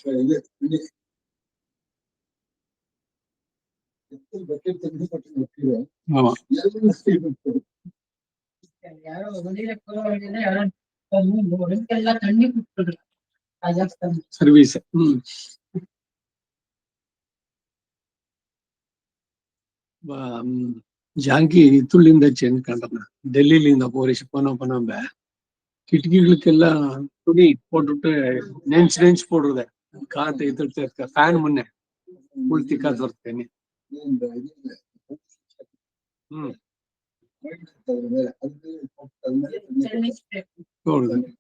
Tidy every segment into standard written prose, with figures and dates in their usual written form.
Service ஜாங்கி துள்ளிந்த சென்கண்டன டெல்லியில இந்த போரிஷ் போன கிட்டக்கிகளுக்கெல்லாம் துணி போட்டுட்டு நெஞ்சு போடுறத காத்து ಇದ್ರತೆ ಫ್ಯಾನ್ ಮುನ್ನೆ ಉಳ್ತಿ ಕಾತ್ ಬರ್ತೇನೆ ನೋಡುದು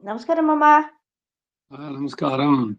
ನಮಸ್ಕಾರ ಮಾಮ. ನಮಸ್ಕಾರಂ.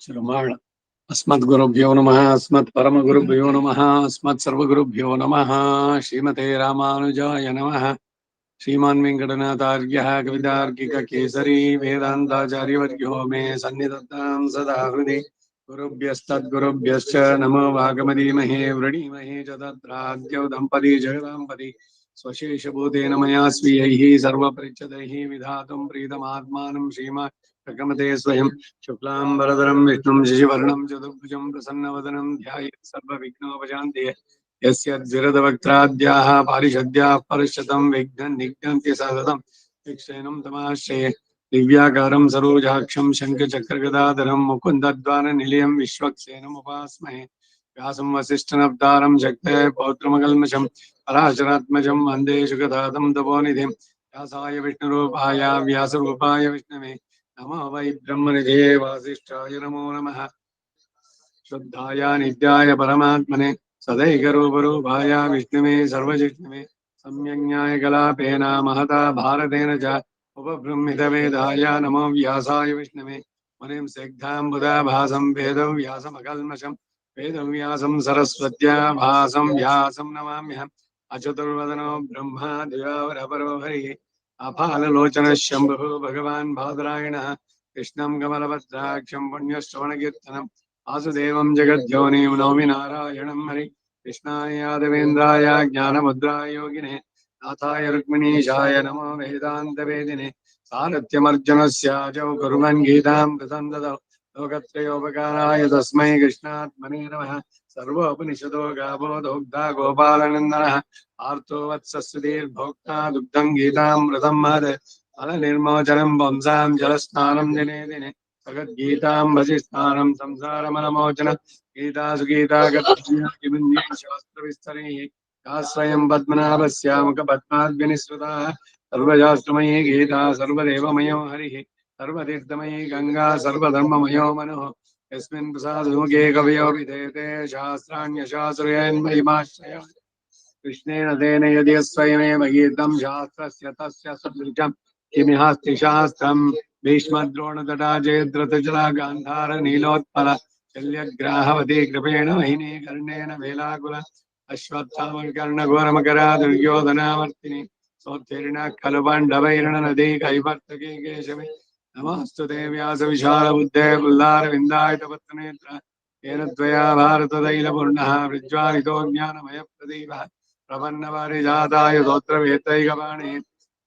ಶ್ರಮಾಣ ಅಸ್ಮದ್ ಗುರುಭ್ಯೋ ನಮಃ ಅಸ್ಮತ್ ಪರಮ ಗುರುಭ್ಯೋ ನಮಃ ಅಸ್ಮತ್ ಸರ್ವಗುರುಭ್ಯೋ ನಮಃ. ಶ್ರೀಮತೆ ರಾಮಾನುಜಾಯ ನಮಃ. ಶ್ರೀಮಾನ್ ವೆಂಕಟನಾಥಾರ್ಯಃ ಕವಿತಾರ್ಕಿಕ ಕೇಸರಿ ವೇದಾಂತಾಚಾರ್ಯವರ್ಯೋ ಮೇ ಸನ್ನಿಧತ್ತಾಂ ಸದಾ ಹೃದಯ. ಗುರುಭ್ಯಸ್ತದ್ಗುರುಭ್ಯಶ್ಚ ನಮೋ ವಾಗಮಧೀಮಹೇ ವೃಣೀಮಹೇ ಚ ತತ್ರಾದ್ಯೌ ದಂಪತಿ ಜಗದಾಂಪತಿ ಸ್ವಶೇಷಭೂತೇನ ಮಯಾ ಸ್वीयैः सर्वपरिच्छदैः विधातुं प्रीतमात्मानं श्रीमान् प्रकमते स्वयं. शुक्लाम्बरधरं विष्णुं शशिवर्णं चतुर्भुजं प्रसन्नवदनं ध्यायेत् सर्वविघ्नोपशान्तये. यस्य द्विरदवक्त्राद्याः पारिषद्याः परश्चतं विघ्नं निघ्नन्ति सततं विक्षेणं तमाश्रये. दिव्याकारं सरोजाक्षं शङ्खचक्रगदाधरं मुकुन्दद्वारनिलयं विश्वक्सेनमुपास्महे. व्यासं वसिष्ठनवतारं शक्तये पौत्रमकल्मषं पराशरात्मजं वन्दे शुकधातं तपोनिधिं. व्यासाय विष्णुरूपाय व्यासरूपाय विष्णवे नमो वै ब्रह्मनिधे वासिष्ठाय नमो नमः. शुद्धाय नित्याय परमात्मने सदैकरूपरूपाय विष्णवे सर्वजिष्णवे सम्यज्ञाय कलापेन महता भारतेन च उपबृंहितवेदाय नमो व्यासाय विष्णवे मुनिं सिद्धाम्बुधाभासं वेदव्यासमकल्मषं वेदव्यासं सरस्वत्या भासं व्यासं नमाम्यहम्. अचतुर्वदनो ब्रह्मा द्विवावरपरो हरिः अपाललोचनः शम्भुः भगवान् बादरायणः. कृष्णं कमलभद्राक्षं पुण्यश्रवणकीर्तनं वासुदेवं जगद्योनिं नौमि नारायणं हरि. कृष्णाय यादवेन्द्राय ज्ञानमुद्राय योगिने नाथाय रुक्मिणीशाय नमो वेदान्तवेदिने. सारथ्यमर्जुनस्य जौ कुर्वन् गीतां कृतं ददौ लोकत्रयोपकाराय तस्मै कृष्णात्मने नमः. सर्वोपनिषदो गावो दोग्धा गोपालनन्दनः आर्तो वत्सस्suधीर्भोक्ता दुग्धं गीतामृतं महत् फलनिर्मोचनं पुंसां जलस्नानं दिने दिने भगवद्गीतां भजिस्नानं संसारमलमोचन गीता सुगीता शास्त्रविस्तरैः या स्वयं पद्मनाभस्य मुखपद्माद्विनिसृता सर्वशास्त्रमयी गीता सर्वदेवमयो हरिः सर्वतीर्थमयी गंगा सर्वधर्ममयो मनुः यस्मिन् प्रसादमुखे कवयो विधेते शास्त्राण्यशास्त्रयन्महिमाश्रय कृष्णेन तेन यदि स्वयमेव गीतं शास्त्रस्य तस्य सदृशं किमिहास्ति शास्त्रम् भीष्मद्रोणतटा जयद्रथजला गान्धार नीलोत्पल शल्यग्राहवती कृपेण वहिनी कर्णेन वेलाकुल अश्वत्थामकर्णघोरमकरा दुर्योधनावर्तिनि सोत्तीर्णः खलु पाण्डवैर्णनदी कैवर्तके केशवे नमोऽस्तु ते व्यासविशालबुद्धे पुल्लारविन्दायतपत्रनेत्र येन त्वया भारततैलपूर्णः प्रज्वालितो ज्ञानमयप्रदीपः प्रपन्नपारिजाताय स्तोत्रवेत्रैकपाणिः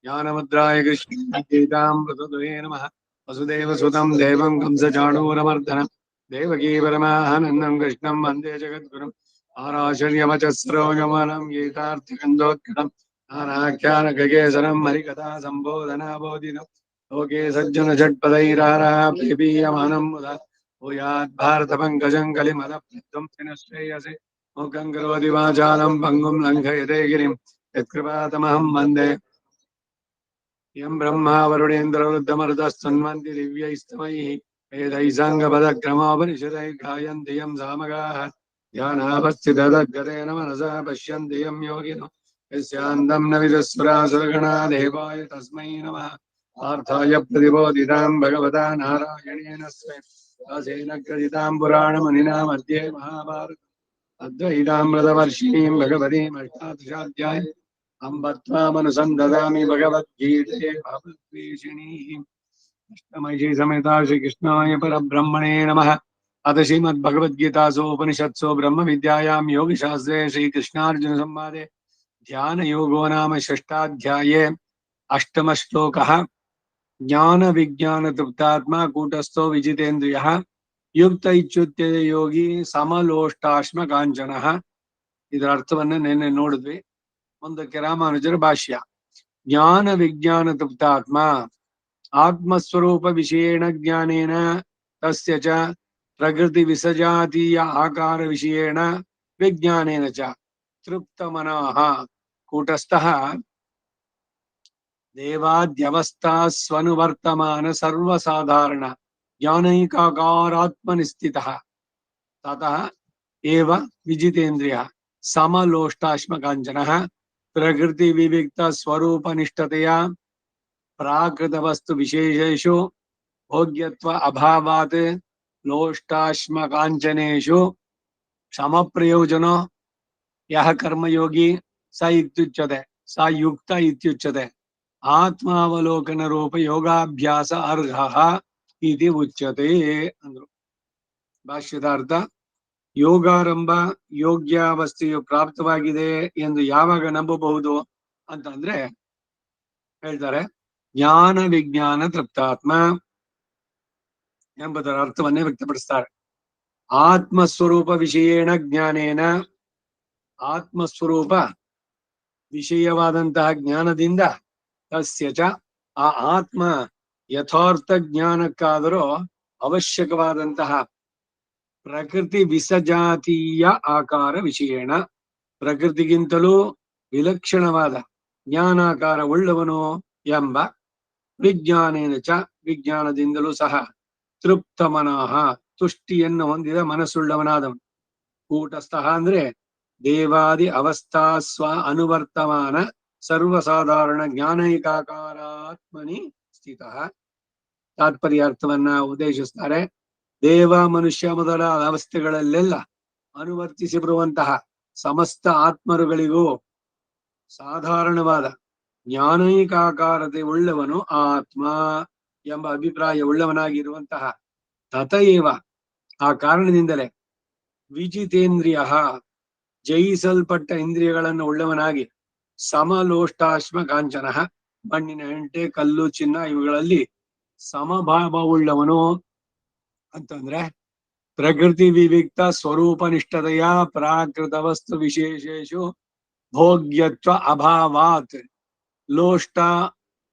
ज्ञानमुद्राय कृष्णगीतामृतदुहे नमः वसुदेवसुतं देवं कंसचाणूरमर्दनं देवकी परमानन्दं कृष्णं वन्दे जगद्गुरुम् आराशर्यमचस्रोगमनं गीतार्थकन्दोत्कटं नानाख्यानगगेसरं हरिकथा सम्बोधनाबोधिनं लोके सज्जन षट्पदैराराप्यपीयमानं मुदा भूयात् भारतपङ्कजं कलिमलप्रद्धं श्रेयसे मूकं करोति वाचालं पङ्गुं लङ्घयते गिरिं यत्कृपातमहं वन्दे यं ब्रह्मा वरुणेन्द्रवृद्धमरुतस्तन्वन्ति दिव्यैस्तमैः वेदैः साङ्गपदक्रमोपनिषदैः गायन्ति यं सामगाः ध्यानावस्थितदद्गतेन मनसा पश्यन्ति यं योगिनो यस्यान्तं न विदुस्सुरासुरगणा देवाय तस्मै नमः पार्थाय प्रतिबोधितां भगवता नारायणेन स्वयं दासेन कृतितां पुराणमुनिना मध्ये महाभारत अद्वैतामृतवर्षिणीं भगवतीम् अष्टादशाध्याय अम्ब त्वामनुसन्दधामि भगवद्गीते भगवद्वेषिणीः अष्टमयी समेता श्रीकृष्णाय परब्रह्मणे नमः अथ श्रीमद्भगवद्गीतासु उपनिषत्सु ब्रह्मविद्यायां योगशास्त्रे श्रीकृष्णार्जुनसंवादे ध्यानयोगो नाम षष्ठाध्याये अष्टमश्लोकः ज्ञानविज्ञानतृप्तात्मा कूटस्थो विजितेन्द्रियः युक्त इत्युच्यते योगी ಸಮಲೋಷ್ಟಾಶ್ಮ ಕಾಂಚನಃ. ಇದರ ಅರ್ಥವನ್ನ ನಿನ್ನೆ ನೋಡಿದ್ವಿ. ಮುಂದಕ್ಕೆ ರಾಮಾನುಜರ ಭಾಷ್ಯ. ಜ್ಞಾನ ವಿಜ್ಞಾನ ತೃಪ್ತಾತ್ಮ ಆತ್ಮಸ್ವರೂಪ ವಿಷಯೇಣ ಜ್ಞಾನೇನ ತಸ್ಯ ಚ ಪ್ರಕೃತಿ ವಿಸಜಾತೀಯ ಆಕಾರ ವಿಷಯೇಣ ವಿಜ್ಞಾನೇನ ಚ ತೃಪ್ತ ಮನಃ ಕೂಟಸ್ಥಃ ದೇವಾದ್ಯವಸ್ಥಾ ಸ್ವನುವರ್ತಮಾನ ಸರ್ವಸಾಧಾರಣ ज्ञानैकाकारात्मनिस्थितः ततः एव विजितेन्द्रियः समलोष्टाश्मकाञ्चनः प्रकृतिविविक्तस्वरूपनिष्ठतया प्राकृतवस्तुविशेषेषु भोग्यत्व अभावात् लोष्टाश्मकाञ्चनेषु समप्रयोजनो यः कर्मयोगी स इत्युच्यते स युक्त इत्युच्यते आत्मावलोकनरूप योगाभ्यास अर्हः इति उच्यते अंದ್ರು. ಭಾಷ್ಯದಾರ್ಥ ಯೋಗಾರಂಭ ಯೋಗ್ಯಾವಸ್ಥೆಯು ಪ್ರಾಪ್ತವಾಗಿದೆ ಎಂದು ಯಾವಾಗ ನಂಬಬಹುದು ಅಂತಂದ್ರೆ ಹೇಳ್ತಾರೆ ಜ್ಞಾನ ವಿಜ್ಞಾನ ತೃಪ್ತಾತ್ಮ ಎಂಬುದರ ಅರ್ಥವನ್ನೇ ವ್ಯಕ್ತಪಡಿಸ್ತಾರೆ. ಆತ್ಮಸ್ವರೂಪ ವಿಷಯೇಣ ಜ್ಞಾನೇನ ಆತ್ಮಸ್ವರೂಪ ವಿಷಯವಾದಂತಹ ಜ್ಞಾನದಿಂದ ತಸ್ಯ ಚ ಆ ಆತ್ಮ ಯಥಾರ್ಥ ಜ್ಞಾನಕ್ಕಾದರೂ ಅವಶ್ಯಕವಾದಂತಹ ಪ್ರಕೃತಿ ವಿಸಜಾತೀಯ ಆಕಾರ ವಿಷಯೇಣ ಪ್ರಕೃತಿಗಿಂತಲೂ ವಿಲಕ್ಷಣವಾದ ಜ್ಞಾನಾಕಾರ ಉಳ್ಳವನು ಎಂಬ ವಿಜ್ಞಾನೇನ ಚ ವಿಜ್ಞಾನದಿಂದಲೂ ಸಹ ತೃಪ್ತ ಮನಃ ತುಷ್ಟಿಯನ್ನು ಹೊಂದಿದ ಮನಸ್ಸುಳ್ಳವನಾದವನು. ಕೂಟಸ್ಥಃ ಅಂದ್ರೆ ದೇವಾದಿ ಅವಸ್ಥಾ ಸ್ವ ಅನುವರ್ತಮಾನ ಸರ್ವಸಾಧಾರಣ ಜ್ಞಾನೈಕಾಕಾರಾತ್ಮನಿ ಸ್ಥಿತಃ. ತಾತ್ಪರ್ಯಾರ್ಥವನ್ನ ಉದ್ದೇಶಿಸ್ತಾರೆ. ದೇವ ಮನುಷ್ಯ ಮೊದಲಾದ ಅವಸ್ಥೆಗಳಲ್ಲೆಲ್ಲ ಅನುವರ್ತಿಸಿ ಬರುವಂತಹ ಸಮಸ್ತ ಆತ್ಮರುಗಳಿಗೂ ಸಾಧಾರಣವಾದ ಜ್ಞಾನೈಕಾಕಾರತೆ ಉಳ್ಳವನು ಆತ್ಮ ಎಂಬ ಅಭಿಪ್ರಾಯ ಉಳ್ಳವನಾಗಿರುವಂತಹ ತಥೈವ ಆ ಕಾರಣದಿಂದಲೇ ವಿಜಿತೇಂದ್ರಿಯ ಜಯಿಸಲ್ಪಟ್ಟ ಇಂದ್ರಿಯಗಳನ್ನು ಉಳ್ಳವನಾಗಿ ಸಮಲೋಷ್ಟಾಶ್ಮ ಕಾಂಚನ ಮಣ್ಣಿನ ಹೆಂಟೆ ಕಲ್ಲು ಚಿನ್ನ ಇವುಗಳಲ್ಲಿ ಸಮಭಾವವುಳ್ಳವನು ಅಂತಂದ್ರೆ ಪ್ರಕೃತಿ ವಿವಿಕ್ತ ಸ್ವರೂಪನಿಷ್ಠತೆಯ ಪ್ರಾಕೃತ ವಸ್ತು ವಿಶೇಷೇಷು ಭೋಗ್ಯತ್ವ ಅಭಾವಾತ್ ಲೋಷ್ಟ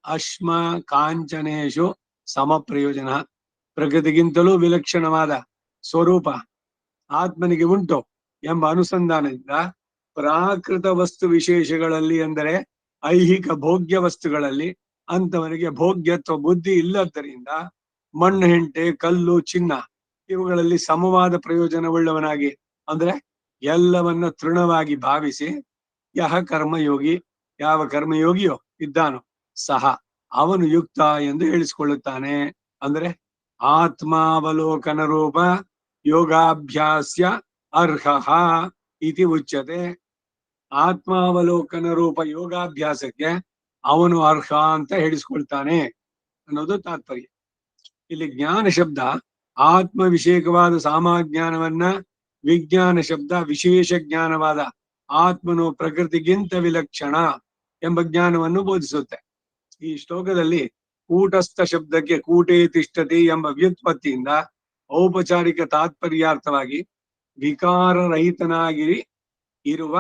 ಅಶ್ಮ ಕಾಂಚನೇಶು ಸಮ ಪ್ರಯೋಜನ. ಪ್ರಕೃತಿಗಿಂತಲೂ ವಿಲಕ್ಷಣವಾದ ಸ್ವರೂಪ ಆತ್ಮನಿಗೆ ಉಂಟು ಎಂಬ ಅನುಸಂಧಾನದಿಂದ ಪ್ರಾಕೃತ ವಸ್ತು ವಿಶೇಷಗಳಲ್ಲಿ, ಅಂದರೆ ಐಹಿಕ ಭೋಗ್ಯ ವಸ್ತುಗಳಲ್ಲಿ ಅಂತವನಿಗೆ ಭೋಗ್ಯತ್ವ ಬುದ್ಧಿ ಇಲ್ಲದ್ದರಿಂದ ಮಣ್ಣು, ಹೆಂಟೆ, ಕಲ್ಲು, ಚಿನ್ನ ಇವುಗಳಲ್ಲಿ ಸಮವಾದ ಪ್ರಯೋಜನವುಳ್ಳವನಾಗಿ, ಅಂದ್ರೆ ಎಲ್ಲವನ್ನ ತೃಣವಾಗಿ ಭಾವಿಸಿ, ಯಹ ಕರ್ಮಯೋಗಿ, ಯಾವ ಕರ್ಮಯೋಗಿಯೋ ಇದ್ದಾನೋ ಸಹ ಅವನು ಯುಕ್ತ ಎಂದು ಹೇಳಿಸಿಕೊಳ್ಳುತ್ತಾನೆ. ಅಂದ್ರೆ ಆತ್ಮಾವಲೋಕನ ರೂಪ ಯೋಗಾಭ್ಯಾಸ್ಯ ಅರ್ಹ ಇತಿ ಉಚ್ಯತೆ. ಆತ್ಮಾವಲೋಕನ ರೂಪ ಯೋಗಾಭ್ಯಾಸಕ್ಕೆ ಅವನು ಅರ್ಹ ಅಂತ ಹೇಳಿಸ್ಕೊಳ್ತಾನೆ ಅನ್ನೋದು ತಾತ್ಪರ್ಯ. ಇಲ್ಲಿ ಜ್ಞಾನ ಶಬ್ದ ಆತ್ಮವಿಷೇಕವಾದ ಸಾಮಾಜ್ಞಾನವನ್ನ, ವಿಜ್ಞಾನ ಶಬ್ದ ವಿಶೇಷ ಜ್ಞಾನವಾದ ಆತ್ಮನು ಪ್ರಕೃತಿಗಿಂತ ವಿಲಕ್ಷಣ ಎಂಬ ಜ್ಞಾನವನ್ನು ಬೋಧಿಸುತ್ತೆ. ಈ ಶ್ಲೋಕದಲ್ಲಿ ಕೂಟಸ್ಥ ಶಬ್ದಕ್ಕೆ ಕೂಟೇ ತಿಷ್ಠತಿ ಎಂಬ ವ್ಯುತ್ಪತ್ತಿಯಿಂದ ಔಪಚಾರಿಕ ತಾತ್ಪರ್ಯಾರ್ಥವಾಗಿ ವಿಕಾರರಹಿತನಾಗಿ ಇರುವ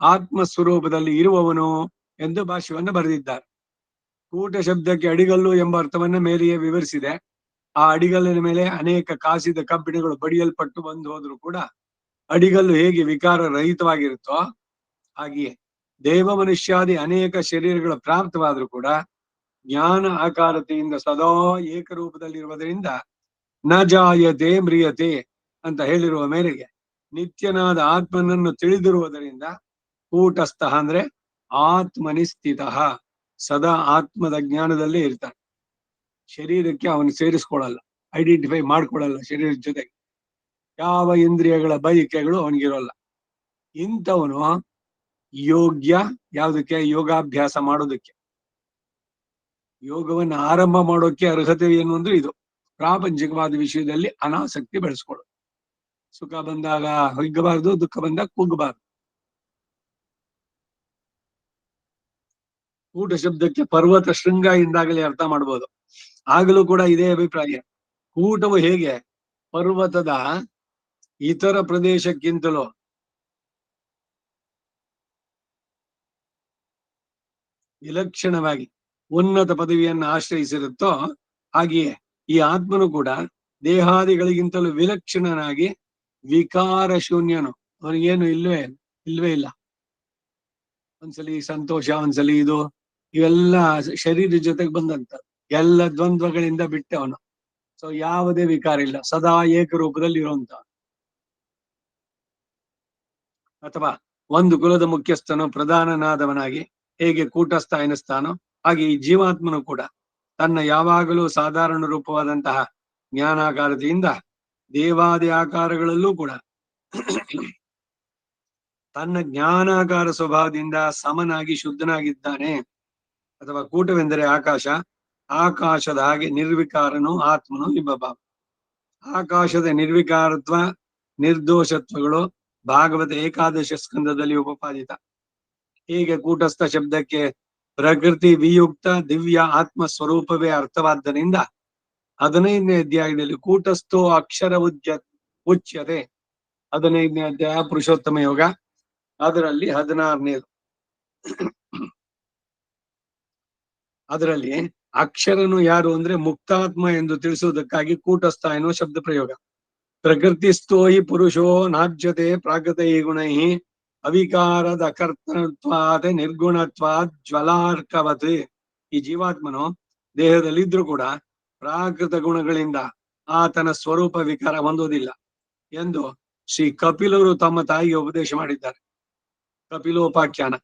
ಆತ್ಮಸ್ವರೂಪದಲ್ಲಿ ಇರುವವನು ಎಂದು ಭಾಷ್ಯವನ್ನು ಬರೆದಿದ್ದಾರೆ. ಕೂಟ ಶಬ್ದಕ್ಕೆ ಅಡಿಗಲ್ಲು ಎಂಬ ಅರ್ಥವನ್ನ ಮೇಲೆಯೇ ವಿವರಿಸಿದೆ. ಆ ಅಡಿಗಲ್ಲಿನ ಮೇಲೆ ಅನೇಕ ಕಾಸಿದ ಕಬ್ಬಿಣಗಳು ಬಡಿಯಲ್ಪಟ್ಟು ಬಂದು ಹೋದ್ರು ಕೂಡ ಅಡಿಗಲ್ಲು ಹೇಗೆ ವಿಕಾರ ರಹಿತವಾಗಿರುತ್ತೋ ಹಾಗೆಯೇ ದೇವ ಮನುಷ್ಯಾದಿ ಅನೇಕ ಶರೀರಗಳ ಪ್ರಾಪ್ತವಾದ್ರೂ ಕೂಡ ಜ್ಞಾನ ಆಕಾರತೆಯಿಂದ ಸದಾ ಏಕರೂಪದಲ್ಲಿರುವುದರಿಂದ ನ ಜಾಯತೆ ಮ್ರಿಯತೆ ಅಂತ ಹೇಳಿರುವ ಮೇರೆಗೆ ನಿತ್ಯನಾದ ಆತ್ಮನನ್ನು ತಿಳಿದಿರುವುದರಿಂದ ಕೂಟಸ್ಥ ಅಂದ್ರೆ ಆತ್ಮನಿ ಸ್ಥಿತ, ಸದಾ ಆತ್ಮದ ಜ್ಞಾನದಲ್ಲೇ ಇರ್ತಾನೆ. ಶರೀರಕ್ಕೆ ಅವನು ಸೇರಿಸ್ಕೊಳ್ಳಲ್ಲ, ಐಡೆಂಟಿಫೈ ಮಾಡ್ಕೊಳ್ಳಲ್ಲ ಶರೀರದ ಜೊತೆಗೆ. ಯಾವ ಇಂದ್ರಿಯಗಳ ಬಯಕೆಗಳು ಅವನಿಗಿರೋಲ್ಲ. ಇಂಥವನು ಯೋಗ್ಯ ಯಾವುದಕ್ಕೆ? ಯೋಗಾಭ್ಯಾಸ ಮಾಡೋದಕ್ಕೆ. ಯೋಗವನ್ನು ಆರಂಭ ಮಾಡೋಕೆ ಅರ್ಹತೆ ಏನು ಅಂದ್ರೆ ಇದು, ಪ್ರಾಪಂಚಿಕವಾದ ವಿಷಯದಲ್ಲಿ ಅನಾಸಕ್ತಿ ಬೆಳೆಸ್ಕೊಳ್ಳೋದು. ಸುಖ ಬಂದಾಗ ಹಿಗ್ಗಬಾರ್ದು, ದುಃಖ ಬಂದಾಗ ಕುಗ್ಗಬಾರ್ದು. ಕೂಟ ಶಬ್ದಕ್ಕೆ ಪರ್ವತ ಶೃಂಗ ಎಂದಾಗಲೇ ಅರ್ಥ ಮಾಡ್ಬೋದು. ಆಗಲೂ ಕೂಡ ಇದೇ ಅಭಿಪ್ರಾಯ. ಕೂಟವು ಹೇಗೆ ಪರ್ವತದ ಇತರ ಪ್ರದೇಶಕ್ಕಿಂತಲೂ ವಿಲಕ್ಷಣವಾಗಿ ಉನ್ನತ ಪದವಿಯನ್ನು ಆಶ್ರಯಿಸಿರುತ್ತೋ ಹಾಗೆಯೇ ಈ ಆತ್ಮನು ಕೂಡ ದೇಹಾದಿಗಳಿಗಿಂತಲೂ ವಿಲಕ್ಷಣನಾಗಿ ವಿಕಾರ ಶೂನ್ಯನು. ಅವನಿಗೇನು ಇಲ್ವೇ ಇಲ್ಲ. ಒಂದ್ಸಲಿ ಸಂತೋಷ, ಒಂದ್ಸಲಿ ಇದು, ಇವೆಲ್ಲ ಶರೀರದ ಜೊತೆಗೆ ಬಂದಂತ ಎಲ್ಲ ದ್ವಂದ್ವಗಳಿಂದ ಬಿಟ್ಟವನು. ಸೊ ಯಾವುದೇ ವಿಕಾರ ಇಲ್ಲ, ಸದಾ ಏಕರೂಪದಲ್ಲಿ ಇರುವಂತ. ಅಥವಾ ಒಂದು ಕುಲದ ಮುಖ್ಯಸ್ಥನು ಪ್ರಧಾನನಾದವನಾಗಿ ಹೇಗೆ ಕೂಟಸ್ಥ ಎನಿಸ್ತಾನೋ ಹಾಗೆ ಈ ಜೀವಾತ್ಮನು ಕೂಡ ತನ್ನ ಯಾವಾಗಲೂ ಸಾಧಾರಣ ರೂಪವಾದಂತಹ ಜ್ಞಾನಾಕಾರತೆಯಿಂದ ದೇವಾದಿ ಆಕಾರಗಳಲ್ಲೂ ಕೂಡ ತನ್ನ ಜ್ಞಾನಾಕಾರ ಸ್ವಭಾವದಿಂದ ಸಮನಾಗಿ ಶುದ್ಧನಾಗಿದ್ದಾನೆ. ಅಥವಾ ಕೂಟವೆಂದರೆ ಆಕಾಶ, ಆಕಾಶದ ಹಾಗೆ ನಿರ್ವಿಕಾರನು ಆತ್ಮನು ಎಂಬ ಭಾವ. ಆಕಾಶದ ನಿರ್ವಿಕಾರತ್ವ ನಿರ್ದೋಷತ್ವಗಳು ಭಾಗವತ ಏಕಾದಶ ಸ್ಕಂದದಲ್ಲಿ ಉಪಪಾದಿತ. ಹೀಗೆ ಕೂಟಸ್ಥ ಶಬ್ದಕ್ಕೆ ಪ್ರಕೃತಿ ವಿಯುಕ್ತ ದಿವ್ಯ ಆತ್ಮ ಸ್ವರೂಪವೇ ಅರ್ಥವಾದ್ದರಿಂದ 15ನೇ ಅಧ್ಯಾಯದಲ್ಲಿ ಕೂಟಸ್ಥೋ ಅಕ್ಷರ ಉಚ್ಯತೆ. 15ನೇ ಅಧ್ಯಾಯ ಪುರುಷೋತ್ತಮ ಯೋಗ, ಅದರಲ್ಲಿ 16ನೇದು. ಅದರಲ್ಲಿ ಅಕ್ಷರನು ಯಾರು ಅಂದ್ರೆ ಮುಕ್ತಾತ್ಮ ಎಂದು ತಿಳಿಸುವುದಕ್ಕಾಗಿ ಕೂಟಸ್ಥ ಎನ್ನುವ ಶಬ್ದ ಪ್ರಯೋಗ. ಪ್ರಕೃತಿಸ್ಥೋ ಹಿ ಪುರುಷೋ ನಾಜ್ಯತೆ ಪ್ರಾಕೃತೈ ಗುಣೈ ಅವಿಕಾರದ ಕರ್ತೃತ್ವಾದ ನಿರ್ಗುಣತ್ವಾದ್ ಜ್ವಲಾರ್ಕವತ್. ಈ ಜೀವಾತ್ಮನು ದೇಹದಲ್ಲಿದ್ರೂ ಕೂಡ ಪ್ರಾಕೃತ ಗುಣಗಳಿಂದ ಆತನ ಸ್ವರೂಪ ವಿಕಾರ ಹೊಂದುವುದಿಲ್ಲ ಎಂದು ಶ್ರೀ ಕಪಿಲರು ತಮ್ಮ ತಾಯಿಗೆ ಉಪದೇಶ ಮಾಡಿದ್ದಾರೆ. ಕಪಿಲೋಪಾಖ್ಯಾನ.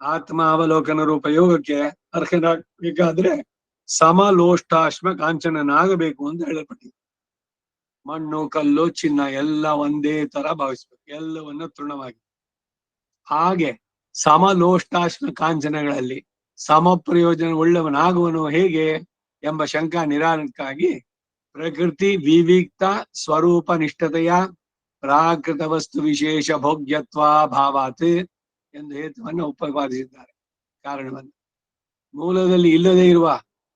ಆತ್ಮ ಅವಲೋಕನ ರೂಪ ಯೋಗಕ್ಕೆ ಅರ್ಹನಾಗಬೇಕಾದ್ರೆ ಸಮಲೋಷ್ಟಾಶ್ಮ ಕಾಂಚನನಾಗಬೇಕು ಅಂತ ಹೇಳಲ್ಪಟ್ಟಿದೆ. ಮಣ್ಣು, ಕಲ್ಲು, ಚಿನ್ನ ಎಲ್ಲ ಒಂದೇ ತರ ಭಾವಿಸ್ಬೇಕು, ಎಲ್ಲವನ್ನ ತೃಣವಾಗಿ. ಹಾಗೆ ಸಮಲೋಷ್ಟಾಶ್ಮ ಕಾಂಚನಗಳಲ್ಲಿ ಸಮ ಪ್ರಯೋಜನ ಉಳ್ಳವನಾಗುವನು ಹೇಗೆ ಎಂಬ ಶಂಕಾ ನಿರಾಕರಣಕ್ಕಾಗಿ ಪ್ರಕೃತಿ ವಿವಿಕ್ತ ಸ್ವರೂಪ ನಿಷ್ಠತೆಯ ಪ್ರಾಕೃತ ವಸ್ತು ವಿಶೇಷ ಭೋಗ್ಯತ್ವ ಭಾವಾತ್ ಎಂದು ಹೇತುವನ್ನು ಉಪಪಾದಿಸಿದ್ದಾರೆ. ಕಾರಣವನ್ನು ಮೂಲದಲ್ಲಿ ಇಲ್ಲದೆ ಇರುವ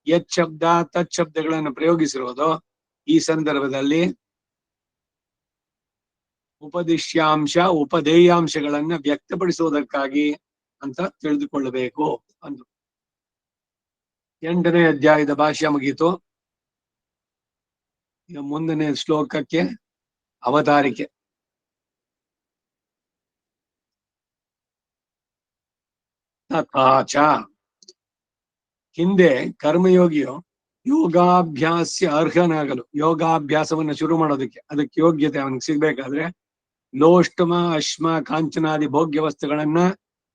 ಯತ್ ಶಬ್ದ ತತ್ ಶಬ್ದಗಳನ್ನು ಪ್ರಯೋಗಿಸಿರುವುದು ಈ ಸಂದರ್ಭದಲ್ಲಿ ಉಪದಿಶ್ಯಾಂಶ ಉಪದೇಯಾಂಶಗಳನ್ನ ವ್ಯಕ್ತಪಡಿಸುವುದಕ್ಕಾಗಿ ಅಂತ ತಿಳಿದುಕೊಳ್ಳಬೇಕು ಅಂದ್ರು. 8ನೇ ಅಧ್ಯಾಯದ ಭಾಷ್ಯ ಮುಗೀತು. ಈಗ ಮುಂದನೇ ಶ್ಲೋಕಕ್ಕೆ ಅವತಾರಿಕೆ. ತಥಾಚ, ಹಿಂದೆ ಕರ್ಮಯೋಗಿಯು ಯೋಗಾಭ್ಯಾಸ ಅರ್ಹನಾಗಲು, ಯೋಗಾಭ್ಯಾಸವನ್ನ ಶುರು ಮಾಡೋದಕ್ಕೆ, ಅದಕ್ಕೆ ಯೋಗ್ಯತೆ ಅವನಿಗೆ ಸಿಗ್ಬೇಕಾದ್ರೆ ಲೋಷ್ಟಮ ಅಶ್ಮ ಕಾಂಚನಾದಿ ಭೋಗ್ಯ ವಸ್ತುಗಳನ್ನ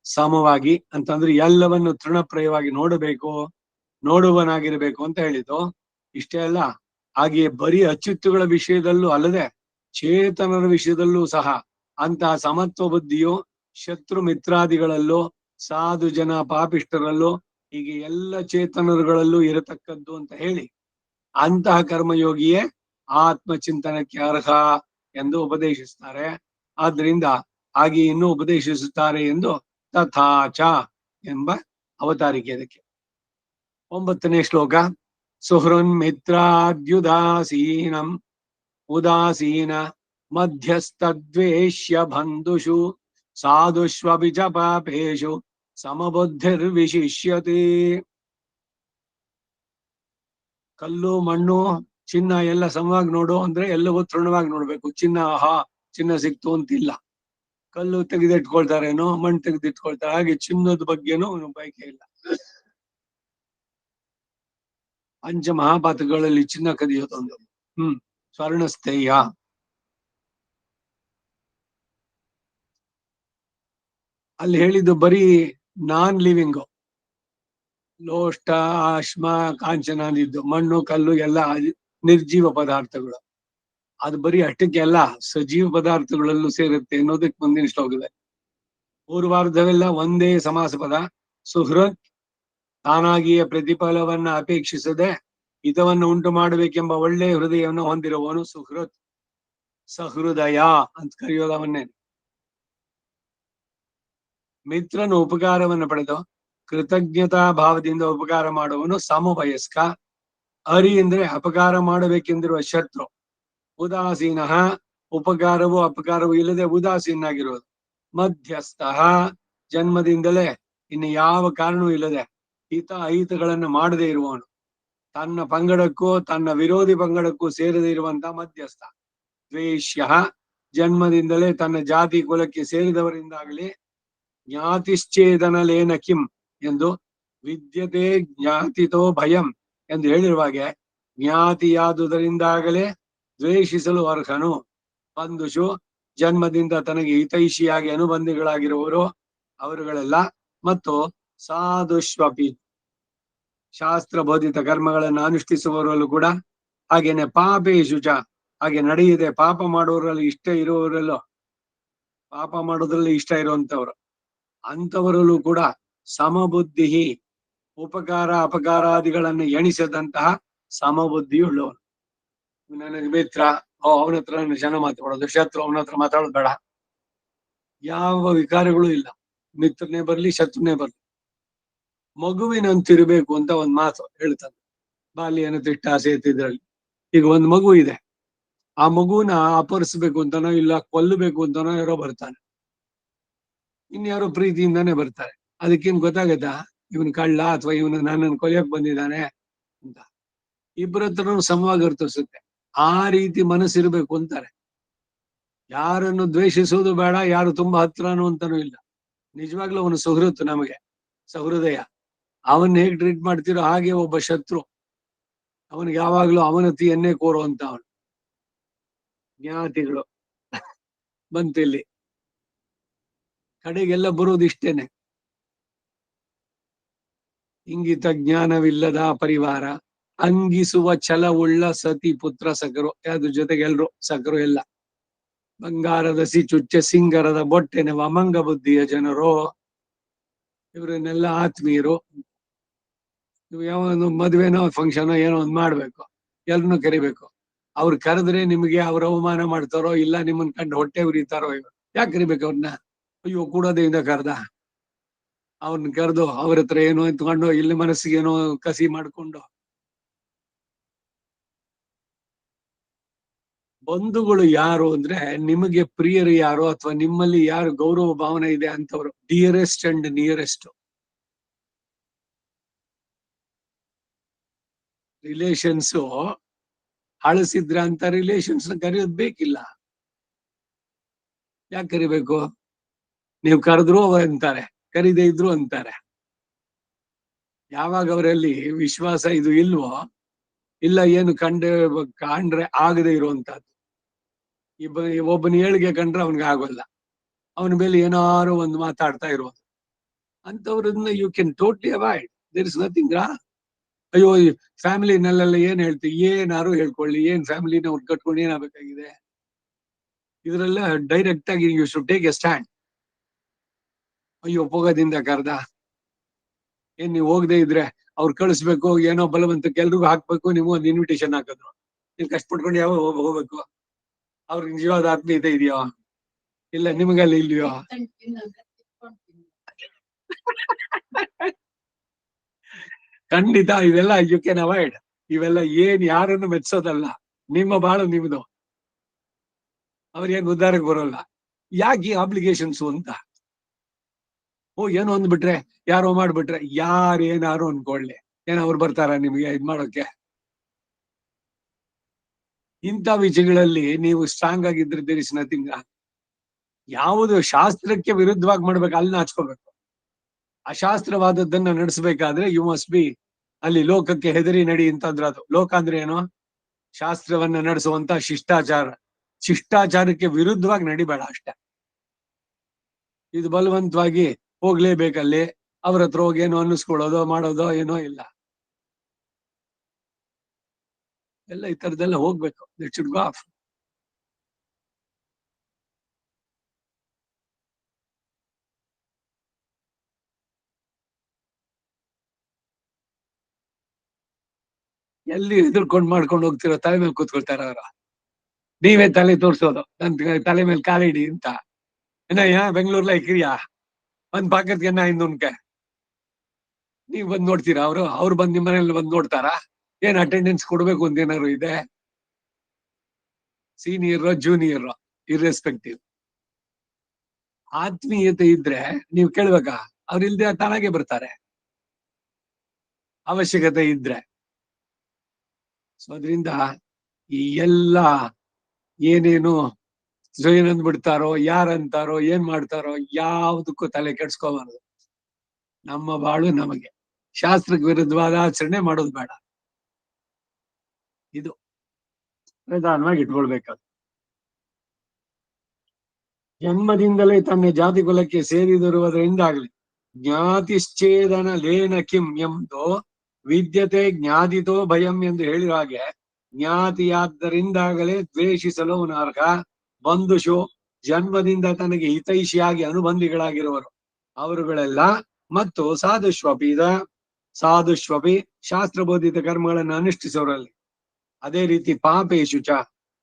ಸಮವಾಗಿ ಅಂತಂದ್ರೆ ಎಲ್ಲವನ್ನು ತೃಣಪ್ರಾಯವಾಗಿ ನೋಡಬೇಕು, ನೋಡುವನಾಗಿರ್ಬೇಕು ಅಂತ ಹೇಳಿದ್ದು. ಇಷ್ಟೇ ಅಲ್ಲ, ಹಾಗೆಯೇ ಬರೀ ಅಚ್ಯುತ್ತುಗಳ ವಿಷಯದಲ್ಲೂ ಅಲ್ಲದೆ ಚೇತನರ ವಿಷಯದಲ್ಲೂ ಸಹ ಅಂತಹ ಸಮತ್ವ ಬುದ್ಧಿಯು ಶತ್ರು ಮಿತ್ರಾದಿಗಳಲ್ಲೂ ಸಾಧು ಜನ ಪಾಪಿಷ್ಟರಲ್ಲೂ ಹೀಗೆ ಎಲ್ಲ ಚೇತನರುಗಳಲ್ಲೂ ಇರತಕ್ಕದ್ದು ಅಂತ ಹೇಳಿ ಅಂತಹ ಕರ್ಮಯೋಗಿಯೇ ಆತ್ಮಚಿಂತನಕ್ಕೆ ಅರ್ಹ ಎಂದು ಉಪದೇಶಿಸ್ತಾರೆ. ಆದ್ರಿಂದ ಹಾಗೆ ಇನ್ನೂ ಉಪದೇಶಿಸುತ್ತಾರೆ ಎಂದು ತಥಾಚ ಎಂಬ ಅವತಾರಿಕೆ ಅದಕ್ಕೆ. 9ನೇ ಶ್ಲೋಕ. ಸುಹೃನ್ ಮಿತ್ರಾದ್ಯುದಾಸೀನಂ ಉದಾಸೀನ ಮಧ್ಯಸ್ಥದ್ವೇಷ್ಯ ಬಂಧುಷು ಸಾಧುಷ್ವಪಿ ಚ ಪಾಪೇಷು ಸಮಬುದ್ಧಿರ್ವಿಶಿಷ್ಯತೆ. ಕಲ್ಲು ಮಣ್ಣು ಚಿನ್ನ ಎಲ್ಲ ಸಮವಾಗಿ ನೋಡು ಅಂದ್ರೆ ಎಲ್ಲವೂ ತೃಣವಾಗಿ ನೋಡ್ಬೇಕು. ಚಿನ್ನ ಸಿಕ್ತು ಅಂತಿಲ್ಲ. ಕಲ್ಲು ತೆಗೆದಿಟ್ಕೊಳ್ತಾರೇನೋ, ಮಣ್ಣು ತೆಗೆದಿಟ್ಕೊಳ್ತಾರೆ, ಹಾಗೆ ಚಿನ್ನದ ಬಗ್ಗೆನೂ ಬಯಕೆ ಇಲ್ಲ. ಪಂಚ ಮಹಾಪಾತಗಳಲ್ಲಿ ಚಿನ್ನ ಕದಿಯೋದೊಂದು. ಸ್ವರ್ಣಸ್ಥೇಯ. ಅಲ್ಲಿ ಹೇಳಿದ್ದು ಬರೀ ನಾನ್ ಲಿವಿಂಗ್, ಲೋಷ್ಟ ಅಶ್ಮ ಕಾಂಚನ ಅಂದಿದ್ದು, ಮಣ್ಣು ಕಲ್ಲು ಎಲ್ಲ ನಿರ್ಜೀವ ಪದಾರ್ಥಗಳು. ಅದು ಬರೀ ಅಷ್ಟಕ್ಕೆ ಅಲ್ಲ, ಸಜೀವ ಪದಾರ್ಥಗಳಲ್ಲೂ ಸೇರುತ್ತೆ ಅನ್ನೋದಕ್ಕೆ ಮುಂದಿನ ಶ್ಲೋಕದಲ್ಲಿ. ಪೂರ್ವಾರ್ಧವೆಲ್ಲ ಒಂದೇ ಸಮಾಸ ಪದ. ಸುಹೃತ್, ತಾನಾಗಿಯೇ ಪ್ರತಿಫಲವನ್ನ ಅಪೇಕ್ಷಿಸದೆ ಹಿತವನ್ನು ಉಂಟು ಮಾಡಬೇಕೆಂಬ ಒಳ್ಳೆ ಹೃದಯವನ್ನು ಹೊಂದಿರುವವನು ಸುಹೃತ್. ಸಹೃದಯ ಅಂತ ಕರೆಯೋದವನ್ನೇ. ಮಿತ್ರನ ಉಪಕಾರವನ್ನು ಪಡೆದು ಕೃತಜ್ಞತಾ ಭಾವದಿಂದ ಉಪಕಾರ ಮಾಡುವವನು ಸಮವಯಸ್ಕ. ಹರಿ ಅಂದ್ರೆ ಅಪಕಾರ ಮಾಡಬೇಕೆಂದಿರುವ ಶತ್ರು. ಉದಾಸೀನ, ಉಪಕಾರವೂ ಅಪಕಾರವೂ ಇಲ್ಲದೆ ಉದಾಸೀನಾಗಿರುವುದು. ಮಧ್ಯಸ್ಥ, ಜನ್ಮದಿಂದಲೇ ಇನ್ನು ಯಾವ ಕಾರಣವೂ ಇಲ್ಲದೆ ಹಿತ ಅಹಿತಗಳನ್ನು ಮಾಡದೇ ಇರುವವನು. ತನ್ನ ಪಂಗಡಕ್ಕೂ ತನ್ನ ವಿರೋಧಿ ಪಂಗಡಕ್ಕೂ ಸೇರದೇ ಇರುವಂತಹ ಮಧ್ಯಸ್ಥ. ದ್ವೇಷ್ಯ, ಜನ್ಮದಿಂದಲೇ ತನ್ನ ಜಾತಿ ಕುಲಕ್ಕೆ ಸೇರಿದವರಿಂದಾಗಲಿ ಜ್ಞಾತಿಶ್ಚೇದನ ಲೇನ ಕಿಂ ಎಂದು ವಿದ್ಯತೆ ಜ್ಞಾತಿತೋ ಭಯಂ ಎಂದು ಹೇಳಿರುವಾಗೆ ಜ್ಞಾತಿಯಾದುದರಿಂದಾಗಲೇ ದ್ವೇಷಿಸಲು ಅರ್ಹನು. ಬಂಧುಷು, ಜನ್ಮದಿಂದ ತನಗೆ ಹಿತೈಷಿಯಾಗಿ ಅನುಬಂಧಿಗಳಾಗಿರುವವರು ಅವರುಗಳೆಲ್ಲ. ಮತ್ತು ಸಾಧುಷ್ವಪಿ, ಶಾಸ್ತ್ರ ಬೋಧಿತ ಕರ್ಮಗಳನ್ನು ಅನುಷ್ಠಿಸುವವರಲ್ಲೂ ಕೂಡ. ಹಾಗೇನೆ ಪಾಪೇಶು ಚ, ಹಾಗೆ ನಡೆಯದೆ ಪಾಪ ಮಾಡುವವರಲ್ಲಿ ಇಷ್ಟ ಇರುವವರಲ್ಲೂ, ಪಾಪ ಮಾಡೋದ್ರಲ್ಲಿ ಇಷ್ಟ ಇರುವಂತವ್ರು ಅಂಥವರಲ್ಲೂ ಕೂಡ ಸಮಬುದ್ಧಿ, ಉಪಕಾರ ಅಪಕಾರಾದಿಗಳನ್ನು ಎಣಿಸದಂತಹ ಸಮಬುದ್ಧಿಯುಳ್ಳವನು. ನನಗೆ ಮಿತ್ರ, ಅವನ ಹತ್ರ ಜನ ಮಾತಾಡೋದು, ಶತ್ರು ಅವನ ಹತ್ರ ಮಾತಾಡೋದು ಬೇಡ. ಯಾವ ವಿಕಾರಗಳು ಇಲ್ಲ, ಮಿತ್ರನೇ ಬರ್ಲಿ ಶತ್ರುನೇ ಬರ್ಲಿ. ಮಗುವಿನಂತಿರ್ಬೇಕು ಅಂತ ಒಂದ್ ಮಾತು ಹೇಳ್ತಾನೆ. ಬಾಲ್ಯನ ತಿಟ್ಟಾಸೆ ಎತ್ತಿದ್ರಲ್ಲಿ. ಈಗ ಒಂದ್ ಮಗು ಇದೆ, ಆ ಮಗುನ ಅಪಹರಿಸ್ಬೇಕು ಅಂತಾನೋ ಇಲ್ಲ ಕೊಲ್ಲಬೇಕು ಅಂತಾನೋ ಯಾರೋ ಬರ್ತಾನೆ. ಇನ್ಯಾರೋ ಪ್ರೀತಿಯಿಂದಾನೇ ಬರ್ತಾರೆ. ಅದಕ್ಕೇನ್ ಗೊತ್ತಾಗತ್ತಾ ಇವನ್ ಕಳ್ಳ ಅಥವಾ ಇವನು ನನ್ನನ್ನು ಕೊಯ್ಯಕ್ ಬಂದಿದ್ದಾನೆ ಅಂತ? ಇಬ್ಬರ ಹತ್ರನೂ ಸಮವಾಗಿ ಅರ್ಥಿಸುತ್ತೆ. ಆ ರೀತಿ ಮನಸ್ಸಿರ್ಬೇಕು ಅಂತಾರೆ. ಯಾರನ್ನು ದ್ವೇಷಿಸುವುದು ಬೇಡ, ಯಾರು ತುಂಬಾ ಹತ್ರನೂ ಅಂತಾನೂ ಇಲ್ಲ. ನಿಜವಾಗ್ಲೂ ಅವನು ಸುಹೃತ್, ನಮಗೆ ಸಹೃದಯ. ಅವನ್ ಹೇಗ್ ಟ್ರೀಟ್ ಮಾಡ್ತಿರೋ ಹಾಗೆ ಒಬ್ಬ ಶತ್ರು, ಅವನಿಗೆ ಯಾವಾಗ್ಲೂ ಅವನತಿಯನ್ನೇ ಕೋರುವಂತ ಅವನು. ಜ್ಞಾತಿಗಳು ಬಂತಿಲ್ಲಿ ಕಡೆಗೆಲ್ಲ ಬರುವುದು ಇಷ್ಟೇನೆ. ಇಂಗಿತ ಜ್ಞಾನವಿಲ್ಲದ ಪರಿವಾರ, ಅಂಗಿಸುವ ಛಲವುಳ್ಳ ಸತಿ ಪುತ್ರ ಸಕರು. ಅದ್ರ ಜೊತೆಗೆ ಎಲ್ರು ಸಕರು ಎಲ್ಲ. ಬಂಗಾರದ ಚುಚ್ಚ ಸಿಂಗರದ ಬೊಟ್ಟೆನೆವ ಅಮಂಗ ಬುದ್ಧಿಯ ಜನರು, ಇವರನ್ನೆಲ್ಲ ಆತ್ಮೀಯರು. ನೀವು ಯಾವೊಂದು ಮದ್ವೆನೋ ಫಂಕ್ಷನೋ ಏನೋ ಒಂದ್ ಮಾಡ್ಬೇಕು, ಎಲ್ರನ್ನೂ ಕರಿಬೇಕು. ಅವ್ರು ಕರೆದ್ರೆ ನಿಮಗೆ ಅವ್ರ ಅವಮಾನ ಮಾಡ್ತಾರೋ ಇಲ್ಲ ನಿಮ್ಮನ್ ಕಂಡು ಹೊಟ್ಟೆ ಉರಿತಾರೋ, ಯಾಕೆ ಕರಿಬೇಕು ಅವ್ರನ್ನ? ಅಯ್ಯೋ ಕೂಡೋದ್ರಿಂದ ಕರ್ದ, ಅವ್ರನ್ನ ಕರೆದು ಅವ್ರ ಹತ್ರ ಏನೋ ಎತ್ಕೊಂಡು ಇಲ್ಲಿ ಮನಸ್ಸಿಗೆ ಏನೋ ಕಸಿ ಮಾಡ್ಕೊಂಡು. ಬಂಧುಗಳು ಯಾರು ಅಂದ್ರೆ ನಿಮಗೆ ಪ್ರಿಯರು ಯಾರು ಅಥವಾ ನಿಮ್ಮಲ್ಲಿ ಯಾರು ಗೌರವ ಭಾವನೆ ಇದೆ ಅಂತವ್ರು. Dearest and nearest. ರಿಲೇಷನ್ಸ್ ಹಳಸಿದ್ರ ಅಂತ ರಿಲೇಷನ್ಸ್ ಕರೆಯೋದ್ ಬೇಕಿಲ್ಲ. ಯಾಕೆ ಕರಿಬೇಕು? ನೀವು ಕರೆದ್ರು ಅಂತಾರೆ, ಕರೀದೇ ಇದ್ರು ಅಂತಾರೆ. ಯಾವಾಗ ಅವರಲ್ಲಿ ವಿಶ್ವಾಸ ಇದು ಇಲ್ವೋ, ಇಲ್ಲ ಏನು ಕಾಣ್ರೆ ಆಗದೆ ಇರುವಂತಹದ್ದು. ಒಬ್ಬನ ಏಳಿಗೆ ಕಂಡ್ರೆ ಅವನಿಗೆ ಆಗೋಲ್ಲ, ಅವನ ಮೇಲೆ ಏನಾರು ಒಂದು ಮಾತಾಡ್ತಾ ಇರೋದು. ಅಂತವ್ರನ್ನ you can totally avoid. There is nothing wrong. ಅಯ್ಯೋ ಫ್ಯಾಮಿಲಿನಲ್ಲೆಲ್ಲ ಏನ್ ಹೇಳ್ತೀವಿ, ಏನಾರು ಹೇಳ್ಕೊಳ್ಳಿ, ಏನ್ ಫ್ಯಾಮಿಲಿನ ಅವ್ರು ಕಟ್ಕೊಂಡು ಏನಾಗಬೇಕಾಗಿದೆ? ಇದ್ರೆಲ್ಲ ಡೈರೆಕ್ಟ್ ಆಗಿ you should take a stand. ಅಯ್ಯೋ ಹೋಗೋದಿಂದ ಕರ್ದ, ಏನ್ ನೀವು ಹೋಗದೆ ಇದ್ರೆ ಅವ್ರು ಕಳಿಸ್ಬೇಕು, ಏನೋ ಬಲವಂತಕ್ಕೆ ಎಲ್ರಿಗೂ ಹಾಕ್ಬೇಕು, ನೀವು ಒಂದು ಇನ್ವಿಟೇಷನ್ ಹಾಕಿದ್ರು, ನೀವು ಕಷ್ಟಪಟ್ಕೊಂಡು ಯಾವ ಹೋಗ್ಬೇಕು? ಅವ್ರಿಗೆ ನಿಜವಾದ ಆತ್ಮೀಯತೆ ಇದೆಯೋ? ಇಲ್ಲ ನಿಮಗಲ್ಲಿ ಇಲ್ವೋ? ಖಂಡಿತ ಇವೆಲ್ಲ ಯು ಕ್ಯಾನ್ ಅವಾಯ್ಡ್. ಇವೆಲ್ಲ ಏನ್ ಯಾರನ್ನು ಮೆಚ್ಚೋದಲ್ಲ, ನಿಮ್ಮ ಬಾಳು ನಿಮ್ದು, ಅವ್ರೇನ್ ಉದ್ಧಾರಕ್ಕೆ ಬರೋಲ್ಲ. ಯಾಕೆ ಈ ಆಬ್ಲಿಗೇಷನ್ಸ್ ಅಂತ? ಏನೋ ಅಂದ್ಬಿಟ್ರೆ, ಯಾರೋ ಮಾಡ್ಬಿಟ್ರೆ, ಯಾರೇನಾರು ಅನ್ಕೊಳ್ಳಿ, ಏನ್ ಅವ್ರು ಬರ್ತಾರ ನಿಮ್ಗೆ ಇದ್ ಮಾಡೋಕೆ? ಇಂಥ ವಿಷಯಗಳಲ್ಲಿ ನೀವು ಸ್ಟ್ರಾಂಗ್ ಆಗಿದ್ರೆ ದೇರ್ ಇಸ್ ನಥಿಂಗ್. ಯಾವುದು ಶಾಸ್ತ್ರಕ್ಕೆ ವಿರುದ್ಧವಾಗಿ ಮಾಡ್ಬೇಕು ಅಲ್ಲಿ ನಾಚ್ಕೋಬೇಕು. ಅಶಾಸ್ತ್ರವಾದದ್ದನ್ನ ನಡೆಸಬೇಕಾದ್ರೆ ಯು ಮಸ್ಟ್ ಬಿ ಅಲ್ಲಿ ಲೋಕಕ್ಕೆ ಹೆದರಿ ನಡಿ ಅಂತಂದ್ರೆ, ಅದು ಲೋಕ ಅಂದ್ರೆ ಏನು? ಶಾಸ್ತ್ರವನ್ನ ನಡೆಸುವಂತ ಶಿಷ್ಟಾಚಾರ. ಶಿಷ್ಟಾಚಾರಕ್ಕೆ ವಿರುದ್ಧವಾಗಿ ನಡಿಬೇಡ ಅಷ್ಟೇ. ಇದು ಬಲವಂತವಾಗಿ ಹೋಗ್ಲೇಬೇಕಲ್ಲಿ, ಅವ್ರ ಹತ್ರ ಹೋಗಿ ಏನೋ ಅನ್ನಿಸ್ಕೊಳ್ಳೋದೋ ಮಾಡೋದೋ ಏನೋ ಇಲ್ಲ. ಎಲ್ಲ ಈ ತರದೆಲ್ಲ ಹೋಗ್ಬೇಕು. Let should go of. ಎಲ್ಲಿ ಹೆದರ್ಕೊಂಡ್ ಮಾಡ್ಕೊಂಡು ಹೋಗ್ತಿರೋ, ತಲೆ ಮೇಲೆ ಕೂತ್ಕೊಳ್ತಾರ ಅವ್ರ. ನೀವೇ ತಲೆ ತೋರ್ಸೋದು, ನನ್ ತಲೆ ಮೇಲೆ ಕಾಲಿಡಿ ಅಂತ. ಏನಯ್ಯ ಬೆಂಗಳೂರ್ಲ ಇಕ್ರಿಯಾ ಒಂದ್ ಪಾಕತ್ಗೆ ಇನ್ನೊಂದ್ಕೆ ನೀವ್ ಬಂದ್ ನೋಡ್ತೀರಾ? ಅವ್ರು ಬಂದ್ ನಿಮ್ಮ ಮನೇಲಿ ಬಂದ್ ನೋಡ್ತಾರಾ? ಏನ್ ಅಟೆಂಡೆನ್ಸ್ ಕೊಡ್ಬೇಕು ಅಂತ ಏನಾದ್ರು ಇದೆ? Senior junior irrespective. ಆತ್ಮೀಯತೆ ಇದ್ರೆ ನೀವು ಕೇಳ್ಬೇಕಾ? ಅವ್ರು ಇಲ್ದೆ ತಾನಾಗೆ ಬರ್ತಾರೆ, ಅವಶ್ಯಕತೆ ಇದ್ರೆ. ಸೊ ಅದರಿಂದ ಈ ಎಲ್ಲ ಏನೇನು ಏನಂದ್ ಬಿಡ್ತಾರೋ, ಯಾರಂತಾರೋ, ಏನ್ ಮಾಡ್ತಾರೋ, ಯಾವ್ದಕ್ಕೂ ತಲೆ ಕೆಡ್ಸ್ಕೋಬಾರ್ದು. ನಮ್ಮ ಬಾಳು ನಮಗೆ, ಶಾಸ್ತ್ರಕ್ಕೆ ವಿರುದ್ಧವಾದ ಆಚರಣೆ ಮಾಡೋದು ಬೇಡ. ಇದು ಪ್ರಧಾನವಾಗಿ ಇಟ್ಕೊಳ್ಬೇಕಾದ. ಜನ್ಮದಿಂದಲೇ ತನ್ನ ಜಾತಿ ಕುಲಕ್ಕೆ ಸೇರಿದಿರುವುದರಿಂದಾಗಲಿ ಜ್ಞಾತಿಶ್ಚೇದನ ಲೇನ ಕಿಂ ಎಂಬುದು ವಿದ್ಯತೆ ಜ್ಞಾತಿತೋ ಭಯಂ ಎಂದು ಹೇಳಿದ ಹಾಗೆ, ಜ್ಞಾತಿಯಾದ್ದರಿಂದಾಗಲೇ ದ್ವೇಷಿಸಲು ಅರ್ಹ. ಬಂಧುಷು ಜನ್ಮದಿಂದ ತನಗೆ ಹಿತೈಷಿಯಾಗಿ ಅನುಬಂಧಿಗಳಾಗಿರುವರು ಅವರುಗಳೆಲ್ಲ, ಮತ್ತು ಸಾಧುಷ್ವಪಿ ಶಾಸ್ತ್ರಬೋಧಿತ ಕರ್ಮಗಳನ್ನು ಅನುಷ್ಠಿಸೋರಲ್ಲಿ. ಅದೇ ರೀತಿ ಪಾಪೇಶು ಚ,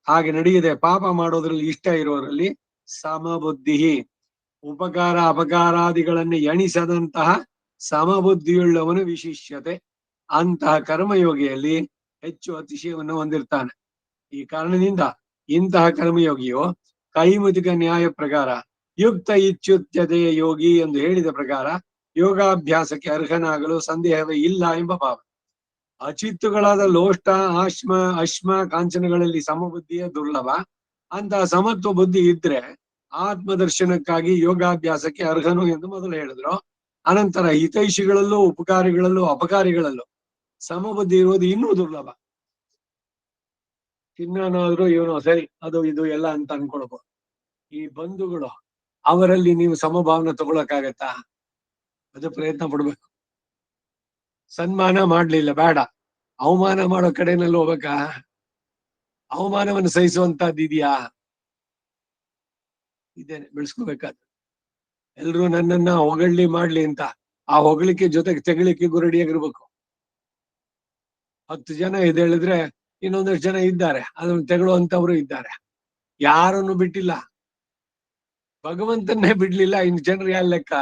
ಹಾಗೆ ನಡೆಯದೆ ಪಾಪ ಮಾಡೋದ್ರಲ್ಲಿ ಇಷ್ಟ ಇರುವವರಲ್ಲಿ ಸಮಬುದ್ಧಿ, ಉಪಕಾರ ಅಪಕಾರಾದಿಗಳನ್ನು ಎಣಿಸದಂತಹ ಸಮಬುದ್ಧಿಯುಳ್ಳವನು ವಿಶಿಷ್ಯತೆ. ಅಂತಹ ಕರ್ಮಯೋಗಿಯಲ್ಲಿ ಹೆಚ್ಚು ಅತಿಶಯವನ್ನು ಹೊಂದಿರ್ತಾನೆ. ಈ ಕಾರಣದಿಂದ ಇಂತಹ ಕರ್ಮಯೋಗಿಯು ಕೈಮುತಿಕ ನ್ಯಾಯ ಪ್ರಕಾರ ಯುಕ್ತ ಇಚ್ಯುತ್ಯತೆಯ ಯೋಗಿ ಎಂದು ಹೇಳಿದ ಪ್ರಕಾರ ಯೋಗಾಭ್ಯಾಸಕ್ಕೆ ಅರ್ಹನಾಗಲು ಸಂದೇಹವೇ ಇಲ್ಲ ಎಂಬ ಭಾವ. ಅಚಿತ್ತುಗಳಾದ ಲೋಷ್ಟ ಅಶ್ಮ ಕಾಂಚನಗಳಲ್ಲಿ ಸಮಬುದ್ಧಿಯೇ ದುರ್ಲಭ. ಅಂತಹ ಸಮತ್ವ ಬುದ್ಧಿ ಇದ್ರೆ ಆತ್ಮದರ್ಶನಕ್ಕಾಗಿ ಯೋಗಾಭ್ಯಾಸಕ್ಕೆ ಅರ್ಹನು ಎಂದು ಮೊದಲು ಹೇಳಿದ್ರು. ಅನಂತರ ಹಿತೈಷಿಗಳಲ್ಲೂ ಉಪಕಾರಿಗಳಲ್ಲೂ ಅಪಕಾರಿಗಳಲ್ಲೂ ಸಮಬುದ್ಧಿ ಇರುವುದು ಇನ್ನೂ ದುರ್ಲಭ. ಚಿನ್ನನಾದ್ರೂ ಇವನು ಸರಿ ಅದು ಇದು ಎಲ್ಲ ಅಂತ ಅನ್ಕೊಳ್ಬಹುದು. ಈ ಬಂಧುಗಳು ಅವರಲ್ಲಿ ನೀವು ಸಮಭಾವನೆ ತಗೊಳಕಾಗತ್ತಾ? ಅದು ಪ್ರಯತ್ನ ಪಡ್ಬೇಕು. ಸನ್ಮಾನ ಮಾಡ್ಲಿಲ್ಲ ಬೇಡ, ಅವಮಾನ ಮಾಡೋ ಕಡೆನಲ್ಲಿ ಹೋಗ್ಬೇಕಾ? ಅವಮಾನವನ್ನು ಸಹಿಸುವಂತಹದ್ದಿದೆಯಾ? ಇದೇನೆ ಬೆಳೆಸ್ಕೋಬೇಕಾದ್ರೆ. ಎಲ್ರು ನನ್ನನ್ನ ಹೊಗಳ್ಳಿ ಮಾಡ್ಲಿ ಅಂತ ಆ ಹೊಗಳಿಕೆ ಜೊತೆಗೆ ತೆಗಳಿಕೆಗೂ ರೆಡಿಯಾಗಿರ್ಬೇಕು. 10 ಜನ ಎದ್ದೇಳಿದ್ರೆ ಇನ್ನೊಂದಷ್ಟು ಜನ ಇದ್ದಾರೆ ಅದನ್ನು ತೆಗೊಳ್ಳುವಂತವ್ರು ಇದ್ದಾರೆ. ಯಾರನ್ನು ಬಿಟ್ಟಿಲ್ಲ, ಭಗವಂತನ್ನೇ ಬಿಡ್ಲಿಲ್ಲ, ಇನ್ನು ಜನರು ಯಾರ ಲೆಕ್ಕ?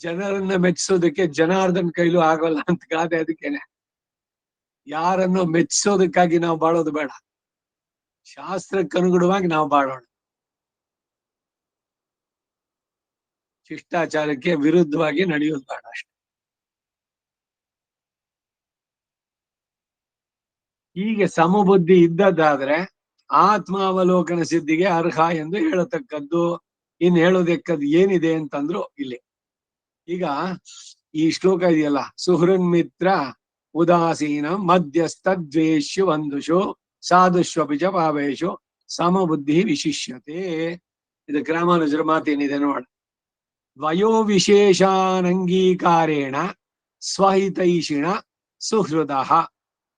ಜನರನ್ನ ಮೆಚ್ಚಿಸೋದಕ್ಕೆ ಜನಾರ್ದನ್ ಕೈಲೂ ಆಗೋಲ್ಲ ಅಂತ ಗಾದೆ. ಅದಕ್ಕೇನೆ ಯಾರನ್ನು ಮೆಚ್ಚಿಸೋದಕ್ಕಾಗಿ ನಾವು ಬಾಳೋದು ಬೇಡ, ಶಾಸ್ತ್ರಕ್ಕನುಗುಣವಾಗಿ ನಾವು ಬಾಳೋಣ. ಶಿಷ್ಟಾಚಾರಕ್ಕೆ ವಿರುದ್ಧವಾಗಿ ನಡೆಯೋದು ಬೇಡ ಅಷ್ಟೇ. ಹೀಗೆ ಸಮಬುದ್ಧಿ ಇದ್ದದ್ದಾದ್ರೆ ಆತ್ಮಾವಲೋಕನ ಸಿದ್ಧಿಗೆ ಅರ್ಹ ಎಂದು ಹೇಳತಕ್ಕದ್ದು. ಇನ್ ಹೇಳೋದಕ್ಕದ್ದು ಏನಿದೆ ಅಂತಂದ್ರು ಇಲ್ಲಿ. ಈಗ ಈ ಶ್ಲೋಕ ಇದೆಯಲ್ಲ, ಸುಹೃನ್ ಮಿತ್ರ ಉದಾಸೀನ ಮಧ್ಯಸ್ಥ ದ್ವೇಷ್ಯು ಬಂಧುಷು ಸಾಧುಷ್ವಪಿಚ ಪಾವೇಶು ಸಮಬುದ್ಧಿ ವಿಶಿಷ್ಯತೆ. ಇದಕ್ಕೆ ರಾಮಾನುಜರ ಮಾತೇನಿದೆ ನೋಡ. ವಯೋ ವಿಶೇಷಾನಂಗೀಕಾರೇಣ ಸ್ವಹಿತೈಷಿಣ ಸುಹೃದ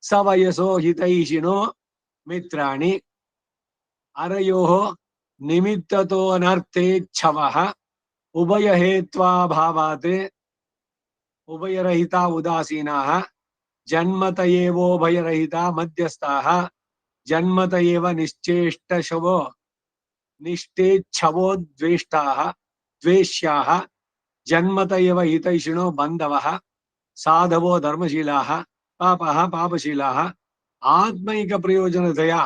ಸವಯಸೋ ಹಿತೈಷಿಣೋ ಮಿತ್ರಾಣಿ ಅರಯೋ ನಿಮಿತ್ತತೋ ಅನರ್ಥೇಚ್ಛವಃ ಉಭಯ ಹೇತ್ವಾಭಾವಾತ್ ಉಭಯರಹಿತ ಉದಾಸೀನಾಃ ಜನ್ಮತ ಏವೋಭಯರಹಿತ ಮಧ್ಯಸ್ಥಾಃ ಜನ್ಮತ ಏವ ನಿಶ್ಚೇಚ್ಛವೋ ದ್ವೇಷ್ಟಾಃ ದ್ವೇಷ್ಯಾಃ ಜನ್ಮತ ಏವ ಹಿತೈಷಿಣೋ ಬಾಂಧವಃ ಸಾಧವೋ ಧರ್ಮಶೀಲಾಃ ಪಾಪಃ ಪಾಪಶೀಲಾಃ ಆತ್ಮೈಕ ಪ್ರಯೋಜನತಯಾ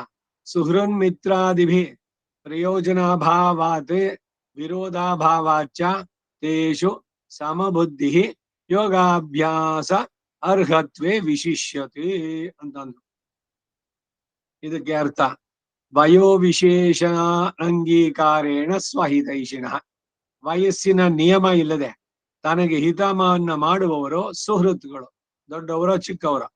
ಸುಹೃನ್ಮಿತ್ರಾದಿಭಿಃ ಪ್ರಯೋಜನಾಭಾವಾತ್ ವಿರೋಧಾಭಾವಾಚ್ಚ ತೇಷು ಸಮಬುದ್ಧಿಃ ಯೋಗಾಭ್ಯಾಸ ಅರ್ಹತ್ವೇ ವಿಶಿಷ್ಯತೆ ಅಂತಂದ್ರು. ಇದಕ್ಕೆ ಅರ್ಥ ವಯೋ ವಿಶೇಷ ಅಂಗೀಕಾರೇಣ ಸ್ವಹಿತೈಷಿಣ. ವಯಸ್ಸಿನ ನಿಯಮ ಇಲ್ಲದೆ ತನಗೆ ಹಿತವನ್ನ ಮಾಡುವವರು ಸುಹೃತ್ಗಳು, ದೊಡ್ಡವರೋ ಚಿಕ್ಕವರೋ.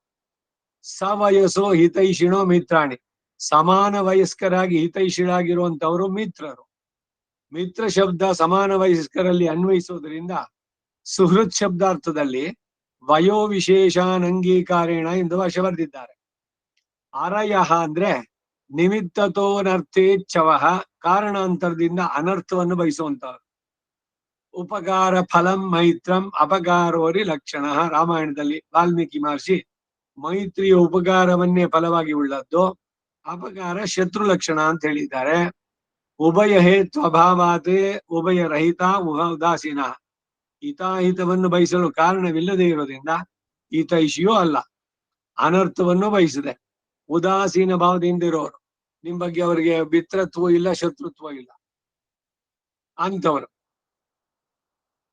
ಸವಯಸ್ಸೋ ಹಿತೈಷಿಣೋ ಮಿತ್ರಾಣಿ, ಸಮಾನ ವಯಸ್ಕರಾಗಿ ಹಿತೈಷಿಗಳಾಗಿರುವಂತವರು ಮಿತ್ರರು. ಮಿತ್ರ ಶಬ್ದ ಸಮಾನ ವಯಸ್ಕರಲ್ಲಿ ಅನ್ವಯಿಸೋದ್ರಿಂದ ಸುಹೃತ್ ಶಬ್ದಾರ್ಥದಲ್ಲಿ ವಯೋ ವಿಶೇಷಾನಂಗೀಕಾರೇಣ ಎಂದು ಭಾಷ ಬರೆದಿದ್ದಾರೆ. ಅರಯಃ ಅಂದ್ರೆ ನಿಮಿತ್ತತೋನರ್ಥೇಚ್ಛವಃ, ಕಾರಣಾಂತರದಿಂದ ಅನರ್ಥವನ್ನು ಬಯಸುವಂತವರು. ಉಪಕಾರ ಫಲಂ ಮೈತ್ರಂ ಅಪಕಾರೋರಿ ಲಕ್ಷಣ. ರಾಮಾಯಣದಲ್ಲಿ ವಾಲ್ಮೀಕಿ ಮಹರ್ಷಿ ಮೈತ್ರಿಯ ಉಪಕಾರವನ್ನೇ ಫಲವಾಗಿ ಉಳ್ಳದ್ದು, ಅಪಕಾರ ಶತ್ರು ಲಕ್ಷಣ ಅಂತ ಹೇಳಿದ್ದಾರೆ. ಉಭಯ ಹೇತ್ವ ಅಭಾವಾತ್ ಉಭಯ ರಹಿತ ಉದಾಸೀನ, ಹಿತಾಹಿತವನ್ನು ಬಯಸಲು ಕಾರಣವಿಲ್ಲದೆ ಇರೋದ್ರಿಂದ ಹಿತೈಷಿಯೂ ಅಲ್ಲ, ಅನರ್ಥವನ್ನು ಬಯಸಿದೆ. ಉದಾಸೀನ ಭಾವದಿಂದ ಇರೋರು, ನಿಮ್ ಬಗ್ಗೆ ಅವರಿಗೆ ಮಿತ್ರತ್ವ ಇಲ್ಲ, ಶತ್ರುತ್ವ ಇಲ್ಲ ಅಂತವರು.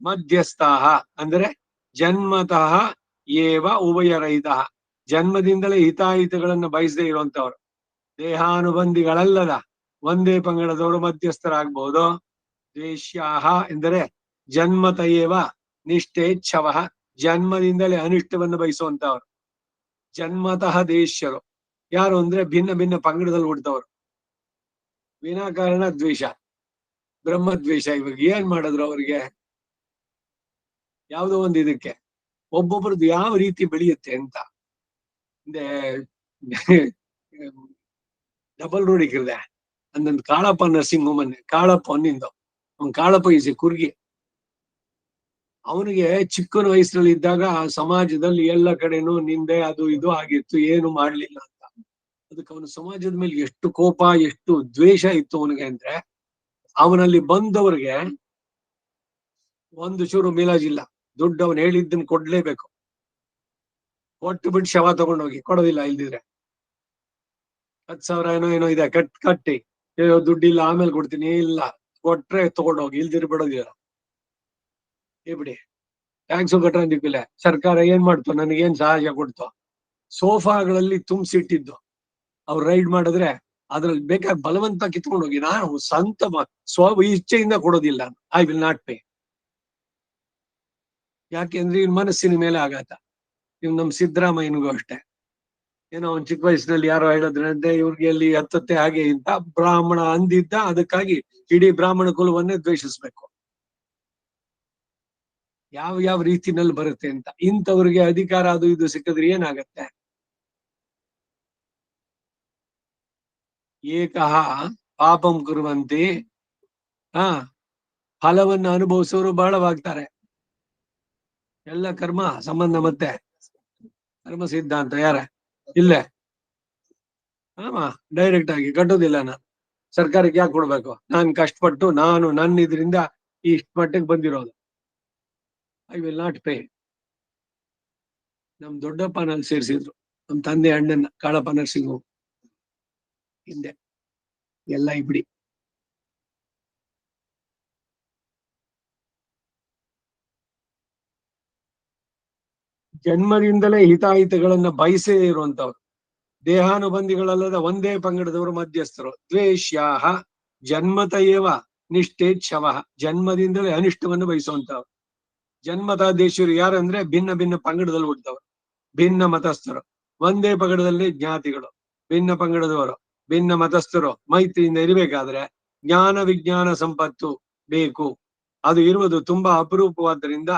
ಮಧ್ಯಸ್ಥಾಹ ಅಂದ್ರೆ ಜನ್ಮತಃ ಏವ ಉಭಯರಹಿತ, ಜನ್ಮದಿಂದಲೇ ಹಿತಾಹಿತಗಳನ್ನು ಬಯಸದೇ ಇರುವಂತವ್ರು. ದೇಹಾನುಬಂಧಿಗಳಲ್ಲದ ಒಂದೇ ಪಂಗಡದವರು ಮಧ್ಯಸ್ಥರಾಗಬಹುದು. ದ್ವೇಷ್ಯಾಹ ಎಂದರೆ ಜನ್ಮತ ಏವ ನಿಷ್ಠೇಚ್ಛವ, ಜನ್ಮದಿಂದಲೇ ಅನಿಷ್ಟವನ್ನು ಬಯಸುವಂತವ್ರು. ಜನ್ಮತಃ ದೇಶ್ಯರು ಯಾರು ಅಂದ್ರೆ ಭಿನ್ನ ಭಿನ್ನ ಪಂಗಡದಲ್ಲಿ ಹುಟ್ಟಿದವರು. ವಿನಾಕಾರಣ ದ್ವೇಷ, ಬ್ರಹ್ಮದ್ವೇಷ. ಇವಾಗ ಏನ್ ಮಾಡಿದ್ರು ಅವ್ರಿಗೆ? ಯಾವುದೋ ಒಂದು ಇದಕ್ಕೆ ಒಬ್ಬೊಬ್ರದ್ದು ಯಾವ ರೀತಿ ಬೆಳೆಯುತ್ತೆ ಅಂತ ಡಬಲ್ ರೋಡ್ ಇಕ್ಕಿದೆ. ಅಂದೊಂದು ಕಾಳಪ್ಪ ನರ್ಸಿಂಗ್ ಹೋಮ್ ಅನ್ನೆ, ಕಾಳಪ್ಪ ಅನ್ನಿಂದು ಅವ್ನ್ ಕಾಳಪ್ಪ ಈಸಿ ಕುರ್ಗಿ. ಅವನಿಗೆ ಚಿಕ್ಕನ ವಯಸ್ಸಿನಲ್ಲಿ ಇದ್ದಾಗ ಸಮಾಜದಲ್ಲಿ ಎಲ್ಲ ಕಡೆನೂ ನಿಂದೆ ಅದು ಇದು ಆಗಿತ್ತು, ಏನು ಮಾಡ್ಲಿಲ್ಲ ಅಂತ. ಅದಕ್ಕೆ ಅವನ ಸಮಾಜದ ಮೇಲೆ ಎಷ್ಟು ಕೋಪ, ಎಷ್ಟು ದ್ವೇಷ ಇತ್ತು ಅವನಿಗೆ ಅಂದ್ರೆ, ಅವನಲ್ಲಿ ಬಂದವ್ರಿಗೆ ಒಂದು ಚೂರು ಮಿಲಾಜಿಲ್ಲ. ದುಡ್ಡು ಅವನು ಹೇಳಿದ್ದನ್ನು ಕೊಡ್ಲೇಬೇಕು. ಕೊಟ್ಟು ಬಿಟ್ಟು ಶವ ತಗೊಂಡೋಗಿ, ಕೊಡೋದಿಲ್ಲ ಇಲ್ದಿದ್ರೆ 10,000 ಏನೋ ಇದೆ ಕಟ್ಟಿ, ದುಡ್ಡಿಲ್ಲ ಆಮೇಲೆ ಕೊಡ್ತೀನಿ, ಇಲ್ಲ ಕೊಟ್ರೆ ತಗೊಂಡೋಗಿ, ಇಲ್ದಿರ್ ಬಿಡೋದಿಲ್ಲ. ಬಿಡಿ ಟ್ಯಾಕ್ಸು ಕಟ್ಟೋದಿಕ್ಕಿಲ್ಲ. ಸರ್ಕಾರ ಏನ್ ಮಾಡ್ತು, ನನಗೇನ್ ಸಹಾಯ ಕೊಡ್ತು? ಸೋಫಾಗಳಲ್ಲಿ ತುಂಬಿಸಿಟ್ಟಿದ್ದು ಅವ್ರು ರೈಡ್ ಮಾಡಿದ್ರೆ ಅದ್ರಲ್ಲಿ ಬೇಕಾದ್ರೆ ಬಲವಂತ ಕಿತ್ಕೊಂಡೋಗಿ, ನಾನು ಸ್ವಂತ ಸ್ವ ಇಚ್ಛೆಯಿಂದ ಕೊಡೋದಿಲ್ಲ, ಐ ವಿಲ್ ನಾಟ್ ಪೇ. ಯಾಕೆಂದ್ರೆ ಇವ್ನ ಮನಸ್ಸಿನ ಮೇಲೆ ಆಘಾತ. ಇವ್ ನಮ್ ಸಿದ್ದರಾಮಯ್ಯನಿಗೂ ಅಷ್ಟೇ. ಏನೋ ಅವ್ನ್ ಚಿಕ್ಕ ವಯಸ್ಸಿನಲ್ಲಿ ಯಾರೋ ಹೇಳಿದ್ರಂತೆ ಇವ್ರಿಗೆ ಅಲ್ಲಿ ಹತ್ತತ್ತೆ ಹಾಗೆ ಇಂತ ಬ್ರಾಹ್ಮಣ ಅಂದಿದ್ದ, ಅದಕ್ಕಾಗಿ ಇಡೀ ಬ್ರಾಹ್ಮಣ ಕುಲವನ್ನೇ ದ್ವೇಷಿಸ್ಬೇಕು. ಯಾವ ಯಾವ ರೀತಿನಲ್ಲಿ ಬರುತ್ತೆ ಅಂತ. ಇಂಥವ್ರಿಗೆ ಅಧಿಕಾರ ಅದು ಇದು ಸಿಕ್ಕಿದ್ರೆ ಏನಾಗತ್ತೆ? ಏಕಃ ಪಾಪಂ ಕುರುವಂತಿ, ಫಲವನ್ನು ಅನುಭವಿಸೋರು ಬಹಳವಾಗ್ತಾರೆ. ಎಲ್ಲ ಕರ್ಮ ಸಂಬಂಧ. ಮತ್ತೆ ಕರ್ಮ ಸಿದ್ಧಾಂತ ಯಾರ ಇಲ್ಲೇ ಡೈರೆಕ್ಟ್ ಆಗಿ ಕಟ್ಟೋದಿಲ್ಲ. ನಾನು ಸರ್ಕಾರಕ್ಕೆ ಯಾಕೆ ಕೊಡ್ಬೇಕು? ನಾನು ಕಷ್ಟಪಟ್ಟು ನಾನು ನನ್ನ ಇದರಿಂದ ಇಷ್ಟ ಮಟ್ಟಿಗೆ ಬಂದಿರೋದು. I will not pay. ನಮ್ ದೊಡ್ಡಪ್ಪನಲ್ಲಿ ಸೇರಿಸಿದ್ರು, ನಮ್ ತಂದೆ ಅಣ್ಣನ ಕಾಳಪ್ಪ ನರ್ಸಿಂಗ್ ಹೋಮ್ ಹಿಂದೆ ಎಲ್ಲ ಇಬ್ಡಿ. ಜನ್ಮದಿಂದಲೇ ಹಿತಾಹಿತಗಳನ್ನ ಬಯಸೇ ಇರುವಂತವ್ರು. ದೇಹಾನುಬಂಧಿಗಳಲ್ಲದ ಒಂದೇ ಪಂಗಡದವರು ಮಧ್ಯಸ್ಥರು. ದ್ವೇಷ್ಯಾಹ ಜನ್ಮತ ಏವ ನಿಷ್ಠೇಚ್ಛವ, ಜನ್ಮದಿಂದಲೇ ಅನಿಷ್ಟವನ್ನು ಬಯಸುವಂತವ್ರು. ಜನ್ಮತಃ ದೇಶರು ಯಾರಂದ್ರೆ ಭಿನ್ನ ಭಿನ್ನ ಪಂಗಡದಲ್ಲಿ ಹುಟ್ಟಿದವರು, ಭಿನ್ನ ಮತಸ್ಥರು. ಒಂದೇ ಪಂಗಡದಲ್ಲಿ ಜ್ಞಾತಿಗಳು, ಭಿನ್ನ ಪಂಗಡದವರು, ಭಿನ್ನ ಮತಸ್ಥರು ಮೈತ್ರಿಯಿಂದ ಇರಬೇಕಾದ್ರೆ ಜ್ಞಾನ ವಿಜ್ಞಾನ ಸಂಪತ್ತು ಬೇಕು. ಅದು ಇರುವುದು ತುಂಬಾ ಅಪರೂಪವಾದ್ದರಿಂದ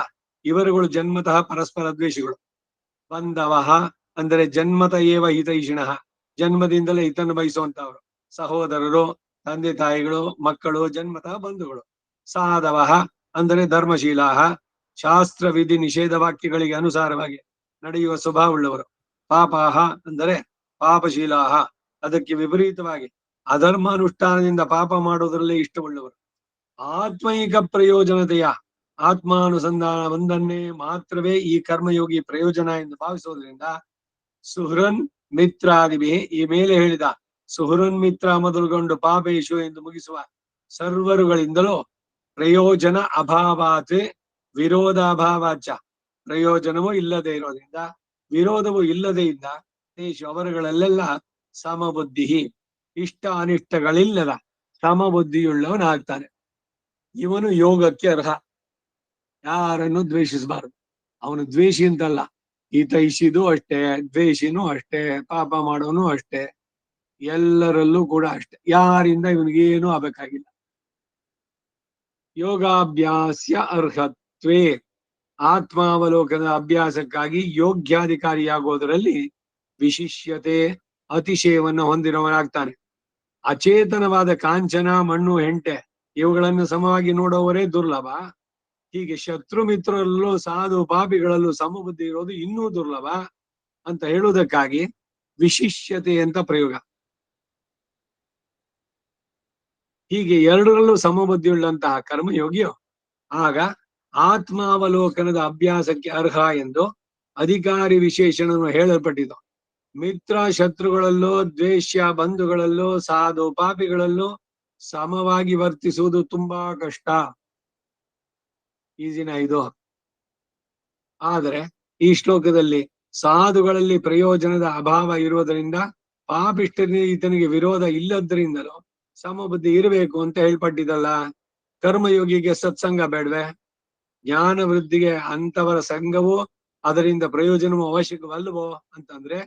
ಇವರುಗಳು ಜನ್ಮತಃ ಪರಸ್ಪರ ದ್ವೇಷಿಗಳು. ಬಂಧವಃ ಅಂದರೆ ಜನ್ಮತ ಏವ ಹಿತೈಷಿಣಃ, ಜನ್ಮದಿಂದಲೇ ಹಿತನ್ನು ಬಯಸುವಂತವ್ರು. ಸಹೋದರರು, ತಂದೆ ತಾಯಿಗಳು, ಮಕ್ಕಳು ಜನ್ಮತಃ ಬಂಧುಗಳು. ಸಾಧವಃ ಅಂದರೆ ಧರ್ಮಶೀಲಾಹ, ಶಾಸ್ತ್ರ ವಿಧಿ ನಿಷೇಧ ವಾಕ್ಯಗಳಿಗೆ ಅನುಸಾರವಾಗಿ ನಡೆಯುವ ಸ್ವಭಾವವುಳ್ಳವರು. ಪಾಪಾಹ ಅಂದರೆ ಪಾಪಶೀಲಾಹ, ಅದಕ್ಕೆ ವಿಪರೀತವಾಗಿ ಅಧರ್ಮಾನುಷ್ಠಾನದಿಂದ ಪಾಪ ಮಾಡುವುದರಲ್ಲೇ ಇಷ್ಟವುಳ್ಳವರು. ಆತ್ಮೈಕ ಪ್ರಯೋಜನತೆಯ, ಆತ್ಮಾನುಸಂಧಾನ ಒಂದನ್ನೇ ಮಾತ್ರವೇ ಈ ಕರ್ಮಯೋಗಿ ಪ್ರಯೋಜನ ಎಂದು ಭಾವಿಸುವುದರಿಂದ ಸುಹೃನ್ ಮಿತ್ರಾದಿಭಿ, ಈ ಮೇಲೆ ಹೇಳಿದ ಸುಹೃನ್ ಮಿತ್ರ ಮೊದಲುಗೊಂಡು ಪಾಪೇಶು ಎಂದು ಮುಗಿಸುವ ಸರ್ವರುಗಳಿಂದಲೂ ಪ್ರಯೋಜನ ಅಭಾವಾತ್ ವಿರೋಧಾಭಾವಾಚ, ಪ್ರಯೋಜನವೂ ಇಲ್ಲದೆ ಇರೋದ್ರಿಂದ ವಿರೋಧವೂ ಇಲ್ಲದೆ ಇದ್ದ ದೇಶ ಅವರುಗಳಲ್ಲೆಲ್ಲ ಸಮಬುದ್ಧಿ, ಇಷ್ಟ ಅನಿಷ್ಟಗಳಿಲ್ಲದ ಸಮಬುದ್ಧಿಯುಳ್ಳವನಾಗ್ತಾನೆ. ಇವನು ಯೋಗಕ್ಕೆ ಅರ್ಹ. ಯಾರನ್ನು ದ್ವೇಷಿಸಬಾರದು. ಅವನು ದ್ವೇಷಿ ಅಂತಲ್ಲ, ಹಿತೈಷಿದು ಅಷ್ಟೇ, ದ್ವೇಷಿನೂ ಅಷ್ಟೇ, ಪಾಪ ಮಾಡೋನು ಅಷ್ಟೇ, ಎಲ್ಲರಲ್ಲೂ ಕೂಡ ಅಷ್ಟೇ. ಯಾರಿಂದ ಇವನಿಗೇನು ಆಗಬೇಕಾಗಿಲ್ಲ. ಯೋಗಾಭ್ಯಾಸ್ಯ ಅರ್ಹತ್ವೇ, ಆತ್ಮಾವಲೋಕನದ ಅಭ್ಯಾಸಕ್ಕಾಗಿ ಯೋಗ್ಯಾಧಿಕಾರಿಯಾಗೋದರಲ್ಲಿ ವಿಶಿಷ್ಯತೆ, ಅತಿಶಯವನ್ನು ಹೊಂದಿರುವವನಾಗ್ತಾನೆ. ಅಚೇತನವಾದ ಕಾಂಚನ, ಮಣ್ಣು, ಹೆಂಟೆ ಇವುಗಳನ್ನು ಸಮವಾಗಿ ನೋಡುವವರೇ ದುರ್ಲಭ. ಹೀಗೆ ಶತ್ರು ಮಿತ್ರರಲ್ಲೂ ಸಾಧು ಪಾಪಿಗಳಲ್ಲೂ ಸಮಬುದ್ಧಿ ಇರೋದು ಇನ್ನೂ ದುರ್ಲಭ ಅಂತ ಹೇಳುವುದಕ್ಕಾಗಿ ವಿಶಿಷ್ಯತೆ ಅಂತ ಪ್ರಯೋಗ. ಹೀಗೆ ಎರಡರಲ್ಲೂ ಸಮಬುದ್ಧಿಯುಳ್ಳಂತಹ ಕರ್ಮಯೋಗಿಯು ಆಗ ಆತ್ಮಾವಲೋಕನದ ಅಭ್ಯಾಸಕ್ಕೆ ಅರ್ಹ ಎಂದು ಅಧಿಕಾರಿ ವಿಶೇಷಣವನ್ನು ಹೇಳಲ್ಪಟ್ಟಿತು. ಮಿತ್ರ ಶತ್ರುಗಳಲ್ಲೂ, ದ್ವೇಷ್ಯ ಬಂಧುಗಳಲ್ಲೂ, ಸಾಧು ಪಾಪಿಗಳಲ್ಲೂ ಸಮವಾಗಿ ವರ್ತಿಸುವುದು ತುಂಬಾ ಕಷ್ಟ. ಈಸಿನ ಇದು. ಆದರೆ ಈ ಶ್ಲೋಕದಲ್ಲಿ ಸಾಧುಗಳಲ್ಲಿ ಪ್ರಯೋಜನದ ಅಭಾವ ಇರುವುದರಿಂದ, ಪಾಪಿಷ್ಠರಿಗೆ ಈತನಿಗೆ ವಿರೋಧ ಇಲ್ಲದ್ರಿಂದಲೂ ಸಮಬುದ್ಧಿ ಇರಬೇಕು ಅಂತ ಹೇಳ್ಪಟ್ಟಿದ್ದಲ್ಲ. ಕರ್ಮಯೋಗಿಗೆ ಸತ್ಸಂಗ ಬೇಡ್ವೆ? ಜ್ಞಾನ ವೃದ್ಧಿಗೆ ಅಂತವರ ಸಂಘವೂ ಅದರಿಂದ ಪ್ರಯೋಜನವೂ ಅವಶ್ಯಕವಲ್ಲವೋ ಅಂತಂದ್ರೆ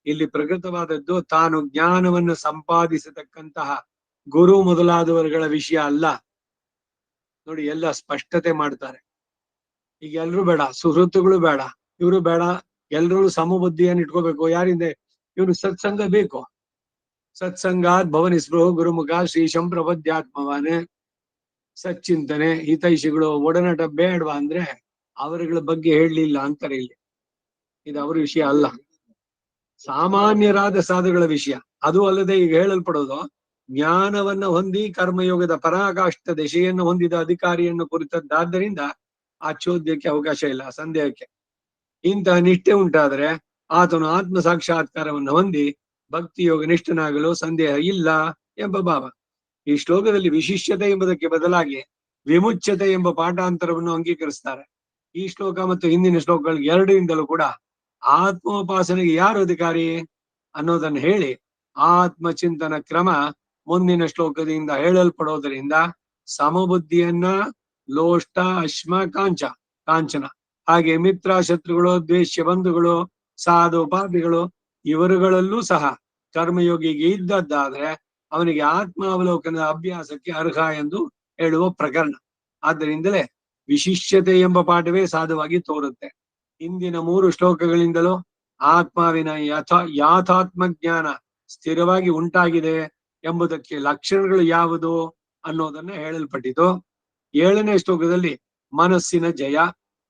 ಇಲ್ಲಿ ಪ್ರಕೃತವಾದದ್ದು ತಾನು ಜ್ಞಾನವನ್ನು ಸಂಪಾದಿಸತಕ್ಕಂತಹ ಗುರು ಮೊದಲಾದವರುಗಳ ವಿಷಯ ಅಲ್ಲ. ನೋಡಿ, ಎಲ್ಲ ಸ್ಪಷ್ಟತೆ ಮಾಡ್ತಾರೆ. ಈಗ ಎಲ್ರು ಬೇಡ, ಸುಹೃತ್ತುಗಳು ಬೇಡ, ಇವರು ಬೇಡ, ಎಲ್ರೂ ಸಮಬುದ್ಧಿಯನ್ನು ಇಟ್ಕೋಬೇಕು. ಯಾರಿಂದ? ಇವನು ಸತ್ಸಂಗ ಬೇಕು. ಸತ್ಸಂಗಾತ್ ಭವನಿ ಸ್ಪೃಹ ಗುರುಮುಖ ಶ್ರೀಶಂ ಪ್ರಪದ್ಯಾತ್ಮವಾನೆ. ಸಚ್ಚಿಂತನೆ, ಹಿತೈಷಿಗಳು ಒಡನಾಟ ಬೇಡವಾ ಅಂದ್ರೆ ಅವರುಗಳ ಬಗ್ಗೆ ಹೇಳಲಿಲ್ಲ ಅಂತಾರೆ ಇಲ್ಲಿ. ಇದು ಅವರ ವಿಷಯ ಅಲ್ಲ, ಸಾಮಾನ್ಯರಾದ ಸಾಧುಗಳ ವಿಷಯ. ಅದು ಅಲ್ಲದೆ ಈಗ ಹೇಳಲ್ಪಡೋದು ಜ್ಞಾನವನ್ನ ಹೊಂದಿ ಕರ್ಮಯೋಗದ ಪರಾಕಾಷ್ಠ ದಶೆಯನ್ನು ಹೊಂದಿದ ಅಧಿಕಾರಿಯನ್ನು ಕುರಿತದ್ದಾದ್ದರಿಂದ ಆ ಚೋದ್ಯಕ್ಕೆ ಅವಕಾಶ ಇಲ್ಲ, ಸಂದೇಹಕ್ಕೆ. ಇಂತಹ ನಿಷ್ಠೆ ಉಂಟಾದ್ರೆ ಆತನು ಆತ್ಮ ಸಾಕ್ಷಾತ್ಕಾರವನ್ನು ಹೊಂದಿ ಭಕ್ತಿಯೋಗ ನಿಷ್ಠನಾಗಲು ಸಂದೇಹ ಇಲ್ಲ ಎಂಬ ಭಾವ. ಈ ಶ್ಲೋಕದಲ್ಲಿ ವಿಶಿಷ್ಯತೆ ಎಂಬುದಕ್ಕೆ ಬದಲಾಗಿ ವಿಮುಚ್ಯತೆ ಎಂಬ ಪಾಠಾಂತರವನ್ನು ಅಂಗೀಕರಿಸ್ತಾರೆ. ಈ ಶ್ಲೋಕ ಮತ್ತು ಹಿಂದಿನ ಶ್ಲೋಕಗಳಿಗೆ ಎರಡರಿಂದಲೂ ಕೂಡ ಆತ್ಮೋಪಾಸನೆಗೆ ಯಾರು ಅಧಿಕಾರಿ ಅನ್ನೋದನ್ನು ಹೇಳಿ ಆತ್ಮಚಿಂತನ ಕ್ರಮ ಮುಂದಿನ ಶ್ಲೋಕದಿಂದ ಹೇಳಲ್ಪಡೋದರಿಂದ ಸಮಬುದ್ಧಿಯನ್ನ ಲೋಷ್ಟ ಅಶ್ಮ ಕಾಂಚನ ಹಾಗೆ ಮಿತ್ರ ಶತ್ರುಗಳು, ದ್ವೇಷ್ಯ ಬಂಧುಗಳು, ಸಾಧು ಪಾಪಿಗಳು ಇವರುಗಳಲ್ಲೂ ಸಹ ಕರ್ಮಯೋಗಿಗೆ ಇದ್ದದ್ದಾದ್ರೆ ಅವನಿಗೆ ಆತ್ಮಾವಲೋಕನದ ಅಭ್ಯಾಸಕ್ಕೆ ಅರ್ಹ ಎಂದು ಹೇಳುವ ಪ್ರಕರಣ. ಆದ್ದರಿಂದಲೇ ವಿಶಿಷ್ಯತೆ ಎಂಬ ಪಾಠವೇ ಸಾಧುವಾಗಿ ತೋರುತ್ತೆ. ಇಂದಿನ 3 ಶ್ಲೋಕಗಳಿಂದಲೂ ಆತ್ಮಾವಿನ ಯಾಥಾತ್ಮ ಜ್ಞಾನ ಸ್ಥಿರವಾಗಿ ಉಂಟಾಗಿದೆ ಎಂಬುದಕ್ಕೆ ಲಕ್ಷಣಗಳು ಯಾವುದು ಅನ್ನೋದನ್ನ ಹೇಳಲ್ಪಟ್ಟಿತು. 7ನೇ ಶ್ಲೋಕದಲ್ಲಿ ಮನಸ್ಸಿನ ಜಯ,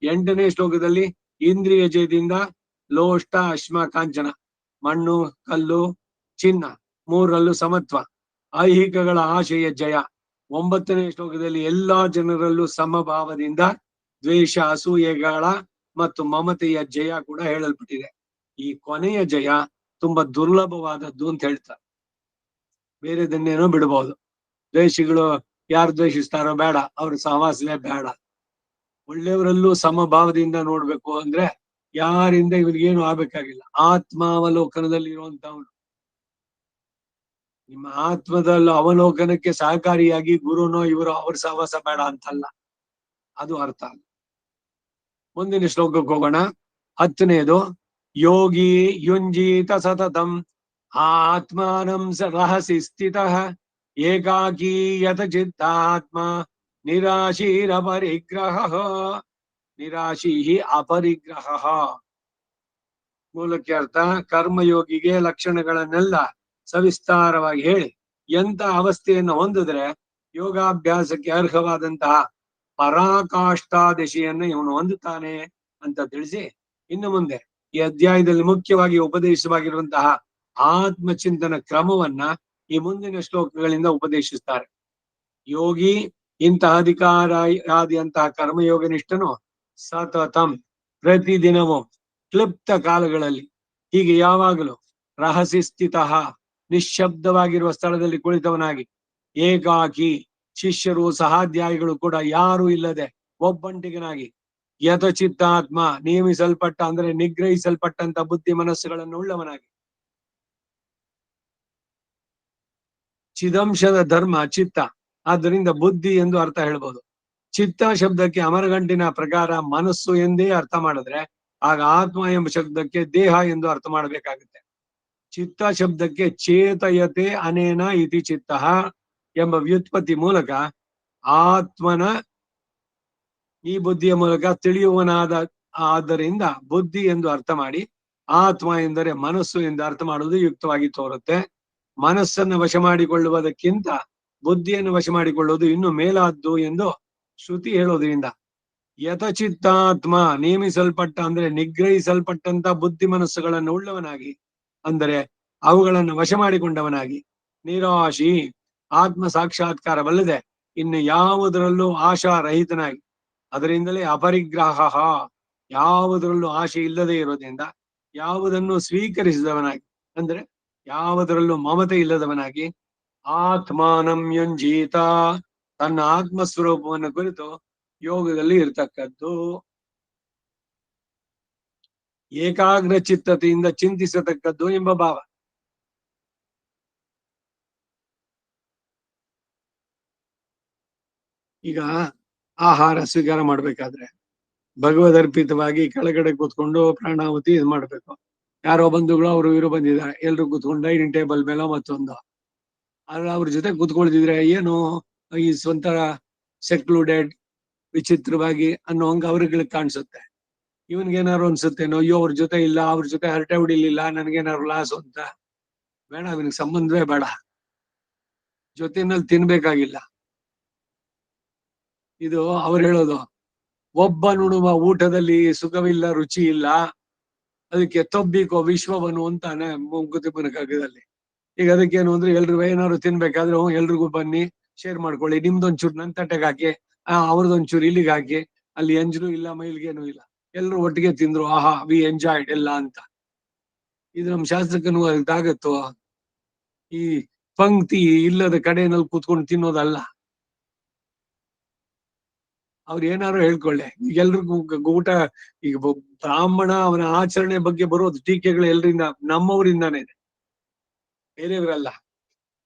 8ನೇ ಶ್ಲೋಕದಲ್ಲಿ ಇಂದ್ರಿಯ ಜಯದಿಂದ ಲೋಷ್ಟ ಅಶ್ಮ ಕಾಂಚನ, ಮಣ್ಣು ಕಲ್ಲು ಚಿನ್ನ 3ರಲ್ಲೂ ಸಮತ್ವ, ಐಹಿಕಗಳ ಆಶಯ ಜಯ, 9ನೇ ಶ್ಲೋಕದಲ್ಲಿ ಎಲ್ಲಾ ಜನರಲ್ಲೂ ಸಮಭಾವದಿಂದ ದ್ವೇಷ ಅಸೂಯೆಗಳ ಮತ್ತು ಮಮತೆಯ ಜಯ ಕೂಡ ಹೇಳಲ್ಪಟ್ಟಿದೆ. ಈ ಕೊನೆಯ ಜಯ ತುಂಬಾ ದುರ್ಲಭವಾದದ್ದು ಅಂತ ಹೇಳ್ತಾರೆ. ಬೇರೆದನ್ನೇನೋ ಬಿಡಬಹುದು. ದ್ವೇಷಿಗಳು ಯಾರು ದ್ವೇಷಿಸ್ತಾರೋ ಬೇಡ, ಅವ್ರ ಸಹವಾಸವೇ ಬೇಡ. ಒಳ್ಳೆಯವರಲ್ಲೂ ಸಮಭಾವದಿಂದ ನೋಡ್ಬೇಕು ಅಂದ್ರೆ ಯಾರಿಂದ ಇವರಿಗೇನು ಆಗ್ಬೇಕಾಗಿಲ್ಲ. ಆತ್ಮಾವಲೋಕನದಲ್ಲಿ ಇರುವಂತವನು ನಿಮ್ಮ ಆತ್ಮದಲ್ಲೂ ಅವಲೋಕನಕ್ಕೆ ಸಹಕಾರಿಯಾಗಿ ಗುರುನೋ ಇವರು ಅವ್ರ ಸಹವಾಸ ಬೇಡ ಅಂತಲ್ಲ, ಅದು ಅರ್ಥ. ಮುಂದಿನ ಶ್ಲೋಕಕ್ಕೆ ಹೋಗೋಣ. 10ನೇದು. ಯೋಗಿ ಯುಂಜೀತ ಸತತಂ ಆತ್ಮಾನಂ ರಹಸಿ ಸ್ಥಿತಃ ಏಕಾಕೀ ಯತ ಚಿತ್ತಾತ್ಮ ನಿರಾಶೀರ ಪರಿಗ್ರಹ. ನಿರಾಶೀ ಅಪರಿಗ್ರಹ. ಮೂಲಕ್ಕೆ ಅರ್ಥ: ಕರ್ಮಯೋಗಿಗೆ ಲಕ್ಷಣಗಳನ್ನೆಲ್ಲ ಸವಿಸ್ತಾರವಾಗಿ ಹೇಳಿ ಎಂತ ಅವಸ್ಥೆಯನ್ನು ಹೊಂದಿದ್ರೆ ಯೋಗಾಭ್ಯಾಸಕ್ಕೆ ಅರ್ಹವಾದಂತಹ ಪರಾಕಾಷ್ಠಾದಶೆಯನ್ನು ಇವನು ಹೊಂದುತ್ತಾನೆ ಅಂತ ತಿಳಿಸಿ, ಇನ್ನು ಮುಂದೆ ಈ ಅಧ್ಯಾಯದಲ್ಲಿ ಮುಖ್ಯವಾಗಿ ಉಪದೇಶವಾಗಿರುವಂತಹ ಆತ್ಮಚಿಂತನ ಕ್ರಮವನ್ನ ಈ ಮುಂದಿನ ಶ್ಲೋಕಗಳಿಂದ ಉಪದೇಶಿಸ್ತಾರೆ. ಯೋಗಿ ಇಂತಹ ಅಧಿಕಾರಾದಿಯಂತಹ ಕರ್ಮಯೋಗನಿಷ್ಠನು ಸತತಂ ಪ್ರತಿದಿನವೂ ಕ್ಲಿಪ್ತ ಕಾಲಗಳಲ್ಲಿ ಹೀಗೆ ಯಾವಾಗಲೂ ರಹಸಿ ಸ್ಥಿತ ನಿಶ್ಶಬ್ದವಾಗಿರುವ ಸ್ಥಳದಲ್ಲಿ ಕುಳಿತವನಾಗಿ, ಏಕಾಕಿ ಶಿಷ್ಯರು ಸಹಾಧ್ಯಾಯಿಗಳು ಕೂಡ ಯಾರೂ ಇಲ್ಲದೆ ಒಬ್ಬಂಟಿಗನಾಗಿ, ಯಥಚಿತ್ತಾತ್ಮ ನೇಮಿಸಲ್ಪಟ್ಟ ಅಂದ್ರೆ ನಿಗ್ರಹಿಸಲ್ಪಟ್ಟಂತ ಬುದ್ಧಿ ಮನಸ್ಸುಗಳನ್ನು ಉಳ್ಳವನಾಗಿ, ಚಿದಂಶದ ಧರ್ಮ ಚಿತ್ತ, ಆದ್ದರಿಂದ ಬುದ್ಧಿ ಎಂದು ಅರ್ಥ ಹೇಳ್ಬೋದು. ಚಿತ್ತ ಶಬ್ದಕ್ಕೆ ಅಮರಗಂಟಿನ ಪ್ರಕಾರ ಮನಸ್ಸು ಎಂದೇ ಅರ್ಥ ಮಾಡಿದ್ರೆ ಆಗ ಆತ್ಮ ಎಂಬ ಶಬ್ದಕ್ಕೆ ದೇಹ ಎಂದು ಅರ್ಥ ಮಾಡಬೇಕಾಗುತ್ತೆ. ಚಿತ್ತ ಶಬ್ದಕ್ಕೆ ಚೇತಯತೆ ಅನೇನ ಇತಿ ಚಿತ್ತ ಎಂಬ ವ್ಯುತ್ಪತ್ತಿ ಮೂಲಕ ಆತ್ಮನ ಈ ಬುದ್ಧಿಯ ಮೂಲಕ ತಿಳಿಯುವನಾದ ಆದ್ದರಿಂದ ಬುದ್ಧಿ ಎಂದು ಅರ್ಥ ಮಾಡಿ ಆತ್ಮ ಎಂದರೆ ಮನಸ್ಸು ಎಂದು ಅರ್ಥ ಮಾಡುವುದು ಯುಕ್ತವಾಗಿ ತೋರುತ್ತೆ. ಮನಸ್ಸನ್ನು ವಶ ಮಾಡಿಕೊಳ್ಳುವುದಕ್ಕಿಂತ ಬುದ್ಧಿಯನ್ನು ವಶ ಮಾಡಿಕೊಳ್ಳುವುದು ಇನ್ನು ಮೇಲಾದ್ದು ಎಂದು ಶ್ರುತಿ ಹೇಳೋದ್ರಿಂದ ಯಥಚಿತ್ತಾತ್ಮ ನೇಮಿಸಲ್ಪಟ್ಟ ಅಂದ್ರೆ ನಿಗ್ರಹಿಸಲ್ಪಟ್ಟಂತ ಬುದ್ಧಿ ಮನಸ್ಸುಗಳನ್ನು ಉಳ್ಳವನಾಗಿ, ಅಂದರೆ ಅವುಗಳನ್ನು ವಶ ಮಾಡಿಕೊಂಡವನಾಗಿ, ನಿರಾಶಿ ಆತ್ಮ ಸಾಕ್ಷಾತ್ಕಾರವಲ್ಲದೆ ಇನ್ನು ಯಾವುದರಲ್ಲೂ ಆಶಾರಹಿತನಾಗಿ, ಅದರಿಂದಲೇ ಅಪರಿಗ್ರಹ ಯಾವುದರಲ್ಲೂ ಆಶೆ ಇಲ್ಲದೆ ಇರೋದ್ರಿಂದ ಯಾವುದನ್ನು ಸ್ವೀಕರಿಸಿದವನಾಗಿ, ಅಂದ್ರೆ ಯಾವುದರಲ್ಲೂ ಮಮತೆ ಇಲ್ಲದವನಾಗಿ, ಆತ್ಮಾನಂ ಯುಂಜೀತ ತನ್ನ ಆತ್ಮಸ್ವರೂಪವನ್ನು ಕುರಿತು ಯೋಗದಲ್ಲಿ ಇರ್ತಕ್ಕದ್ದು, ಏಕಾಗ್ರ ಚಿತ್ತತೆಯಿಂದ ಚಿಂತಿಸತಕ್ಕದ್ದು ಎಂಬ ಭಾವ. ಈಗ ಆಹಾರ ಸ್ವೀಕಾರ ಮಾಡ್ಬೇಕಾದ್ರೆ ಭಗವದರ್ಪಿತವಾಗಿ ಕೆಳಗಡೆ ಕೂತ್ಕೊಂಡು ಪ್ರಾಣಾಹುತಿ ಇದು ಮಾಡ್ಬೇಕು. ಯಾರೋ ಬಂಧುಗಳು ಅವರು ಇವರು ಬಂದಿದ್ದಾರೆ, ಎಲ್ರು ಕೂತ್ಕೊಂಡು ಡೈನಿಂಗ್ ಟೇಬಲ್ ಮೇಲೆ ಮತ್ತೊಂದು, ಆದ್ರೆ ಅವ್ರ ಜೊತೆ ಕೂತ್ಕೊಳ್ತಿದ್ರೆ ಏನು ಈ ಸ್ವಂತ ಸೆಕ್ಲೂಡೆಡ್ ವಿಚಿತ್ರವಾಗಿ ಅನ್ನೋ ಹಂಗ ಅವ್ರಿಗೆ ಕಾಣಿಸುತ್ತೆ. ಇವನ್ಗೇನಾದ್ರು ಅನ್ಸುತ್ತೇನೋ, ಅಯ್ಯೋ ಅವ್ರ ಜೊತೆ ಇಲ್ಲ, ಅವ್ರ ಜೊತೆ ಹರಟೆ ಹೊಡಿಲಿಲ್ಲ, ನನ್ಗೇನಾದ್ರು ಲಾಸ್ ಅಂತ. ಬೇಡ, ಅವನಿಗೆ ಸಂಬಂಧವೇ ಬೇಡ, ಜೊತೆನಲ್ಲಿ ತಿನ್ಬೇಕಾಗಿಲ್ಲ. ಇದು ಅವ್ರು ಹೇಳೋದು, ಒಬ್ಬ ನುಣುವ ಊಟದಲ್ಲಿ ಸುಖವಿಲ್ಲ, ರುಚಿ ಇಲ್ಲ, ಅದಕ್ಕೆ ತೊಬ್ಬಿಕೋ ವಿಶ್ವವನು ಅಂತಾನೆ ಮಂಕುತಿಮ್ಮನ ಕಗ್ಗದಲ್ಲಿ. ಈಗ ಅದಕ್ಕೇನು ಅಂದ್ರೆ ಎಲ್ರಿಗೂ ಏನಾದ್ರು ತಿನ್ಬೇಕಾದ್ರೆ ಎಲ್ರಿಗೂ ಬನ್ನಿ ಶೇರ್ ಮಾಡ್ಕೊಳ್ಳಿ, ನಿಮ್ದೊಂಚೂರು ನನ್ ತಟ್ಟೆಗೆ ಹಾಕಿ, ಅವ್ರದೊಂಚೂರು ಇಲ್ಲಿಗೆ ಹಾಕಿ, ಅಲ್ಲಿ ಎಂಜಲು ಇಲ್ಲ ಮೈಲ್ಗೇನು ಇಲ್ಲ, ಎಲ್ರು ಒಟ್ಟಿಗೆ ತಿಂದ್ರು, ಆಹಾ ವಿ ಎಂಜಾಯ್ಡ್ ಎಲ್ಲ ಅಂತ. ಇದು ನಮ್ ಶಾಸ್ತ್ರಕ್ಕೂ ಇದಾಗತ್ತೋ? ಈ ಪಂಕ್ತಿ ಇಲ್ಲದ ಕಡೆಯಲ್ಲಿ ಕೂತ್ಕೊಂಡು ತಿನ್ನೋದಲ್ಲ. ಅವ್ರು ಏನಾರು ಹೇಳ್ಕೊಳ್ಳಿ, ಎಲ್ರಿಗೂ ಊಟ. ಈಗ ಬ್ರಾಹ್ಮಣ ಅವನ ಆಚರಣೆ ಬಗ್ಗೆ ಬರೋದು ಟೀಕೆಗಳು ಎಲ್ರಿಂದ, ನಮ್ಮವರಿಂದಾನೇ ಇದೆ, ಬೇರೆಯವರಲ್ಲ,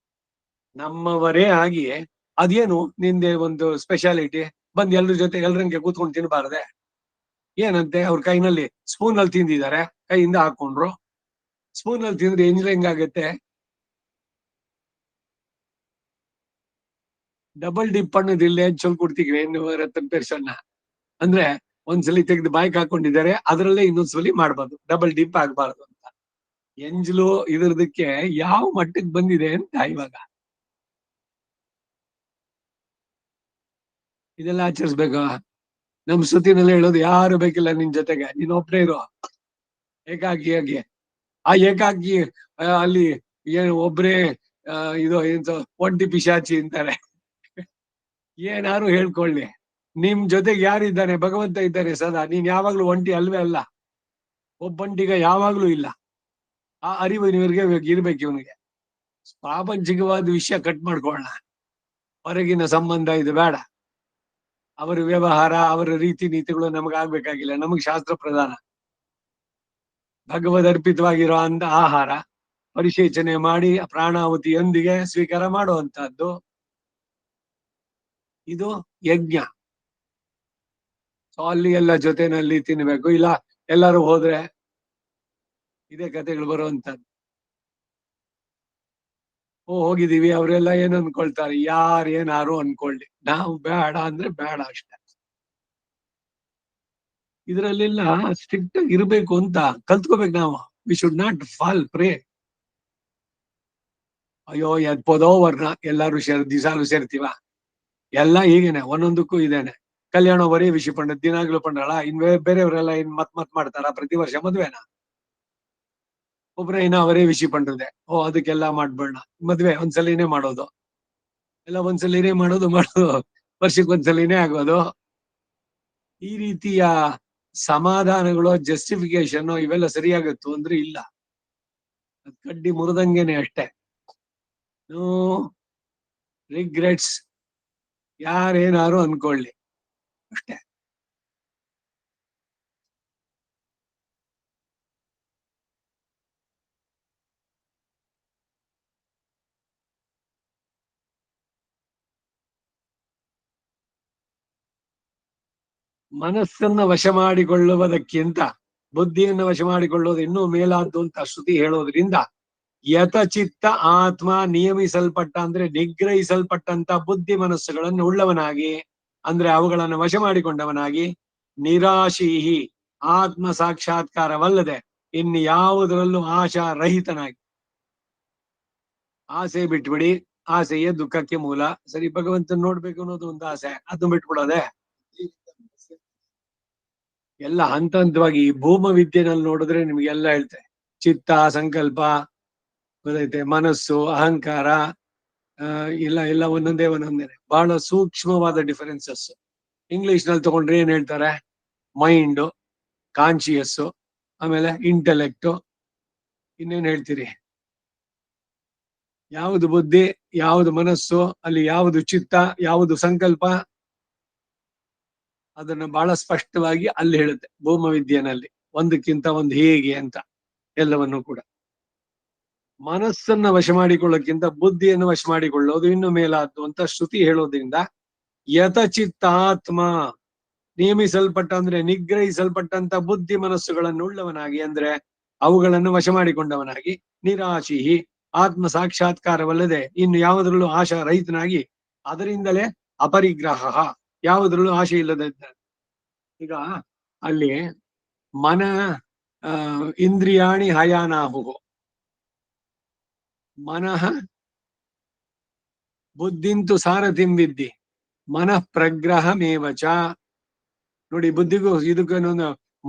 ನಮ್ಮವರೇ ಆಗಿ. ಅದೇನು ನಿಂದೆ ಒಂದು ಸ್ಪೆಷಾಲಿಟಿ, ಬಂದ್ ಎಲ್ರ ಜೊತೆ ಎಲ್ರಂಗೆ ಕೂತ್ಕೊಂಡು ತಿನ್ಬಾರ್ದೆ? ಏನಂತೆ, ಅವ್ರ ಕೈನಲ್ಲಿ ಸ್ಪೂನ್ ಅಲ್ಲಿ ತಿಂದಿದ್ದಾರೆ, ಕೈಯಿಂದ ಹಾಕೊಂಡ್ರು. ಸ್ಪೂನ್ ಅಲ್ಲಿ ತಿಂದ್ರೆ ಹೆಂಗಾಗತ್ತೆ? ಡಬಲ್ ಡಿಪ್ ಅನ್ನೋದಿಲ್ಲ ಚೊಲ್ ಕೊಡ್ತೀವಿ ರತನ್ ಪೆರ್ಸನ್ನ. ಅಂದ್ರೆ ಒಂದ್ಸಲಿ ತೆಗೆದು ಬಾಯ್ಕ್ ಹಾಕೊಂಡಿದ್ದಾರೆ, ಅದರಲ್ಲೇ ಇನ್ನೊಂದ್ಸಲಿ ಮಾಡ್ಬಾರ್ದು, ಡಬಲ್ ಡಿಪ್ ಆಗ್ಬಾರ್ದು ಅಂತ. ಎಂಜಲು ಇದ್ರದಕ್ಕೆ ಯಾವ ಮಟ್ಟಕ್ಕೆ ಬಂದಿದೆ ಅಂತ ಇವಾಗ ಇದೆಲ್ಲ ಆಚರಿಸ್ಬೇಕಾ? ನಮ್ ಶ್ರುತಿನಲ್ಲಿ ಹೇಳೋದು, ಯಾರು ಬೇಕಿಲ್ಲ ನಿನ್ ಜೊತೆಗೆ, ನೀನ್ ಒಬ್ಬನೇ ಇರೋ ಏಕಾಕಿಯಾಗಿ. ಆ ಏಕಾಕಿ ಅಲ್ಲಿ ಏನು ಒಬ್ರೇ ಇದು ಎಂತ ಒಂಟಿ ಪಿಶಾಚಿ ಅಂತಾರೆ. ಏನಾರು ಹೇಳ್ಕೊಳ್ಳಿ, ನಿಮ್ ಜೊತೆಗೆ ಯಾರಿದ್ದಾನೆ? ಭಗವಂತ ಇದ್ದಾನೆ ಸದಾ. ನೀನ್ ಯಾವಾಗ್ಲೂ ಒಂಟಿ ಅಲ್ವೇ ಅಲ್ಲ, ಒಬ್ಬಂಟಿಗ ಯಾವಾಗ್ಲೂ ಇಲ್ಲ. ಆ ಅರಿವು ಇವರಿಗೆ ಇರ್ಬೇಕು. ಇವನಿಗೆ ಪ್ರಾಪಂಚಿಕವಾದ ವಿಷಯ ಕಟ್ ಮಾಡ್ಕೊಳ್ಳೋಣ, ಹೊರಗಿನ ಸಂಬಂಧ ಇದು ಬೇಡ. ಅವರ ವ್ಯವಹಾರ, ಅವರ ರೀತಿ ನೀತಿಗಳು ನಮಗಾಗ್ಬೇಕಾಗಿಲ್ಲ. ನಮಗ್ ಶಾಸ್ತ್ರ ಪ್ರಧಾನ, ಭಗವದ್ ಅರ್ಪಿತವಾಗಿರೋ ಅಂತ ಆಹಾರ, ಪರಿಶೇಚನೆ ಮಾಡಿ ಪ್ರಾಣಾಹುತಿಯೊಂದಿಗೆ ಸ್ವೀಕಾರ ಮಾಡುವಂತಹದ್ದು. ಇದು ಯಜ್ಞ. ಸೊ ಅಲ್ಲಿ ಎಲ್ಲ ಜೊತೆನಲ್ಲಿ ತಿನ್ಬೇಕು, ಇಲ್ಲ ಎಲ್ಲರೂ ಹೋದ್ರೆ ಇದೇ ಕಥೆಗಳು ಬರುವಂತದ್ದು. ಹೋಗಿದೀವಿ, ಅವರೆಲ್ಲ ಏನ್ ಅನ್ಕೊಳ್ತಾರೆ, ಏನಾರು ಅನ್ಕೊಳ್ಳಿ, ನಾವು ಬೇಡ ಅಂದ್ರೆ ಬೇಡ ಅಷ್ಟೇ. ಇದ್ರಲ್ಲೆಲ್ಲ ಸ್ಟ್ರಿಕ್ಟ್ ಆಗಿ ಇರ್ಬೇಕು ಅಂತ ಕಲ್ತ್ಕೋಬೇಕು ನಾವು. We should not fall pray. ಅಯ್ಯೋ ಎದ್ಪೋದೋ ವರ್ಣ, ಎಲ್ಲಾರು ದಿಸಾಲು ಸೇರ್ತೀವ, ಎಲ್ಲ ಹೀಗೇನೆ, ಒಂದೊಂದಕ್ಕೂ ಇದೇನೆ. ಕಲ್ಯಾಣ ಬರೀ ವಿಷಯ ಪಂಡ, ದಿನಾಗ್ಲೂ ಪಂಡಳ, ಇನ್ ಬೇರೆಯವರೆಲ್ಲ ಇನ್ ಮತ್ ಮಾಡ್ತಾರ ಪ್ರತಿ ವರ್ಷ ಮದ್ವೆನ? ಒಬ್ರೆ ಇನ್ನ ಅವರೇ ವಿಷಯ ಪಂಡ್ರದೆ, ಅದಕ್ಕೆಲ್ಲ ಮಾಡ್ಬೇಡ, ಮದ್ವೆ ಒಂದ್ಸಲಿನೇ ಮಾಡೋದು, ಎಲ್ಲ ಒಂದ್ಸಲಿನೇ ಮಾಡೋದು, ವರ್ಷಕ್ಕೆ ಒಂದ್ಸಲಿನೇ ಆಗೋದು. ಈ ರೀತಿಯ ಸಮಾಧಾನಗಳು, ಜಸ್ಟಿಫಿಕೇಶನ್ ಇವೆಲ್ಲ ಸರಿಯಾಗತ್ತು ಅಂದ್ರೆ ಇಲ್ಲ. ಕಡ್ಡಿ ಮುರಿದಂಗೆನೆ ಅಷ್ಟೇ. ನೋ ರಿಗ್ರೆಟ್ಸ್, ಯಾರೇನಾರು ಅನ್ಕೊಳ್ಳಿ ಅಷ್ಟೇ. ಮನಸ್ಸನ್ನ ವಶ ಮಾಡಿಕೊಳ್ಳುವುದಕ್ಕಿಂತ ಬುದ್ಧಿಯನ್ನು ವಶ ಮಾಡಿಕೊಳ್ಳುವುದು ಇನ್ನೂ ಮೇಲಾದ್ದು ಅಂತ ಶ್ರುತಿ ಹೇಳೋದ್ರಿಂದ, ಯಥಚಿತ್ತ ಆತ್ಮ ನಿಯಮಿಸಲ್ಪಟ್ಟ ಅಂದ್ರೆ ನಿಗ್ರಹಿಸಲ್ಪಟ್ಟಂತ ಬುದ್ಧಿ ಮನಸ್ಸುಗಳನ್ನು ಉಳ್ಳವನಾಗಿ, ಅಂದ್ರೆ ಅವುಗಳನ್ನು ವಶ ಮಾಡಿಕೊಂಡವನಾಗಿ, ನಿರಾಶೀಹಿ ಆತ್ಮ ಸಾಕ್ಷಾತ್ಕಾರವಲ್ಲದೆ ಇನ್ನು ಯಾವುದರಲ್ಲೂ ಆಶಾ ರಹಿತನಾಗಿ. ಆಸೆ ಬಿಟ್ಬಿಡಿ, ಆಸೆಯೇ ದುಃಖಕ್ಕೆ ಮೂಲ. ಸರಿ, ಭಗವಂತನ ನೋಡ್ಬೇಕು ಅನ್ನೋದು ಒಂದು ಆಸೆ, ಅದನ್ನ ಬಿಟ್ಬಿಡೋದೆ. ಎಲ್ಲ ಹಂತ ಹಂತವಾಗಿ ಭೂಮ ವಿದ್ಯೆನಲ್ಲಿ ನೋಡಿದ್ರೆ ನಿಮ್ಗೆಲ್ಲ ಹೇಳ್ತೆ. ಚಿತ್ತ, ಸಂಕಲ್ಪ, ಗೊತ್ತೈತೆ, ಮನಸ್ಸು, ಅಹಂಕಾರ, ಎಲ್ಲ ಒಂದೊಂದೇನೆ ಬಹಳ ಸೂಕ್ಷ್ಮವಾದ ಡಿಫರೆನ್ಸಸ್. ಇಂಗ್ಲಿಷ್ ನಲ್ಲಿ ತಗೊಂಡ್ರೆ ಏನ್ ಹೇಳ್ತಾರೆ? ಮೈಂಡ್, ಕಾನ್ಶಿಯಸ್, ಆಮೇಲೆ ಇಂಟೆಲೆಕ್ಟ್, ಇನ್ನೇನ್ ಹೇಳ್ತೀರಿ? ಯಾವುದು ಬುದ್ಧಿ, ಯಾವುದು ಮನಸ್ಸು, ಅಲ್ಲಿ ಯಾವುದು ಚಿತ್ತ, ಯಾವುದು ಸಂಕಲ್ಪ, ಅದನ್ನು ಬಹಳ ಸ್ಪಷ್ಟವಾಗಿ ಅಲ್ಲಿ ಹೇಳುತ್ತೆ ಭೂಮ ವಿದ್ಯೆನಲ್ಲಿ, ಒಂದಕ್ಕಿಂತ ಒಂದು ಹೇಗೆ ಅಂತ ಎಲ್ಲವನ್ನು ಕೂಡ. ಮನಸ್ಸನ್ನ ವಶ ಮಾಡಿಕೊಳ್ಳೋಕ್ಕಿಂತ ಬುದ್ಧಿಯನ್ನು ವಶ ಮಾಡಿಕೊಳ್ಳೋದು ಇನ್ನು ಮೇಲಾದ್ದು ಅಂತ ಶ್ರುತಿ ಹೇಳೋದ್ರಿಂದ, ಯಥಚಿತ್ತಾತ್ಮ ನೇಮಿಸಲ್ಪಟ್ಟ ಅಂದ್ರೆ ನಿಗ್ರಹಿಸಲ್ಪಟ್ಟಂತ ಬುದ್ಧಿ ಮನಸ್ಸುಗಳನ್ನು ಉಳ್ಳವನಾಗಿ, ಅಂದ್ರೆ ಅವುಗಳನ್ನು ವಶ ಮಾಡಿಕೊಂಡವನಾಗಿ, ನಿರಾಶಿಹಿ ಆತ್ಮ ಸಾಕ್ಷಾತ್ಕಾರವಲ್ಲದೆ ಇನ್ನು ಯಾವುದರಲ್ಲೂ ಆಶಾ ರಹಿತನಾಗಿ, ಅದರಿಂದಲೇ ಅಪರಿಗ್ರಹ ಯಾವುದರಲ್ಲೂ ಆಶೆ ಇಲ್ಲದ. ಈಗ ಅಲ್ಲಿ ಮನ ಇಂದ್ರಿಯಾಣಿ ಹಯಾನಾಹು ಮನಃ ಬುದ್ಧಿಂತು ಸಾರಥಿಂ ವಿದ್ಧಿ ಮನಃ ಪ್ರಗ್ರಹಮೇವಚ. ನೋಡಿ, ಬುದ್ಧಿಗೂ ಇದಕ್ಕೂ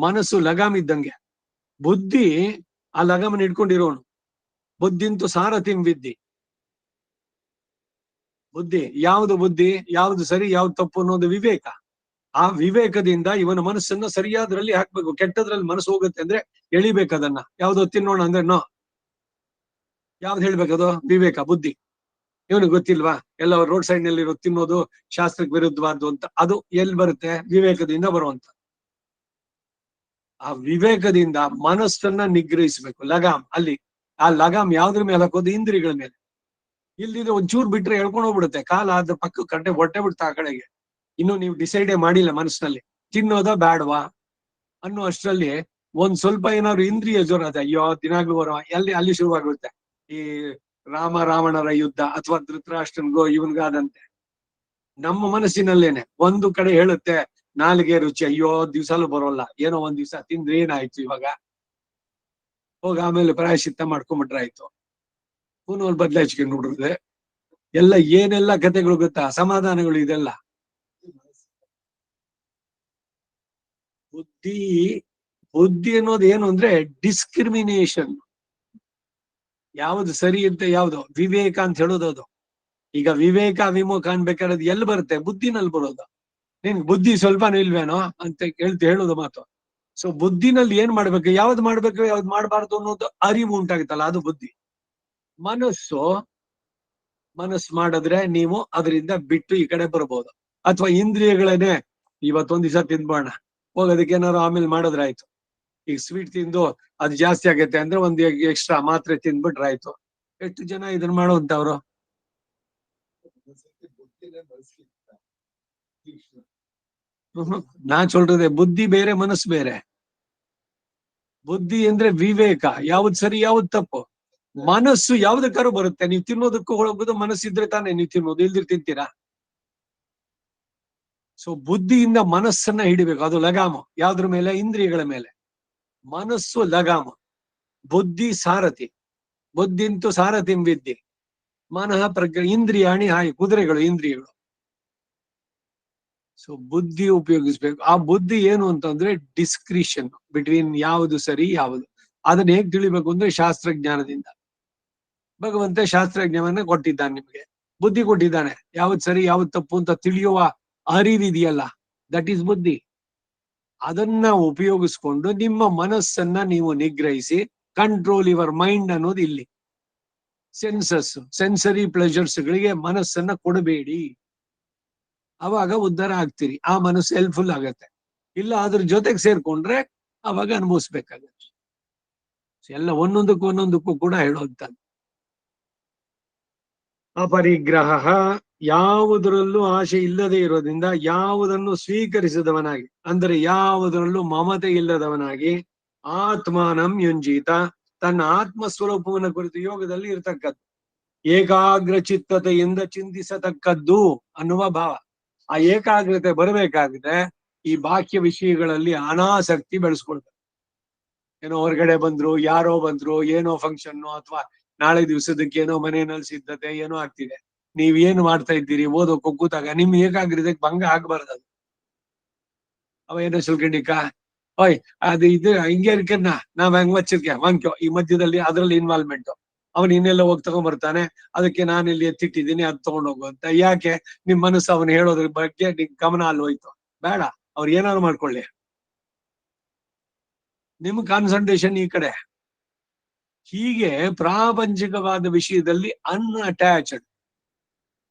ಮನಸ್ಸು ಲಗಾಮ್ ಇದ್ದಂಗೆ, ಬುದ್ಧಿ ಆ ಲಗಾಮನ್ನು ಇಟ್ಕೊಂಡಿರೋನು. ಬುದ್ಧಿಂತು ಸಾರಥಿಂ ವಿದ್ಧಿ, ಬುದ್ಧಿ ಯಾವುದು, ಬುದ್ಧಿ ಯಾವುದು ಸರಿ ಯಾವ್ದು ತಪ್ಪು ಅನ್ನೋದು ವಿವೇಕ. ಆ ವಿವೇಕದಿಂದ ಇವನ ಮನಸ್ಸನ್ನ ಸರಿಯಾದ್ರಲ್ಲಿ ಹಾಕ್ಬೇಕು. ಕೆಟ್ಟದ್ರಲ್ಲಿ ಮನಸ್ಸು ಹೋಗುತ್ತೆ ಅಂದ್ರೆ ಎಳಿಬೇಕದನ್ನ. ಯಾವ್ದು ತಿನ್ನೋಣ ಅಂದ್ರೆ ನೋ, ಯಾವ್ದು ಹೇಳ್ಬೇಕದು? ವಿವೇಕ, ಬುದ್ಧಿ. ಇವನಿಗೆ ಗೊತ್ತಿಲ್ವಾ ಎಲ್ಲ ರೋಡ್ ಸೈಡ್ ನಲ್ಲಿ ತಿನ್ನೋದು ಶಾಸ್ತ್ರಕ್ಕೆ ವಿರುದ್ಧವಾದ್ದು ಅಂತ? ಅದು ಎಲ್ಲಿ ಬರುತ್ತೆ? ವಿವೇಕದಿಂದ ಬರುವಂತ. ಆ ವಿವೇಕದಿಂದ ಮನಸ್ಸನ್ನ ನಿಗ್ರಹಿಸ್ಬೇಕು. ಲಗಾಮ್ ಅಲ್ಲಿ, ಆ ಲಗಾಮ್ ಯಾವ್ದ್ರ ಮೇಲೆ ಹಾಕೋದು? ಇಂದ್ರಿಯಗಳ ಮೇಲೆ. ಇಲ್ಲಿದ್ರೆ ಒಂಚೂರು ಬಿಟ್ರೆ ಎಳ್ಕೊಂಡು ಹೋಗ್ಬಿಡುತ್ತೆ, ಕಾಲ ಅದ್ರ ಪಕ್ಕ ಕಟ್ಟೆ ಹೊಟ್ಟೆ ಬಿಡ್ತಾ ಆ ಕಡೆಗೆ. ಇನ್ನು ನೀವು ಡಿಸೈಡೇ ಮಾಡಿಲ್ಲ ಮನಸ್ಸಿನಲ್ಲಿ ತಿನ್ನೋದ ಬ್ಯಾಡ್ವಾ ಅನ್ನೋ ಅಷ್ಟರಲ್ಲಿ ಒಂದ್ ಸ್ವಲ್ಪ ಏನಾದ್ರು ಇಂದ್ರಿಯ ಜ್ವರ ಅದ, ಅಯ್ಯೋ ದಿನಾಗ್ಲೂ ಬರುವ, ಅಲ್ಲಿ ಶುರುವಾಗುತ್ತೆ ಈ ರಾವಣರ ಯುದ್ಧ, ಅಥವಾ ಧೃತರಾಷ್ಟ್ರನ್ಗೋ ಇವನ್ಗಾದಂತೆ. ನಮ್ಮ ಮನಸ್ಸಿನಲ್ಲೇನೆ ಒಂದು ಕಡೆ ಹೇಳುತ್ತೆ ನಾಲಿಗೆ ರುಚಿ, ಅಯ್ಯೋ ದಿವ್ಸಲ್ಲೂ ಬರೋಲ್ಲ, ಏನೋ ಒಂದ್ ದಿವ್ಸ ತಿಂದ್ರೆ ಏನಾಯ್ತು ಇವಾಗ, ಹೋಗ ಆಮೇಲೆ ಪ್ರಾಯಶ್ಚಿತ್ತ ಮಾಡ್ಕೊಂಡ್ಬಿಟ್ರೆ ಆಯ್ತು, ಪೂನೂಲ್ ಬದಲಾಯಿಸ್ಕೊಂಡು ನೋಡಿದ್ರೆ ಎಲ್ಲ ಏನೆಲ್ಲ ಕಥೆಗಳು ಗೊತ್ತಾ, ಸಮಾಧಾನಗಳು ಇದೆಲ್ಲ. ಬುದ್ಧಿ ಅನ್ನೋದು ಏನು ಅಂದ್ರೆ ಡಿಸ್ಕ್ರಿಮಿನೇಷನ್. ಯಾವುದು ಸರಿ ಅಂತ, ಯಾವುದು ವಿವೇಕ ಅಂತ ಹೇಳೋದು ಅದು. ಈಗ ವಿವೇಕ ವಿಮುಖ ಅನ್ಬೇಕಾದ್ರೆ ಎಲ್ಲಿ ಬರುತ್ತೆ? ಬುದ್ಧಿನಲ್ಲಿ ಬರೋದು. ನಿನ್ ಬುದ್ಧಿ ಸ್ವಲ್ಪನೂ ಇಲ್ವೇನೋ ಅಂತ ಹೇಳೋದು ಮಾತು. ಸೊ ಬುದ್ಧಿನಲ್ಲಿ ಏನ್ ಮಾಡ್ಬೇಕು, ಯಾವ್ದು ಮಾಡ್ಬೇಕು, ಯಾವ್ದು ಮಾಡಬಾರ್ದು ಅನ್ನೋದು ಅರಿವು ಉಂಟಾಗುತ್ತಲ್ಲ, ಅದು ಬುದ್ಧಿ. ಮನಸ್ಸು ಮಾಡಿದ್ರೆ ನೀವು ಅದರಿಂದ ಬಿಟ್ಟು ಈ ಕಡೆ ಬರ್ಬೋದು. ಅಥವಾ ಇಂದ್ರಿಯಗಳೇನೆ ಇವತ್ತೊಂದ್ ದಿವಸ ತಿನ್ಬೋಣ, ಹೋಗೋದಕ್ಕೆ ಏನಾರು ಆಮೇಲೆ ಮಾಡಿದ್ರೆ ಆಯ್ತು. ಈಗ ಸ್ವೀಟ್ ತಿಂದು ಅದು ಜಾಸ್ತಿ ಆಗತ್ತೆ ಅಂದ್ರೆ ಒಂದ್ ಎಕ್ಸ್ಟ್ರಾ ಮಾತ್ರೆ ತಿಂದ್ಬಿಟ್ರೆ ಆಯ್ತು. ಎಷ್ಟು ಜನ ಇದನ್ನ ಮಾಡುವಂತವ್ರು. ನಾ சொல்றದೆ ಬುದ್ಧಿ ಬೇರೆ ಮನಸ್ಸು ಬೇರೆ. ಬುದ್ಧಿ ಅಂದ್ರೆ ವಿವೇಕ, ಯಾವ್ದು ಸರಿ ಯಾವ್ದು ತಪ್ಪು. ಮನಸ್ಸು ಯಾವ್ದಕ್ಕಾರು ಬರುತ್ತೆ. ನೀವು ತಿನ್ನೋದಕ್ಕೂ ಹೋಗೋದು ಮನಸ್ಸಿದ್ರೆ ತಾನೇ ನೀವು ತಿನ್ನೋದು, ಇಲ್ದಿರ್ ತಿಂತೀರಾ? ಸೊ ಬುದ್ಧಿಯಿಂದ ಮನಸ್ಸನ್ನ ಹಿಡಿಬೇಕು, ಅದು ಲಗಾಮು. ಯಾವ್ದ್ರ ಮೇಲೆ? ಇಂದ್ರಿಯಗಳ ಮೇಲೆ. ಮನಸ್ಸು ಲಗಾಮು, ಬುದ್ಧಿ ಸಾರಥಿ. ಬುದ್ಧಿಂತು ಸಾರಥಿಂ ವಿದ್ಯೆ ಮನಃ ಪ್ರಜ್ಞೆ ಇಂದ್ರಿಯಾಣಿ ಹಾಯಿ, ಕುದುರೆಗಳು ಇಂದ್ರಿಯಗಳು. ಸೊ ಬುದ್ಧಿ ಉಪಯೋಗಿಸ್ಬೇಕು. ಆ ಬುದ್ಧಿ ಏನು ಅಂತಂದ್ರೆ ಡಿಸ್ಕ್ರಿಷನ್ ಬಿಟ್ವೀನ್ ಯಾವುದು ಸರಿ ಯಾವುದು. ಅದನ್ನ ಹೇಗ್ ತಿಳಿಬೇಕು ಅಂದ್ರೆ ಶಾಸ್ತ್ರಜ್ಞಾನದಿಂದ. ಭಗವಂತ ಶಾಸ್ತ್ರಜ್ಞಾನವನ್ನ ಕೊಟ್ಟಿದ್ದಾನೆ, ನಿಮ್ಗೆ ಬುದ್ಧಿ ಕೊಟ್ಟಿದ್ದಾನೆ. ಯಾವ್ದು ಸರಿ ಯಾವ್ದು ತಪ್ಪು ಅಂತ ತಿಳಿಯುವ ಅರಿವಿದೆಯಲ್ಲ, ದಟ್ ಈಸ್ ಬುದ್ಧಿ. ಅದನ್ನ ಉಪಯೋಗಿಸ್ಕೊಂಡು ನಿಮ್ಮ ಮನಸ್ಸನ್ನ ನೀವು ನಿಗ್ರಹಿಸಿ ಕಂಟ್ರೋಲ್ ಯುವರ್ ಮೈಂಡ್ ಅನ್ನೋದು ಇಲ್ಲಿ. ಸೆನ್ಸಸ್, ಸೆನ್ಸರಿ ಪ್ಲೆಜರ್ಸ್ ಗಳಿಗೆ ಮನಸ್ಸನ್ನ ಕೊಡಬೇಡಿ, ಅವಾಗ ಉದ್ಧಾರ ಆಗ್ತೀರಿ. ಆ ಮನಸ್ಸು ಹೆಲ್ಪ್ಫುಲ್ ಆಗತ್ತೆ. ಇಲ್ಲ ಅದ್ರ ಜೊತೆಗೆ ಸೇರ್ಕೊಂಡ್ರೆ ಅವಾಗ ಅನುಭವಿಸ್ಬೇಕಾಗತ್ತೆ. ಎಲ್ಲ ಒಂದೊಂದಕ್ಕೂ ಕೂಡ ಹೇಳುವಂತದ್ದು. ಅಪರಿಗ್ರಹ, ಯಾವುದರಲ್ಲೂ ಆಶೆ ಇಲ್ಲದೆ ಇರೋದ್ರಿಂದ ಯಾವುದನ್ನು ಸ್ವೀಕರಿಸಿದವನಾಗಿ, ಅಂದ್ರೆ ಯಾವುದರಲ್ಲೂ ಮಮತೆ ಇಲ್ಲದವನಾಗಿ, ಆತ್ಮಾನಂ ಯುಂಜೀತ, ತನ್ನ ಆತ್ಮ ಸ್ವರೂಪವನ್ನ ಕುರಿತು ಯೋಗದಲ್ಲಿ ಇರತಕ್ಕದ್ದು, ಏಕಾಗ್ರ ಚಿತ್ತತೆಯಿಂದ ಚಿಂತಿಸತಕ್ಕದ್ದು ಅನ್ನುವ ಭಾವ. ಆ ಏಕಾಗ್ರತೆ ಬರಬೇಕಾಗಿದೆ ಈ ಬಾಹ್ಯ ವಿಷಯಗಳಲ್ಲಿ ಅನಾಸಕ್ತಿ ಬೆಳೆಸ್ಕೊಳ್ಬೇಕು. ಏನೋ ಹೊರಗಡೆ ಬಂದ್ರು, ಯಾರೋ ಬಂದ್ರು, ಏನೋ ಫಂಕ್ಷನ್ ಅಥವಾ ನಾಳೆ ದಿವಸದಕ್ಕೆ ಏನೋ ಮನೆಯಲ್ಲಿ ಸಿದ್ಧತೆ ಏನೋ ಆಗ್ತಿದೆ, ನೀವೇನು ಮಾಡ್ತಾ ಇದ್ದೀರಿ ಓದೋಕ್ ಕೂತಾಗ ನಿಮ್ ಏಕಾಗ್ರತೆಗೆ ಭಂಗ ಆಗ್ಬಾರ್ದು. ಅವ ಏನೋ ಸುಲ್ಕಂಡಿಕ ಓಯ್ ಅದು ಇದು ಹಿಂಗೆ ಇರ್ಕನ್ನ ನಾವ್ ಹೆಂಗ್ ವಚ್ಚಿರ್ಕೆ ವಾಂಕ್ಯೋ ಈ ಮಧ್ಯದಲ್ಲಿ ಅದ್ರಲ್ಲಿ ಇನ್ವಾಲ್ವ್ಮೆಂಟ್. ಅವನ್ ಇನ್ನೆಲ್ಲ ಹೋಗಿ ತಗೊಂಡ್ಬರ್ತಾನೆ, ಅದಕ್ಕೆ ನಾನು ಇಲ್ಲಿ ಎತ್ತಿಟ್ಟಿದ್ದೀನಿ ಅದ್ ತಗೊಂಡೋಗು ಅಂತ. ಯಾಕೆ? ನಿಮ್ ಮನಸ್ಸು ಅವನು ಹೇಳೋದ್ರ ಬಗ್ಗೆ ನಿಮ್ ಗಮನ ಅಲ್ಲಿ ಹೋಯ್ತು. ಬೇಡ, ಅವ್ರು ಏನಾದ್ರು ಮಾಡ್ಕೊಳ್ಳಿ, ನಿಮ್ ಕಾನ್ಸಂಟ್ರೇಷನ್ ಈ ಕಡೆ. ಹೀಗೆ ಪ್ರಾಪಂಚಿಕವಾದ ವಿಷಯದಲ್ಲಿ ಅನ್ಅಟ್ಯಾಚ್ಡ್,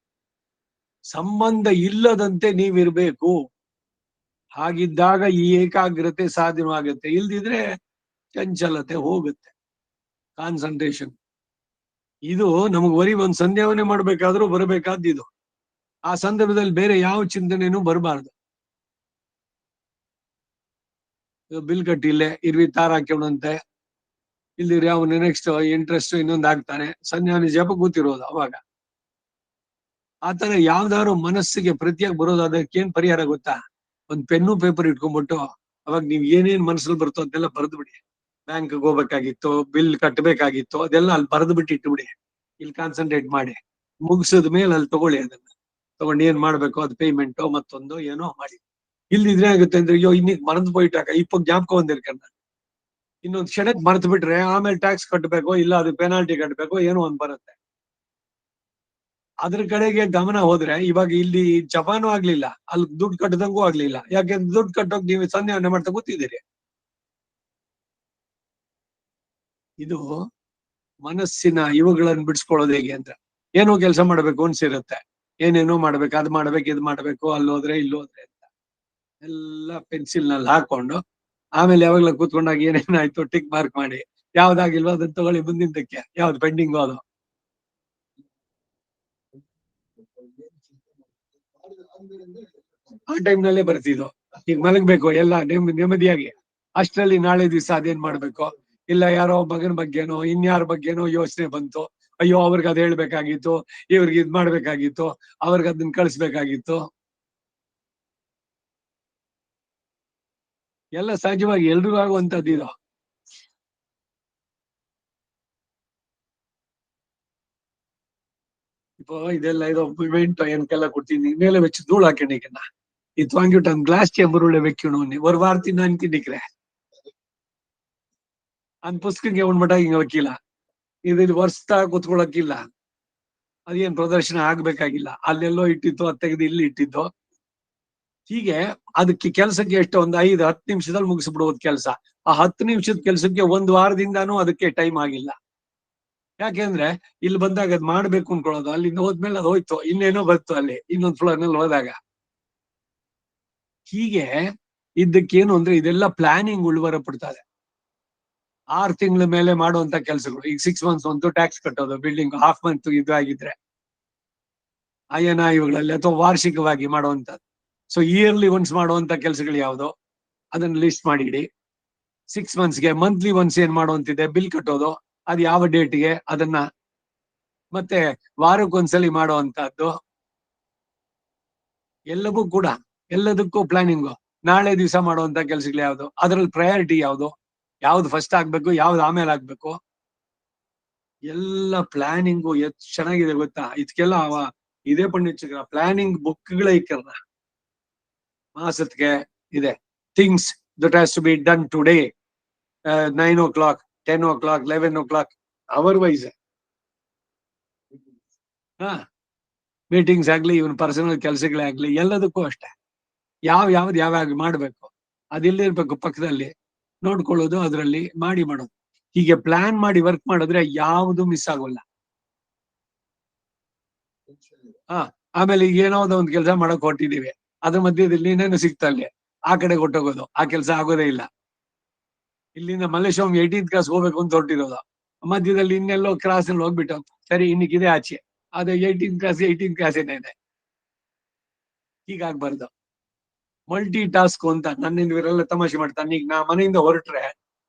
ಸಂಬಂಧ ಇಲ್ಲದಂತೆ ನೀವಿರ್ಬೇಕು. ಹಾಗಿದ್ದಾಗ ಈ ಏಕಾಗ್ರತೆ ಸಾಧ್ಯವಾಗುತ್ತೆ. ಇಲ್ದಿದ್ರೆ ಚಂಚಲತೆ ಹೋಗುತ್ತೆ, ಕಾನ್ಸಂಟ್ರೇಷನ್. ಇದು ನಮಗ್ ಬರೀ ಒಂದ್ ಸಂಧ್ಯಾವನೆ ಮಾಡ್ಬೇಕಾದ್ರೂ ಬರಬೇಕಾದ್ದು ಇದು. ಆ ಸಂದರ್ಭದಲ್ಲಿ ಬೇರೆ ಯಾವ ಚಿಂತನೆನೂ ಬರಬಾರ್ದು. ಬಿಲ್ ಕಟ್ಟಿಲ್ಲೇ ಇರ್ವಿ ತಾರ್ ಹಾಕೋಣಂತೆ, ಇಲ್ದಿರಿ ಅವನು ನೆಕ್ಸ್ಟ್ ಇಂಟ್ರೆಸ್ಟ್ ಇನ್ನೊಂದು ಹಾಕ್ತಾನೆ, ಸಂಧ್ಯಾವನೆ ಜಪ ಕೂತಿರೋದು. ಅವಾಗ ಆತರ ಯಾವ್ದಾದ್ರು ಮನಸ್ಸಿಗೆ ಪ್ರತಿಯಾಗಿ ಬರೋದು. ಅದಕ್ಕೇನ್ ಪರಿಹಾರ ಗೊತ್ತಾ? ಒಂದ್ ಪೆನ್ನು ಪೇಪರ್ ಇಟ್ಕೊಂಡ್ಬಿಟ್ಟು ಅವಾಗ ನೀವ್ ಏನೇನ್ ಮನಸ್ಸಲ್ಲಿ ಬರ್ತೋ ಅದೆಲ್ಲ ಬರೆದು ಬಿಡಿ. ಬ್ಯಾಂಕ್ ಹೋಗ್ಬೇಕಾಗಿತ್ತು, ಬಿಲ್ ಕಟ್ಟಬೇಕಾಗಿತ್ತು, ಅದೆಲ್ಲ ಅಲ್ಲಿ ಬರೆದು ಬಿಟ್ಟು ಇಟ್ಬಿಡಿ. ಇಲ್ಲಿ ಕಾನ್ಸಂಟ್ರೇಟ್ ಮಾಡಿ ಮುಗಿಸಿದ ಮೇಲೆ ಅಲ್ಲಿ ತಗೊಳ್ಳಿ. ಅದನ್ನ ತಗೊಂಡು ಏನ್ ಮಾಡ್ಬೇಕು ಅದು ಪೇಮೆಂಟೋ ಮತ್ತೊಂದು ಏನೋ ಮಾಡಿ. ಇಲ್ದಿದ್ರೆ ಆಗುತ್ತೆ ಅಂದ್ರೆ ಅಯ್ಯೋ ಇನ್ನೀಗ್ ಮರೆದು போயிட்டாಕ ಇಪ್ಪ ಜ್ಞಾಪಕ ಹೊಂದಿರ್ಕಂಡ ಇನ್ನೊಂದ್ ಕ್ಷಣಕ್ ಮರ್ತು ಬಿಟ್ರೆ ಆಮೇಲೆ ಟ್ಯಾಕ್ಸ್ ಕಟ್ಟಬೇಕು, ಇಲ್ಲ ಅದು ಪೆನಾಲ್ಟಿ ಕಟ್ಟಬೇಕು, ಏನೋ ಒಂದ್ ಬರುತ್ತೆ. ಅದ್ರ ಕಡೆಗೆ ಗಮನ ಹೋದ್ರೆ ಇವಾಗ ಇಲ್ಲಿ ಜಪಾನು ಆಗ್ಲಿಲ್ಲ, ಅಲ್ಲಿ ದುಡ್ಡು ಕಟ್ಟದಂಗೂ ಆಗ್ಲಿಲ್ಲ. ಯಾಕೆಂದ್ರೆ ದುಡ್ಡು ಕಟ್ಟೋಕ್ ನೀವು ಸಂಧ್ಯಾವನೆ ಮಾಡ್ತಾ ಕೂತಿದ್ದೀರಿ. ಇದು ಮನಸ್ಸಿನ ಇವುಗಳನ್ನು ಬಿಡಿಸ್ಕೊಳ್ಳೋದು ಹೇಗೆ ಅಂತ. ಏನೋ ಕೆಲಸ ಮಾಡ್ಬೇಕು ಅನ್ಸಿರುತ್ತೆ, ಏನೇನೋ ಮಾಡ್ಬೇಕು, ಅದ್ ಮಾಡ್ಬೇಕು ಇದ್ ಮಾಡ್ಬೇಕು, ಅಲ್ಲೋದ್ರೆ ಇಲ್ಲೋದ್ರೆ ಅಂತ ಎಲ್ಲ ಪೆನ್ಸಿಲ್ ನಲ್ಲಿ ಹಾಕೊಂಡು ಆಮೇಲೆ ಯಾವಾಗ್ಲ ಕೂತ್ಕೊಂಡಾಗ ಏನೇನಾಯ್ತು ಟಿಕ್ ಮಾರ್ಕ್ ಮಾಡಿ, ಯಾವ್ದಾಗಿಲ್ವೋ ಅದನ್ನ ತಗೊಳ್ಳಿ ಮುಂದಿನದಕ್ಕೆ, ಯಾವ್ದು ಪೆಂಡಿಂಗ್ ಅದು. ಆ ಟೈಮ್ ನಲ್ಲೇ ಬರ್ತಿದ್ದು. ಈಗ ಮಲಗ್ಬೇಕು ಎಲ್ಲ ನೆಮ್ಮದಿಯಾಗಿ, ಅಷ್ಟರಲ್ಲಿ ನಾಳೆ ದಿವಸ ಅದೇನ್ ಮಾಡ್ಬೇಕು, ಇಲ್ಲ ಯಾರೋ ಮಗನ ಬಗ್ಗೆನೋ ಇನ್ಯಾರ ಬಗ್ಗೆನೋ ಯೋಚನೆ ಬಂತು, ಅಯ್ಯೋ ಅವ್ರಿಗೆ ಅದ್ ಹೇಳ್ಬೇಕಾಗಿತ್ತು, ಇವ್ರಿಗೆ ಇದ್ ಮಾಡ್ಬೇಕಾಗಿತ್ತು, ಅವ್ರಿಗೆ ಅದನ್ನ ಕಳಿಸ್ಬೇಕಾಗಿತ್ತು. ಎಲ್ಲ ಸಹಜವಾಗಿ ಎಲ್ರಿಗೂ ಆಗುವಂತದ್ದು ಇದು. இப்போ இதெல்லாம் ஏதோ இவெண்ட் எனக்கெல்லாம் கொடுத்தீங்க மேல வச்சு தூளாக்கி நினைக்கிறேன். இது வாங்கிட்டு அந்த கிளாஸ் சேம்பர் உள்ள வைக்கணும்னு ஒரு வாரத்தை நான் நினைக்கிறேன். அந்த ಪುಸ್ತಕಕ್ಕೆ ಉಂಡ್ಬಿಟ್ಟ ಹಿಂಗ ವಕೀಲ ಇದು ವರ್ಷ ಕೂತ್ಕೊಳ್ಳೋಕಿಲ್ಲ, ಅದೇನ್ ಪ್ರದರ್ಶನ ಆಗ್ಬೇಕಾಗಿಲ್ಲ, ಅಲ್ಲೆಲ್ಲೋ ಇಟ್ಟಿತ್ತು ಅದ್ ತೆಗೆದು ಇಲ್ಲಿ ಇಟ್ಟಿದ್ದು. ಹೀಗೆ ಅದಕ್ಕೆ ಕೆಲಸಕ್ಕೆ ಎಷ್ಟು ಒಂದು 5-10 ನಿಮಿಷದಲ್ಲಿ ಮುಗಿಸ್ಬಿಡುವುದು ಕೆಲಸ. ಆ 10 ನಿಮಿಷದ ಕೆಲಸಕ್ಕೆ ಒಂದು ವಾರದಿಂದಾನು ಅದಕ್ಕೆ ಟೈಮ್ ಆಗಿಲ್ಲ. ಯಾಕೆಂದ್ರೆ ಇಲ್ಲಿ ಬಂದಾಗ ಅದ್ ಮಾಡ್ಬೇಕು ಅನ್ಕೊಳ್ಳೋದು, ಅಲ್ಲಿಂದ ಹೋದ್ಮೇಲೆ ಅದು ಹೋಯ್ತು, ಇನ್ನೇನೋ ಬಂತು ಅಲ್ಲಿ ಇನ್ನೊಂದ್ ಫ್ಲೋರ್ ನಲ್ಲಿ ಹೋದಾಗ. ಹೀಗೆ ಇದ್ದಕ್ಕೇನು ಅಂದ್ರೆ ಇದೆಲ್ಲ ಪ್ಲಾನಿಂಗ್ ಉಳ್ವರ ಪಡ್ತಾರೆ. 6 ತಿಂಗಳ ಮೇಲೆ ಮಾಡುವಂತ ಕೆಲಸಗಳು. ಈಗ 6 ಮಂತ್ಸ್ ಒಂದು ಟ್ಯಾಕ್ಸ್ ಕಟ್ಟೋದು, ಬಿಲ್ಡಿಂಗ್ ಹಾಫ್ ಮಂತ್ ಇದು ಆಗಿದ್ರೆ INI ಅಥವಾ ವಾರ್ಷಿಕವಾಗಿ ಮಾಡುವಂತದ್ದು. ಸೊ ಇಯರ್ಲಿ ಒನ್ಸ್ ಮಾಡುವಂತ ಕೆಲಸಗಳು ಯಾವ್ದು ಅದನ್ನ ಲಿಸ್ಟ್ ಮಾಡಿ ಇಡಿ. 6 ಮಂತ್ಸ್ಗೆ ಮಂತ್ಲಿ ಒನ್ಸ್ ಏನ್ ಮಾಡುವಂತಿದೆ, ಬಿಲ್ ಕಟ್ಟೋದು, ಅದು ಯಾವ ಡೇಟ್ಗೆ ಅದನ್ನ, ಮತ್ತೆ ವಾರಕ್ಕೊಂದ್ಸಲಿ ಮಾಡುವಂತಹದ್ದು ಎಲ್ಲವೂ ಕೂಡ. ಎಲ್ಲದಕ್ಕೂ ಪ್ಲಾನಿಂಗು. ನಾಳೆ ದಿವಸ ಮಾಡುವಂತ ಕೆಲಸಗಳು ಯಾವ್ದು, ಅದ್ರಲ್ಲಿ ಪ್ರಯಾರಿಟಿ ಯಾವ್ದು, ಯಾವ್ದು ಫಸ್ಟ್ ಆಗ್ಬೇಕು, ಯಾವ್ದು ಆಮೇಲೆ ಆಗ್ಬೇಕು, ಎಲ್ಲ ಪ್ಲಾನಿಂಗು ಎಷ್ಟು ಚೆನ್ನಾಗಿದೆ ಗೊತ್ತಾ. ಇದಕ್ಕೆಲ್ಲ ಇದೇ ಪಂಡಿತ ಪ್ಲಾನಿಂಗ್ ಬುಕ್ಗಳೇ ಇಕ್ಕಲ್ಲ ಮಾಸತ್ಗೆ ಇದೆ. Things that has to be done today 9 o'clock, 10 o'clock, 11 o'clock, hour wise. Meetings ಆಗ್ಲಿ, ಇವನ್ ಪರ್ಸನಲ್ ಕೆಲಸಗಳೇ ಆಗ್ಲಿ, ಎಲ್ಲದಕ್ಕೂ ಅಷ್ಟೇ ಯಾವ್ದು ಯಾವಾಗ ಮಾಡ್ಬೇಕು ಅದಿಲ್ಲಿರ್ಬೇಕು ಪಕ್ಕದಲ್ಲಿ ನೋಡ್ಕೊಳ್ಳೋದು, ಅದರಲ್ಲಿ ಮಾಡೋದು. ಹೀಗೆ ಪ್ಲಾನ್ ಮಾಡಿ ವರ್ಕ್ ಮಾಡಿದ್ರೆ ಯಾವುದು ಮಿಸ್ ಆಗೋಲ್ಲ. ಆಮೇಲೆ ಈಗ ಏನೋದ ಒಂದು ಕೆಲಸ ಮಾಡಕ್ ಹೊಟ್ಟಿದೀವಿ, ಅದ್ರ ಮಧ್ಯದಲ್ಲಿ ಇನ್ನೇನು ಸಿಗ್ತಲ್ಲಿ ಆ ಕಡೆ ಕೊಟ್ಟೋಗೋದು, ಆ ಕೆಲಸ ಆಗೋದೇ ಇಲ್ಲ. ಇಲ್ಲಿಂದ ಮಲ್ಲೇಶ್ವರಂ 18th ಕ್ಲಾಸ್ ಹೋಗ್ಬೇಕು ಅಂತ ಹೊರಟಿರೋದು, ಮಧ್ಯದಲ್ಲಿ ಇನ್ನೆಲ್ಲೋ ಕ್ರಾಸ್ ಅಲ್ಲಿ ಹೋಗ್ಬಿಟ್ಟು ಸರಿ ಇನ್ನಿಕ್ಕಿದೆ ಆಚೆ, ಅದು 18th ಕ್ಲಾಸ್ ಏನಿದೆ. ಹೀಗಾಗ್ಬಾರ್ದು. ಮಲ್ಟಿ ಟಾಸ್ಕ್ ಅಂತ ನನ್ನಿಂದ ಇವರೆಲ್ಲ ತಮಾಷೆ ಮಾಡ್ತಾನೆ. ಈಗ ನಾ ಮನೆಯಿಂದ ಹೊರಟ್ರೆ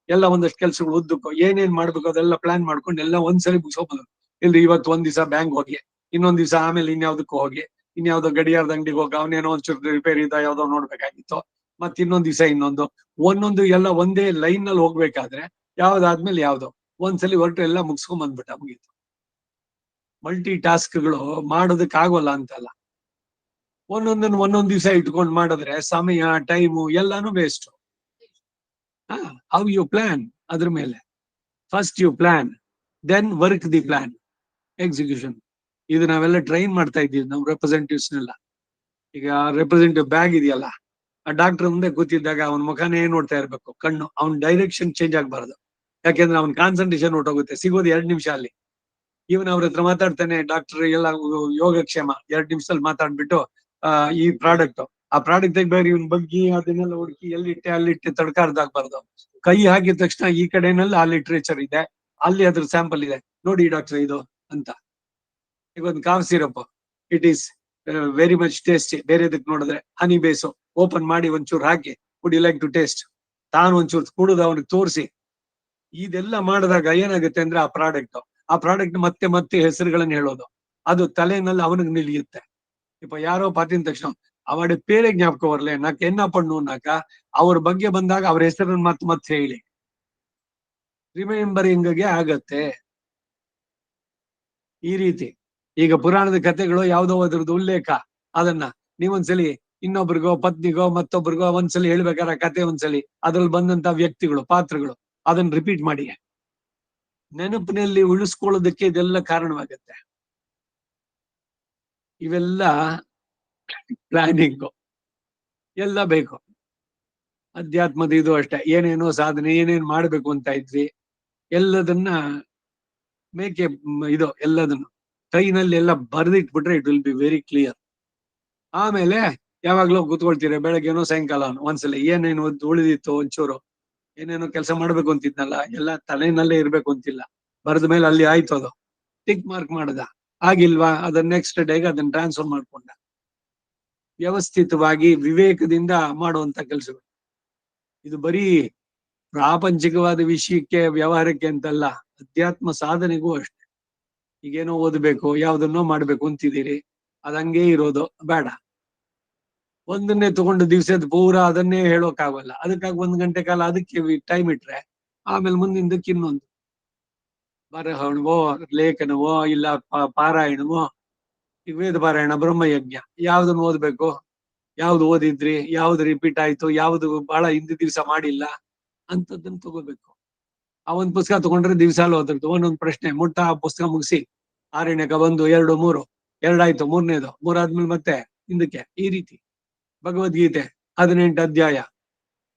ಎಲ್ಲ ಒಂದಷ್ಟು ಕೆಲ್ಸಗಳು ಉದ್ದಕ್ಕೂ ಏನೇನ್ ಮಾಡ್ಬೇಕು ಅದೆಲ್ಲ ಪ್ಲಾನ್ ಮಾಡ್ಕೊಂಡು ಎಲ್ಲ ಒಂದ್ಸಲಿ ಮುಗಿಸ್ಕೋಬಹುದು. ಇಲ್ರಿ ಇವತ್ತು ಒಂದ್ ದಿವಸ ಬ್ಯಾಂಕ್ ಹೋಗಿ, ಇನ್ನೊಂದ್ ದಿವಸ ಆಮೇಲೆ ಇನ್ಯಾವ್ದಕ್ಕೂ ಹೋಗಿ, ಇನ್ಯಾವ್ದೋ ಗಡಿಯಾರದ ಅಂಗಡಿಗೆ ಹೋಗಿ ಅವನೇನೋ ಒಂಚೂರು ರಿಪೇರಿ ಇದ್ದ ಯಾವ್ದೋ ನೋಡ್ಬೇಕಾಗಿತ್ತು, ಮತ್ ಇನ್ನೊಂದ್ ದಿವಸ ಒಂದೊಂದು ಎಲ್ಲ ಒಂದೇ ಲೈನ್ ನಲ್ಲಿ ಹೋಗ್ಬೇಕಾದ್ರೆ ಯಾವ್ದಾದ್ಮೇಲೆ ಯಾವ್ದು ಒಂದ್ಸಲಿ ಹೊರಟು ಎಲ್ಲ ಮುಗಿಸ್ಕೊಂಡ್ ಬಂದ್ಬಿಟ್ಟ, ಮುಗೀತು. ಮಲ್ಟಿ ಟಾಸ್ಕ್ಗಳು ಮಾಡೋದಕ್ ಆಗೋಲ್ಲ ಅಂತಲ್ಲ, ಒಂದೊಂದ್ ದಿವಸ ಇಟ್ಕೊಂಡು ಮಾಡಿದ್ರೆ ಸಮಯ ಟೈಮು ಎಲ್ಲಾನು ವೇಸ್ಟ್. ಹೌ ಯು ಪ್ಲಾನ್, ಅದ್ರ ಮೇಲೆ first you plan, then work the plan, execution. ಇದು ನಾವೆಲ್ಲ ಟ್ರೈನ್ ಮಾಡ್ತಾ ಇದ್ದೀವಿ ನಾವು ರೆಪ್ರೆಸೆಂಟೇಟಿವ್ಸ್ನೆಲ್ಲ. ಈಗ ರೆಪ್ರೆಸೆಂಟೇಟಿವ್ ಬ್ಯಾಗ್ ಇದೆಯಲ್ಲ, ಆ ಡಾಕ್ಟರ್ ಮುಂದೆ ಕೂತಿದ್ದಾಗ ಅವನ ಮುಖನೇ ನೋಡ್ತಾ ಇರ್ಬೇಕು, ಕಣ್ಣು, ಅವ್ನ ಡೈರೆಕ್ಷನ್ ಚೇಂಜ್ ಆಗ್ಬಾರ್ದು. ಯಾಕೆಂದ್ರೆ ಅವ್ನ ಕಾನ್ಸಂಟ್ರೇಷನ್ ಹೊಟ್ಟೋಗುತ್ತೆ, ಸಿಗೋದು 2 ನಿಮಿಷ ಅಲ್ಲಿ. ಇವನ್ ಅವ್ರ ಹತ್ರ ಮಾತಾಡ್ತಾನೆ, ಡಾಕ್ಟರ್ ಎಲ್ಲ ಯೋಗಕ್ಷೇಮ 2 ನಿಮಿಷದಲ್ಲಿ ಮಾತಾಡ್ಬಿಟ್ಟು ಈ ಪ್ರಾಡಕ್ಟ್ ಆ ಪ್ರಾಡಕ್ಟ್ ಬೇರೆ ಇವನ್ ಬಗ್ಗೆ ಅದನ್ನೆಲ್ಲ ಹುಡುಕಿ ಅಲ್ಲಿಟ್ಟೆ ತಡ್ಕಾರ್ದಾಗ್ಬಾರ್ದು. ಕೈ ಹಾಕಿದ ತಕ್ಷಣ ಈ ಕಡೆನಲ್ಲಿ ಆ ಲಿಟ್ರೇಚರ್ ಇದೆ, ಅಲ್ಲಿ ಅದ್ರ ಸ್ಯಾಂಪಲ್ ಇದೆ, ನೋಡಿ ಡಾಕ್ಟರ್ ಇದು ಅಂತ. ಈಗ ಒಂದು cough syrup, it is very much tasty. ಬೇರೆದಕ್ಕೆ ನೋಡಿದ್ರೆ ಹನಿ ಬೇಸು, ಓಪನ್ ಮಾಡಿ ಒಂಚೂರು ಹಾಕಿ would you like to taste, ತಾನು ಒಂಚೂರು ಕುಡಿದು ಅವ್ನಿಗೆ ತೋರಿಸಿ. ಇದೆಲ್ಲ ಮಾಡಿದಾಗ ಏನಾಗುತ್ತೆ ಅಂದ್ರೆ ಆ ಪ್ರಾಡಕ್ಟ್ ಮತ್ತೆ ಮತ್ತೆ ಹೆಸರುಗಳನ್ನ ಹೇಳೋದು, ಅದು ತಲೆನಲ್ಲಿ ಅವನಿಗೆ ನಿಲಿಯುತ್ತೆ. ಇಪ್ಪ ಯಾರೋ ಪಾತಿನ ತಕ್ಷಣ ಅವಡ ಪೇರೆ ಜ್ಞಾಪಕ ಬರಲೆ, ನಾಕ್ ಎನ್ನ ಪಣ್ಣು ನಾಕ ಅವ್ರ ಬಗ್ಗೆ ಬಂದಾಗ ಅವ್ರ ಹೆಸರನ್ನ ಮತ್ತೆ ಹೇಳಿ ರಿಮೆಂಬರಿಂಗ್ಗೆ ಆಗತ್ತೆ. ಈ ರೀತಿ ಈಗ ಪುರಾಣದ ಕಥೆಗಳು ಯಾವ್ದೋ ಅದ್ರದ್ದು ಉಲ್ಲೇಖ, ಅದನ್ನ ನೀವೊಂದ್ಸಲಿ ಇನ್ನೊಬ್ರಿಗೋ ಪತ್ನಿಗೋ ಮತ್ತೊಬ್ರಿಗೋ ಒಂದ್ಸಲಿ ಹೇಳ್ಬೇಕಾದ್ರೆ ಕತೆ ಒಂದ್ಸಲಿ ಅದ್ರಲ್ಲಿ ಬಂದಂತ ವ್ಯಕ್ತಿಗಳು ಪಾತ್ರಗಳು ಅದನ್ನ ರಿಪೀಟ್ ಮಾಡಿ ನೆನಪಿನಲ್ಲಿ ಉಳಿಸ್ಕೊಳ್ಳೋದಕ್ಕೆ ಇದೆಲ್ಲ ಕಾರಣವಾಗತ್ತೆ. ಇವೆಲ್ಲ ಪ್ಲಾನಿಂಗು ಎಲ್ಲ ಬೇಕು. ಅಧ್ಯಾತ್ಮದ ಇದು ಅಷ್ಟೇ, ಏನೇನೋ ಸಾಧನೆ ಏನೇನ್ ಮಾಡ್ಬೇಕು ಅಂತ ಇದ್ವಿ ಎಲ್ಲದನ್ನ ಮೇಕೆ ಇದು ಎಲ್ಲದನ್ನು ಕೈನಲ್ಲಿ ಎಲ್ಲ ಬರೆದಿಟ್ಬಿಟ್ರೆ it will be very clear. ಆಮೇಲೆ ಯಾವಾಗ್ಲೂ ಕೂತ್ಕೊಳ್ತೀರ, ಬೆಳಗ್ಗೆನೋ ಸಾಯಂಕಾಲನೋ ಒಂದ್ಸಲ ಏನೇನು ಉಳಿದಿತ್ತು ಒಂಚೂರು, ಏನೇನೋ ಕೆಲಸ ಮಾಡ್ಬೇಕು ಅಂತಿದ್ನಲ್ಲ ಎಲ್ಲ ತಲೆನಲ್ಲೇ ಇರ್ಬೇಕು ಅಂತಿಲ್ಲ, ಬರೆದ ಮೇಲೆ ಅಲ್ಲಿ ಆಯ್ತು, ಅದು ಟಿಕ್ ಮಾರ್ಕ್ ಮಾಡದ. ಆಗಿಲ್ವಾ ಅದನ್ನ ನೆಕ್ಸ್ಟ್ ಡೇಗೆ ಅದನ್ನ ಟ್ರಾನ್ಸ್ಫರ್ ಮಾಡ್ಕೊಂಡ. ವ್ಯವಸ್ಥಿತವಾಗಿ ವಿವೇಕದಿಂದ ಮಾಡುವಂತ ಕೆಲಸಗಳು. ಇದು ಬರೀ ಪ್ರಾಪಂಚಿಕವಾದ ವಿಷಯಕ್ಕೆ ವ್ಯವಹಾರಕ್ಕೆ ಅಂತಲ್ಲ, ಅಧ್ಯಾತ್ಮ ಸಾಧನೆಗೂ ಅಷ್ಟೆ. ಈಗೇನೋ ಓದ್ಬೇಕು, ಯಾವ್ದನ್ನೋ ಮಾಡ್ಬೇಕು ಅಂತಿದ್ದೀರಿ, ಅದಂಗೇ ಇರೋದು ಬೇಡ. ಒಂದನ್ನೇ ತಗೊಂಡು ದಿವ್ಸದ ಪೂರ ಅದನ್ನೇ ಹೇಳೋಕ್ಕಾಗಲ್ಲ. ಅದಕ್ಕಾಗಿ 1 ಗಂಟೆ ಕಾಲ ಅದಕ್ಕೆ ಟೈಮ್ ಇಟ್ರೆ ಆಮೇಲೆ ಮುಂದಿಂದಕ್ಕೆ ಇನ್ನೊಂದು ಬರಹವೋ ಲೇಖನವೋ ಇಲ್ಲ ಪಾರಾಯಣವೋ, ಈಗ ವೇದ ಪಾರಾಯಣ, ಬ್ರಹ್ಮಯಜ್ಞ, ಯಾವ್ದನ್ನ ಓದ್ಬೇಕು, ಯಾವ್ದು ಓದಿದ್ರಿ, ಯಾವ್ದು ರಿಪೀಟ್ ಆಯ್ತು, ಯಾವ್ದು ಬಹಳ ಹಿಂದಿ ದಿವ್ಸ ಮಾಡಿಲ್ಲ ಅಂತದನ್ನ ತಗೋಬೇಕು. ಆ ಒಂದ್ ಪುಸ್ತಕ ತಗೊಂಡ್ರೆ ದಿವ್ಸಾಲು ಓದಿರ್ತು, ಒಂದೊಂದು ಪ್ರಶ್ನೆ ಮುಟ್ಟ ಆ ಪುಸ್ತಕ ಮುಗಿಸಿ ಆರಣ್ಯಕ 1, 2, 3, 2 ಆಯ್ತು, 3ನೇದು, 3 ಆದ್ಮೇಲೆ ಮತ್ತೆ ಹಿಂದಕ್ಕೆ. ಈ ರೀತಿ ಭಗವದ್ಗೀತೆ 18 ಅಧ್ಯಾಯ,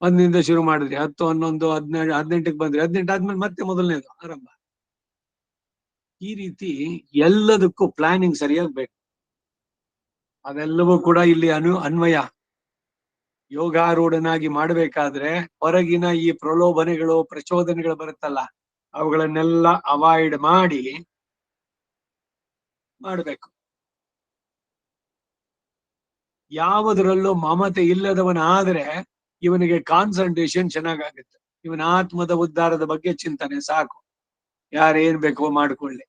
1 ಶುರು ಮಾಡಿದ್ರಿ 10, 11, 12, 18ಕ್ಕೆ ಬಂದ್ರಿ, 18 ಆದ್ಮೇಲೆ ಮತ್ತೆ ಮೊದಲನೇದು ಆರಂಭ. ಈ ರೀತಿ ಎಲ್ಲದಕ್ಕೂ ಪ್ಲಾನಿಂಗ್ ಸರಿಯಾಗಿ ಬೇಕು. ಅದೆಲ್ಲವೂ ಕೂಡ ಇಲ್ಲಿ ಅನ್ವಯ ಯೋಗಾರೂಢನಾಗಿ ಮಾಡ್ಬೇಕಾದ್ರೆ ಹೊರಗಿನ ಈ ಪ್ರಲೋಭನೆಗಳು ಪ್ರಚೋದನೆಗಳು ಬರುತ್ತಲ್ಲ, ಅವುಗಳನ್ನೆಲ್ಲ ಅವಾಯ್ಡ್ ಮಾಡಿ ಮಾಡ್ಬೇಕು. ಯಾವುದರಲ್ಲೂ ಮಮತೆ ಇಲ್ಲದವನಾದ್ರೆ ಇವನಿಗೆ ಕಾನ್ಸಂಟ್ರೇಷನ್ ಚೆನ್ನಾಗಾಗುತ್ತೆ. ಇವನ ಆತ್ಮದ ಉದ್ಧಾರದ ಬಗ್ಗೆ ಚಿಂತನೆ ಸಾಕು, ಯಾರೇನ್ ಬೇಕೋ ಮಾಡ್ಕೊಳ್ಳಿ.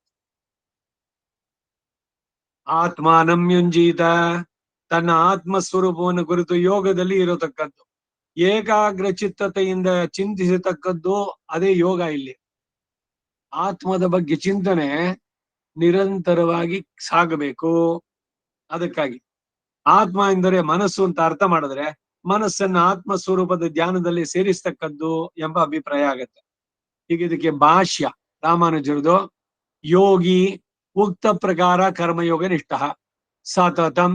ಆತ್ಮಾನಂ ಯುಂಜೀತ, ತನ್ನ ಆತ್ಮ ಸ್ವರೂಪವನ್ನು ಕುರಿತು ಯೋಗದಲ್ಲಿ ಇರತಕ್ಕದ್ದು, ಏಕಾಗ್ರ ಚಿತ್ತತೆಯಿಂದ ಚಿಂತಿಸತಕ್ಕದ್ದು, ಅದೇ ಯೋಗ. ಇಲ್ಲಿ ಆತ್ಮದ ಬಗ್ಗೆ ಚಿಂತನೆ ನಿರಂತರವಾಗಿ ಸಾಗಬೇಕು. ಅದಕ್ಕಾಗಿ ಆತ್ಮ ಎಂದರೆ ಮನಸ್ಸು ಅಂತ ಅರ್ಥ ಮಾಡಿದ್ರೆ ಮನಸ್ಸನ್ನ ಆತ್ಮ ಸ್ವರೂಪದ ಧ್ಯಾನದಲ್ಲಿ ಸೇರಿಸ್ತಕ್ಕದ್ದು ಎಂಬ ಅಭಿಪ್ರಾಯ ಆಗತ್ತೆ. ಈಗ ಇದಕ್ಕೆ ಭಾಷ್ಯ ರಾಮಾನುಜರದು: ಯೋಗಿ ಉಕ್ತ ಪ್ರಕಾರ ಕರ್ಮಯೋಗ ನಿಷ್ಠ ಸತತಂ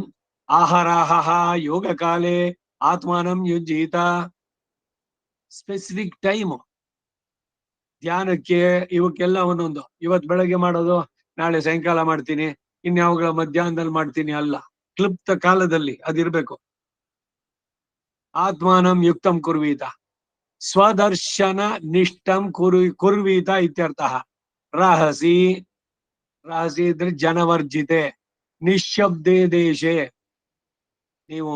ಆಹಾರಾಹ ಯೋಗ ಕಾಲೇ ಆತ್ಮಾನಂ ಯುಜ್ಜಿತ. ಸ್ಪೆಸಿಫಿಕ್ ಟೈಮ್ ಧ್ಯಾನಕ್ಕೆ ಇವಕ್ಕೆಲ್ಲ ಒಂದೊಂದು. ಇವತ್ ಬೆಳಗ್ಗೆ ಮಾಡೋದು ನಾಳೆ ಸಾಯಂಕಾಲ ಮಾಡ್ತೀನಿ, ಇನ್ಯಾವುಗಳ ಮಧ್ಯಾಹ್ನದಲ್ಲಿ ಮಾಡ್ತೀನಿ ಅಲ್ಲ, ಕ್ಲುಪ್ತ ಕಾಲದಲ್ಲಿ ಅದಿರ್ಬೇಕು. ಆತ್ಮಾನಂ ಯುಕ್ತಂ ಕುರ್ವೀತ ಸ್ವದರ್ಶನ ನಿಷ್ಠಂ ಕುರ್ವೀತ ಇತ್ಯರ್ಥ. ರಹಸಿ, ರಹಸಿ ಇದ್ರೆ ಜನವರ್ಜಿತೆ, ನಿಶ್ಶಬ್ದೇ ದೇಶೆ. ನೀವು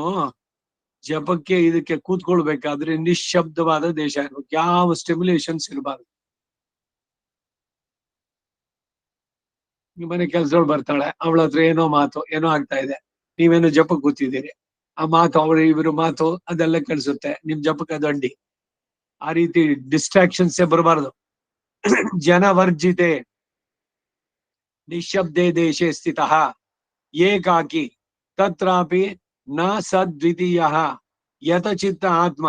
ಜಪಕ್ಕೆ ಇದಕ್ಕೆ ಕೂತ್ಕೊಳ್ಬೇಕಾದ್ರೆ ನಿಶ್ಶಬ್ದವಾದ ದೇಶ ಇರ್ಬೇಕು, ಯಾವ ಸ್ಟಿಮ್ಯುಲೇಷನ್ಸ್ ಇರಬಾರ್ದು. ನಿಮ್ಮ ಮನೆ ಕೆಲ್ಸದವ್ಳು ಬರ್ತಾಳೆ, ಅವಳ ಹತ್ರ ಏನೋ ಮಾತು ಏನೋ ಆಗ್ತಾ ಇದೆ, ನೀವೇನೋ ಜಪಕ್ಕೆ ಕೂತಿದ್ದೀರಿ, ಆ ಮಾತು ಅವ್ರ ಇವ್ರ ಮಾತು ಅದೆಲ್ಲ ಕೇಳಿಸುತ್ತೆ, ನಿಮ್ ಜಪಕ್ಕೆ ಅದು ಅಡ್ಡಿ. ಆ ರೀತಿ ಡಿಸ್ಟ್ರಾಕ್ಷನ್ಸೇ ಬರಬಾರ್ದು. ಜನವರ್ಜಿತೆ ನಿಶ್ಶಬ್ದೇ ದೇಶೆ ಸ್ಥಿತ ಏಕಾಕಿ ತತ್ರಾಪಿ ನ ಸದ್ವಿತೀಯ ಯತಚಿತ್ತ ಆತ್ಮ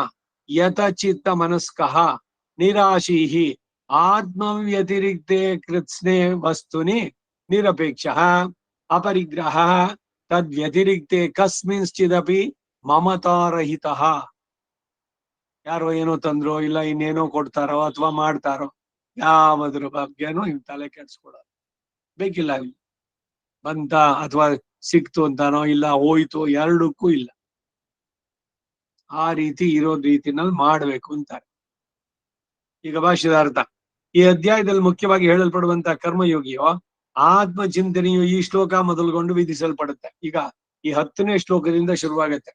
ಯತಚಿತ್ತ ಮನಸ್ಕಃ ನಿರಾಶೀಹಿ ಆತ್ಮವ್ಯತಿರಿಕ್ತೆ ಕೃತ್ಸ್ನೆ ವಸ್ತುನಿ ನಿರಪೇಕ್ಷ ಅಪರಿಗ್ರಹ ತದ್ವ್ಯತಿರಿಕ್ತೆ ಕಸ್ಮಿಂಶ್ಚಿದಪಿ ಮಮತಾರಹಿತ. ಯಾರೋ ಏನೋ ತಂದ್ರೋ ಇಲ್ಲ ಇನ್ನೇನೋ ಕೊಡ್ತಾರೋ ಅಥವಾ ಮಾಡ್ತಾರೋ ಯಾವದ್ರ ಬಗ್ಗೆನೂ ಇವ್ ತಲೆ ಕೆಡ್ಸ್ಕೊಡೋದು ಬೇಕಿಲ್ಲ. ಬಂತ ಅಥವಾ ಸಿಕ್ತು ಅಂತಾನೋ ಇಲ್ಲ ಹೋಯ್ತು, ಎರಡಕ್ಕೂ ಇಲ್ಲ. ಆ ರೀತಿ ಇರೋ ರೀತಿನಲ್ಲಿ ಮಾಡ್ಬೇಕು ಅಂತಾರೆ. ಈಗ ಭಾಷ್ಯದ ಅರ್ಥ: ಈ ಅಧ್ಯಾಯದಲ್ಲಿ ಮುಖ್ಯವಾಗಿ ಹೇಳಲ್ಪಡುವಂತ ಕರ್ಮಯೋಗಿಯೋ ಆತ್ಮ ಚಿಂತನೆಯು ಈ ಶ್ಲೋಕ ಮೊದಲುಗೊಂಡು ವಿಧಿಸಲ್ಪಡುತ್ತೆ. ಈಗ ಈ 10ನೇ ಶ್ಲೋಕದಿಂದ ಶುರುವಾಗತ್ತೆ.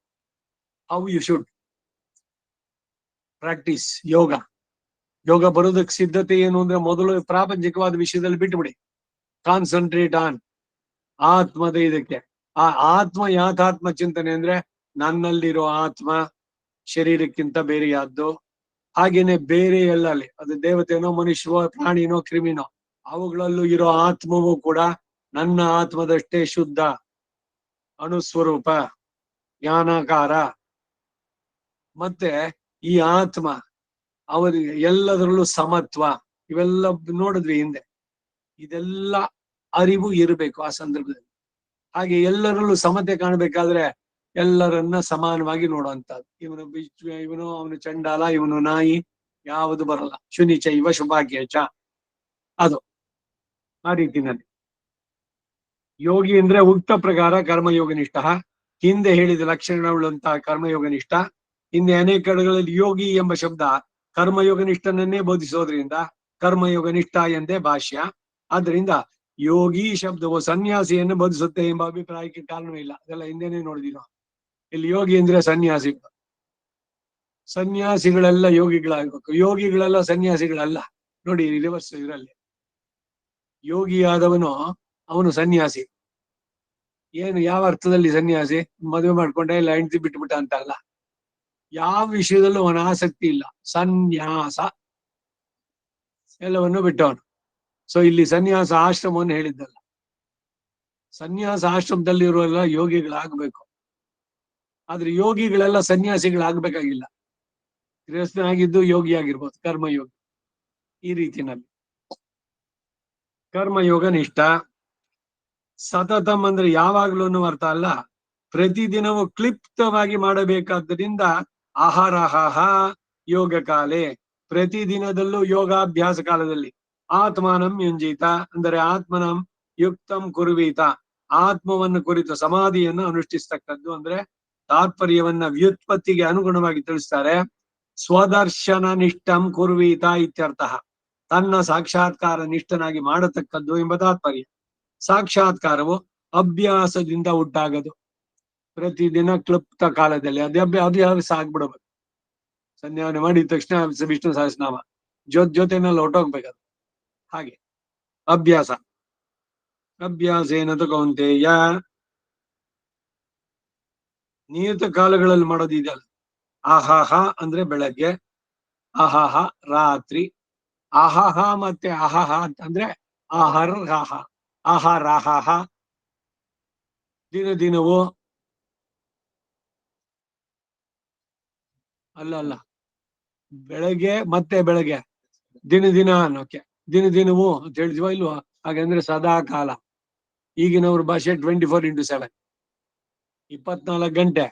ಹೌ ಯು ಶುಡ್ ಪ್ರಾಕ್ಟೀಸ್ ಯೋಗ. ಯೋಗ ಬರೋದಕ್ಕೆ ಸಿದ್ಧತೆ ಏನು ಅಂದ್ರೆ ಮೊದಲು ಪ್ರಾಪಂಚಿಕವಾದ ವಿಷಯದಲ್ಲಿ ಬಿಟ್ಟುಬಿಡಿ, ಕಾನ್ಸಂಟ್ರೇಟ್ ಆನ್ ಆತ್ಮದ ಇದಕ್ಕೆ. ಆ ಆತ್ಮ ಯಾಥಾತ್ಮ ಚಿಂತನೆ ಅಂದ್ರೆ ನನ್ನಲ್ಲಿರೋ ಆತ್ಮ ಶರೀರಕ್ಕಿಂತ ಬೇರೆಯಾದ್ದು, ಹಾಗೇನೆ ಬೇರೆ ಎಲ್ಲಲ್ಲಿ ಅದು ದೇವತೆನೋ ಮನುಷ್ಯವೋ ಪ್ರಾಣಿನೋ ಕ್ರಿಮಿನೋ ಅವುಗಳಲ್ಲೂ ಇರೋ ಆತ್ಮವೂ ಕೂಡ ನನ್ನ ಆತ್ಮದಷ್ಟೇ ಶುದ್ಧ ಅಣುಸ್ವರೂಪ ಜ್ಞಾನಾಕಾರ. ಮತ್ತೆ ಈ ಆತ್ಮ ಅವರಿಗೆ ಎಲ್ಲದರಲ್ಲೂ ಸಮತ್ವ, ಇವೆಲ್ಲ ನೋಡಿದ್ವಿ ಹಿಂದೆ. ಇದೆಲ್ಲ ಅರಿವು ಇರಬೇಕು ಆ ಸಂದರ್ಭದಲ್ಲಿ. ಹಾಗೆ ಎಲ್ಲರಲ್ಲೂ ಸಮತೆ ಕಾಣಬೇಕಾದ್ರೆ ಎಲ್ಲರನ್ನ ಸಮಾನವಾಗಿ ನೋಡುವಂತದ್ದು. ಇವನು ಅವನು ಚಂಡಾಲ, ಇವನು ನಾಯಿ, ಯಾವುದು ಬರಲ್ಲ. ಶುನಿಚ ಇವ ಶುಭಾಗ್ಯಚ, ಅದು ಆ ರೀತಿನಲ್ಲಿ. ಯೋಗಿ ಅಂದ್ರೆ ಉಕ್ತ ಪ್ರಕಾರ ಕರ್ಮಯೋಗನಿಷ್ಠ, ಹಿಂದೆ ಹೇಳಿದ ಲಕ್ಷಣಗಳುಂತಹ ಕರ್ಮಯೋಗನಿಷ್ಠ. ಹಿಂದೆ ಅನೇಕ ಕಡೆಗಳಲ್ಲಿ ಯೋಗಿ ಎಂಬ ಶಬ್ದ ಕರ್ಮಯೋಗನಿಷ್ಠನನ್ನೇ ಬೋಧಿಸೋದ್ರಿಂದ ಕರ್ಮಯೋಗನಿಷ್ಠ ಎಂದೇ ಭಾಷ್ಯ. ಆದ್ರಿಂದ ಯೋಗಿ ಶಬ್ದವು ಸನ್ಯಾಸಿಯನ್ನು ಬೋಧಿಸುತ್ತೆ ಎಂಬ ಅಭಿಪ್ರಾಯಕ್ಕೆ ಕಾರಣವಿಲ್ಲ. ಅದೆಲ್ಲ ಹಿಂದೆನೆ ನೋಡಿದೀವಿ ನಾವು. ಇಲ್ಲಿ ಯೋಗಿ ಅಂದ್ರೆ ಸನ್ಯಾಸಿ. ಸನ್ಯಾಸಿಗಳೆಲ್ಲ ಯೋಗಿಗಳಾಗ್ಬೇಕು, ಯೋಗಿಗಳೆಲ್ಲ ಸನ್ಯಾಸಿಗಳಲ್ಲ. ನೋಡಿ ರಿವರ್ಸ್ ಇದರಲ್ಲಿ ಯೋಗಿಯಾದವನು ಅವನು ಸನ್ಯಾಸಿ. ಏನು ಯಾವ ಅರ್ಥದಲ್ಲಿ ಸನ್ಯಾಸಿ? ಮದುವೆ ಮಾಡ್ಕೊಂಡೆ ಇಲ್ಲ ಹೆಂಡತಿ ಬಿಟ್ಬಿಟ್ಟ ಅಂತ ಅಲ್ಲ, ಯಾವ ವಿಷಯದಲ್ಲೂ ಅವನ ಆಸಕ್ತಿ ಇಲ್ಲ, ಸನ್ಯಾಸ ಎಲ್ಲವನ್ನು ಬಿಟ್ಟವನು. ಸೊ ಇಲ್ಲಿ ಸನ್ಯಾಸ ಆಶ್ರಮವನ್ನು ಹೇಳಿದ್ದಲ್ಲ. ಸನ್ಯಾಸ ಆಶ್ರಮದಲ್ಲಿರುವೆಲ್ಲ ಯೋಗಿಗಳಾಗ್ಬೇಕು. ಆದ್ರೆ ಯೋಗಿಗಳೆಲ್ಲ ಸನ್ಯಾಸಿಗಳಾಗ್ಬೇಕಾಗಿಲ್ಲ. ಗೃಹಸ್ಥನಾಗಿದ್ದು ಯೋಗಿ ಆಗಿರ್ಬೋದು, ಕರ್ಮಯೋಗಿ. ಈ ರೀತಿನಲ್ಲಿ ಕರ್ಮಯೋಗ ನಿಷ್ಠ. ಸತತಂ ಅಂದ್ರೆ ಯಾವಾಗ್ಲೂ ಅನ್ನೋ ಅರ್ಥ ಅಲ್ಲ, ಪ್ರತಿದಿನವೂ ಕ್ಲಿಪ್ತವಾಗಿ ಮಾಡಬೇಕಾದ್ದರಿಂದ ಆಹಾರಹ ಯೋಗ ಕಾಲೇ, ಪ್ರತಿದಿನದಲ್ಲೂ ಯೋಗಾಭ್ಯಾಸ ಕಾಲದಲ್ಲಿ. ಆತ್ಮಾನಂ ಯುಂಜೀತ ಅಂದರೆ ಆತ್ಮನಂ ಯುಕ್ತಂ ಕುರ್ವೀತ, ಆತ್ಮವನ್ನು ಕುರಿತು ಸಮಾಧಿಯನ್ನು ಅನುಷ್ಠಿಸ್ತಕ್ಕದ್ದು. ಅಂದ್ರೆ ತಾತ್ಪರ್ಯವನ್ನ ವ್ಯುತ್ಪತ್ತಿಗೆ ಅನುಗುಣವಾಗಿ ತಿಳಿಸ್ತಾರೆ. ಸ್ವದರ್ಶನ ನಿಷ್ಠಂ ಕುರ್ವೀತ ಇತ್ಯರ್ಥ. ತನ್ನ ಸಾಕ್ಷಾತ್ಕಾರ ನಿಷ್ಠನಾಗಿ ಮಾಡತಕ್ಕದ್ದು ಎಂಬ ತಾತ್ಪರ್ಯ. ಸಾಕ್ಷಾತ್ಕಾರವು ಅಭ್ಯಾಸದಿಂದ ಉಂಟಾಗದು. ಪ್ರತಿದಿನ ಕ್ಲುಪ್ತ ಕಾಲದಲ್ಲಿ ಅಭ್ಯಾಸ ಆಗ್ಬಿಡಬೇಕು. ಸಂಧ್ಯಾವನೆ ಮಾಡಿದ ತಕ್ಷಣ ವಿಷ್ಣು ಸಹಸ್ರನಾಮ ಜೊತೆನಲ್ಲಿ ಹೊರಟೋಗ್ಬೇಕದು. ಹಾಗೆ ಅಭ್ಯಾಸ. ಅಭ್ಯಾಸ ಏನದು ಕೌಂತೆಯ ನಿಯತ ಕಾಲಗಳಲ್ಲಿ ಮಾಡೋದು ಇದೆಯಲ್ಲ. ಆಹಾಹ ಅಂದ್ರೆ ಬೆಳಗ್ಗೆ, ಅಹಹ ರಾತ್ರಿ, ಅಹಹ ಮತ್ತೆ ಅಹಹ ಅಂತಂದ್ರೆ ಆಹಾರಹ, ಆಹಾರಾಹ ದಿನವು ಅಲ್ಲ ಬೆಳಗ್ಗೆ ಮತ್ತೆ ಬೆಳಗ್ಗೆ ದಿನ ಅನ್ನೋಕೆ ದಿನವು ಅಂತ ಹೇಳಿದ್ವಾ ಇಲ್ವಾ? ಹಾಗಂದ್ರೆ ಸದಾ ಕಾಲ. ಈಗಿನವ್ರ ಭಾಷೆ 24x7, 24 ಗಂಟೆ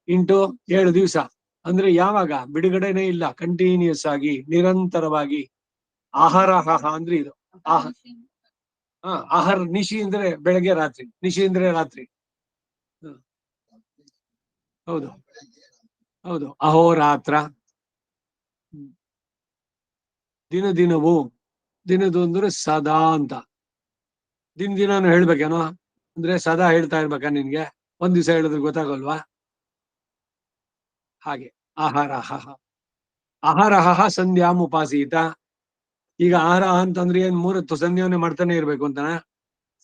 ಇಂಟು 7 ದಿವಸ. ಅಂದ್ರೆ ಯಾವಾಗ ಬಿಡುಗಡೆನೇ ಇಲ್ಲ, ಕಂಟಿನ್ಯೂಸ್ ಆಗಿ ನಿರಂತರವಾಗಿ. ಆಹಾರಹ ಅಂದ್ರೆ ಇದು ಆಹಾರ. ನಿಶಿ ಅಂದ್ರೆ ಬೆಳಗ್ಗೆ, ರಾತ್ರಿ. ನಿಶಿ ಅಂದ್ರೆ ರಾತ್ರಿ. ಹೌದು ಅಹೋರಾತ್ರ. ದಿನವು ದಿನದು ಅಂದ್ರೆ ಸದಾ ಅಂತ. ದಿನಾನು ಹೇಳ್ಬೇಕೇನೋ ಅಂದ್ರೆ ಸದಾ ಹೇಳ್ತಾ ಇರ್ಬೇಕಾ ನಿನ್ಗೆ? ಒಂದ್ ದಿವಸ ಹೇಳಿದ್ರೆ ಗೊತ್ತಾಗಲ್ವಾ? ಹಾಗೆ ಆಹಾರಹ ಸಂಧ್ಯಾಮ್ ಉಪಾಸೀತ. ಈಗ ಆಹಾರ ಅಂತಂದ್ರೆ ಏನ್ 3 ಹೊತ್ತು ಸಂಧ್ಯಾವನೆ ಮಾಡ್ತಾನೆ ಇರ್ಬೇಕು ಅಂತಾನ?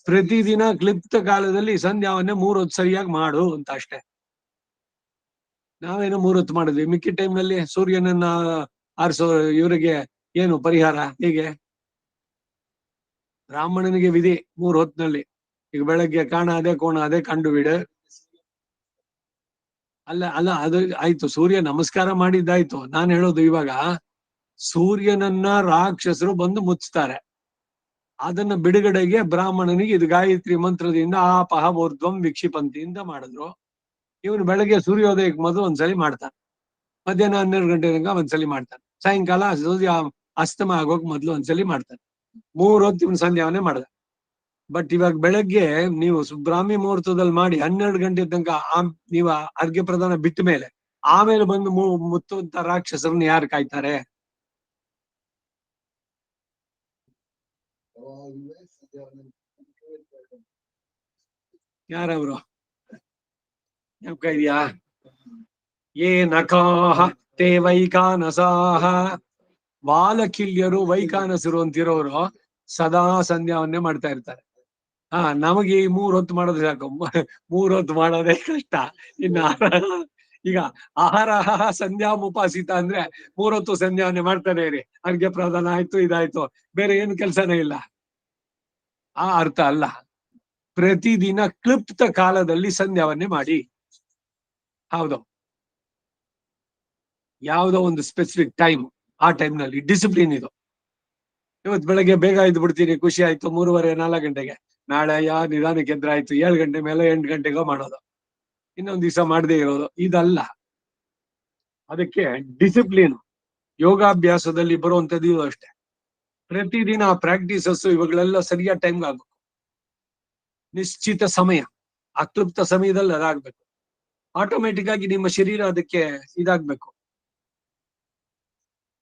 ಪ್ರತಿದಿನ ಕ್ಲಿಪ್ತ ಕಾಲದಲ್ಲಿ ಸಂಧ್ಯಾವನ್ನೇ 3 ಹೊತ್ತು ಸರಿಯಾಗಿ ಮಾಡು ಅಂತ ಅಷ್ಟೇ. ನಾವೇನೋ 3 ಹೊತ್ತು ಮಾಡಿದ್ವಿ, ಮಿಕ್ಕಿ ಟೈಮ್ ನಲ್ಲಿ ಸೂರ್ಯನನ್ನ ಆರಿಸೋ ಇವರಿಗೆ ಏನು ಪರಿಹಾರ? ಹೀಗೆ ಬ್ರಾಹ್ಮಣನಿಗೆ ವಿಧಿ 3 ಹೊತ್ತಿನಲ್ಲಿ. ಈಗ ಬೆಳಗ್ಗೆ ಕಾಣ ಅದೇ ಕೋಣ ಅದೇ ಕಂಡು ಬಿಡು. ಅಲ್ಲ ಅದು ಆಯ್ತು, ಸೂರ್ಯ ನಮಸ್ಕಾರ ಮಾಡಿದ್ದಾಯ್ತು. ನಾನು ಹೇಳೋದು ಇವಾಗ ಸೂರ್ಯನನ್ನ ರಾಕ್ಷಸರು ಬಂದು ಮುಚ್ತಾರೆ. ಅದನ್ನ ಬಿಡುಗಡೆಗೆ ಬ್ರಾಹ್ಮಣನಿಗೆ ಇದು ಗಾಯತ್ರಿ ಮಂತ್ರದಿಂದ ಆಪಹ ಊರ್ಧ್ವಂ ವಿಕ್ಷಿಪಂತಿ ಅಂತ ಮಾಡಿದ್ರು. ಇವನು ಬೆಳಗ್ಗೆ ಸೂರ್ಯೋದಯಕ್ಕೆ ಮೊದಲು ಒಂದ್ಸಲಿ ಮಾಡ್ತಾನೆ, ಮಧ್ಯಾಹ್ನ 12 ಗಂಟೆ ತನಕ ಒಂದ್ಸಲಿ ಮಾಡ್ತಾನೆ, ಸಾಯಂಕಾಲ ಸೂರ್ಯ ಅಸ್ತಮ ಆಗೋಕ್ ಮೊದ್ಲು ಒಂದ್ಸಲಿ ಮಾಡ್ತಾನೆ. 3 ಹೊತ್ತು ಇವನು ಸಂಧ್ಯಾವನೆ ಮಾಡ್ದ. ಬಟ್ ಇವಾಗ ಬೆಳಗ್ಗೆ ನೀವು ಬ್ರಾಹ್ಮಿ ಮುಹೂರ್ತದಲ್ಲಿ ಮಾಡಿ 12 ಗಂಟೆ ತನಕ ನೀವು ಅರ್ಘ್ಯ ಪ್ರದಾನ ಬಿಟ್ಟ ಮೇಲೆ ಆಮೇಲೆ ಬಂದು ಮುತ್ತುವಂತ ರಾಕ್ಷಸರನ್ನ ಯಾರು ಕಾಯ್ತಾರೆ? ಯಾರವರು? ಜ್ಞಾಪಕ ಇದೆಯಾ? ಏ ನಕಾಹ ತೇ ವೈಕಾನಸಾಹ. ವಾಲಕಿಲ್ಯರು ವೈಕಾನಸರು ಅಂತಿರೋರು ಸದಾ ಸಂಧ್ಯಾವನ್ನೇ ಮಾಡ್ತಾ ಇರ್ತಾರೆ. ನಮಗೆ ಈ 3 ಹೊತ್ತು ಮಾಡೋದು ಸಾಕು. 3 ಹೊತ್ತು ಮಾಡೋದೇ ಕಷ್ಟ. ಇನ್ನು ಈಗ ಆಹಾರ ಸಂಧ್ಯಾ ಉಪಾಸಿತ ಅಂದ್ರೆ 3 ಹೊತ್ತು ಸಂಧ್ಯಾವನೆ ಮಾಡ್ತಾನೆ ಇರಿ. ಅರ್ಘ್ಯ ಪ್ರದಾನ ಆಯ್ತು, ಇದಾಯ್ತು, ಬೇರೆ ಏನು ಕೆಲಸನೇ ಇಲ್ಲ. ಆ ಅರ್ಥ ಅಲ್ಲ. ಪ್ರತಿದಿನ ಕ್ಲಿಪ್ತ ಕಾಲದಲ್ಲಿ ಸಂಧ್ಯಾವನ್ನೇ ಮಾಡಿ. ಹೌದು, ಯಾವುದೋ ಒಂದು ಸ್ಪೆಸಿಫಿಕ್ ಟೈಮ್, ಆ ಟೈಮ್ ನಲ್ಲಿ ಡಿಸಿಪ್ಲಿನ್ ಇದು. ಇವತ್ತು ಬೆಳಗ್ಗೆ ಬೇಗ ಎದ್ದು ಬಿಡ್ತೀನಿ, ಖುಷಿ ಆಯ್ತು, 3:30 4 ಗಂಟೆಗೆ. ನಾಳೆ ನಿಧಾನಕ್ಕೆ ಎದ್ರೆ ಆಯ್ತು, 7 ಗಂಟೆ ಮೇಲೆ 8 ಗಂಟೆಗೋ ಮಾಡೋದು, ಇನ್ನೊಂದ್ ದಿವಸ ಮಾಡದೇ ಇರೋದು. ಇದಲ್ಲ, ಅದಕ್ಕೆ ಡಿಸಿಪ್ಲಿನ್. ಯೋಗಾಭ್ಯಾಸದಲ್ಲಿ ಬರುವಂತದ್ದು ಇದು ಅಷ್ಟೇ. ಪ್ರತಿದಿನ ಪ್ರಾಕ್ಟೀಸಸ್ ಇವುಗಳೆಲ್ಲ ಸರಿಯಾದ ಟೈಮ್ಗೆ ಆಗ್ಬೇಕು. ನಿಶ್ಚಿತ ಸಮಯ, ಅಕ್ಲುಪ್ತ ಸಮಯದಲ್ಲಿ ಅದಾಗ್ಬೇಕು. ಆಟೋಮೆಟಿಕ್ ಆಗಿ ನಿಮ್ಮ ಶರೀರ ಅದಕ್ಕೆ ಇದಾಗ್ಬೇಕು.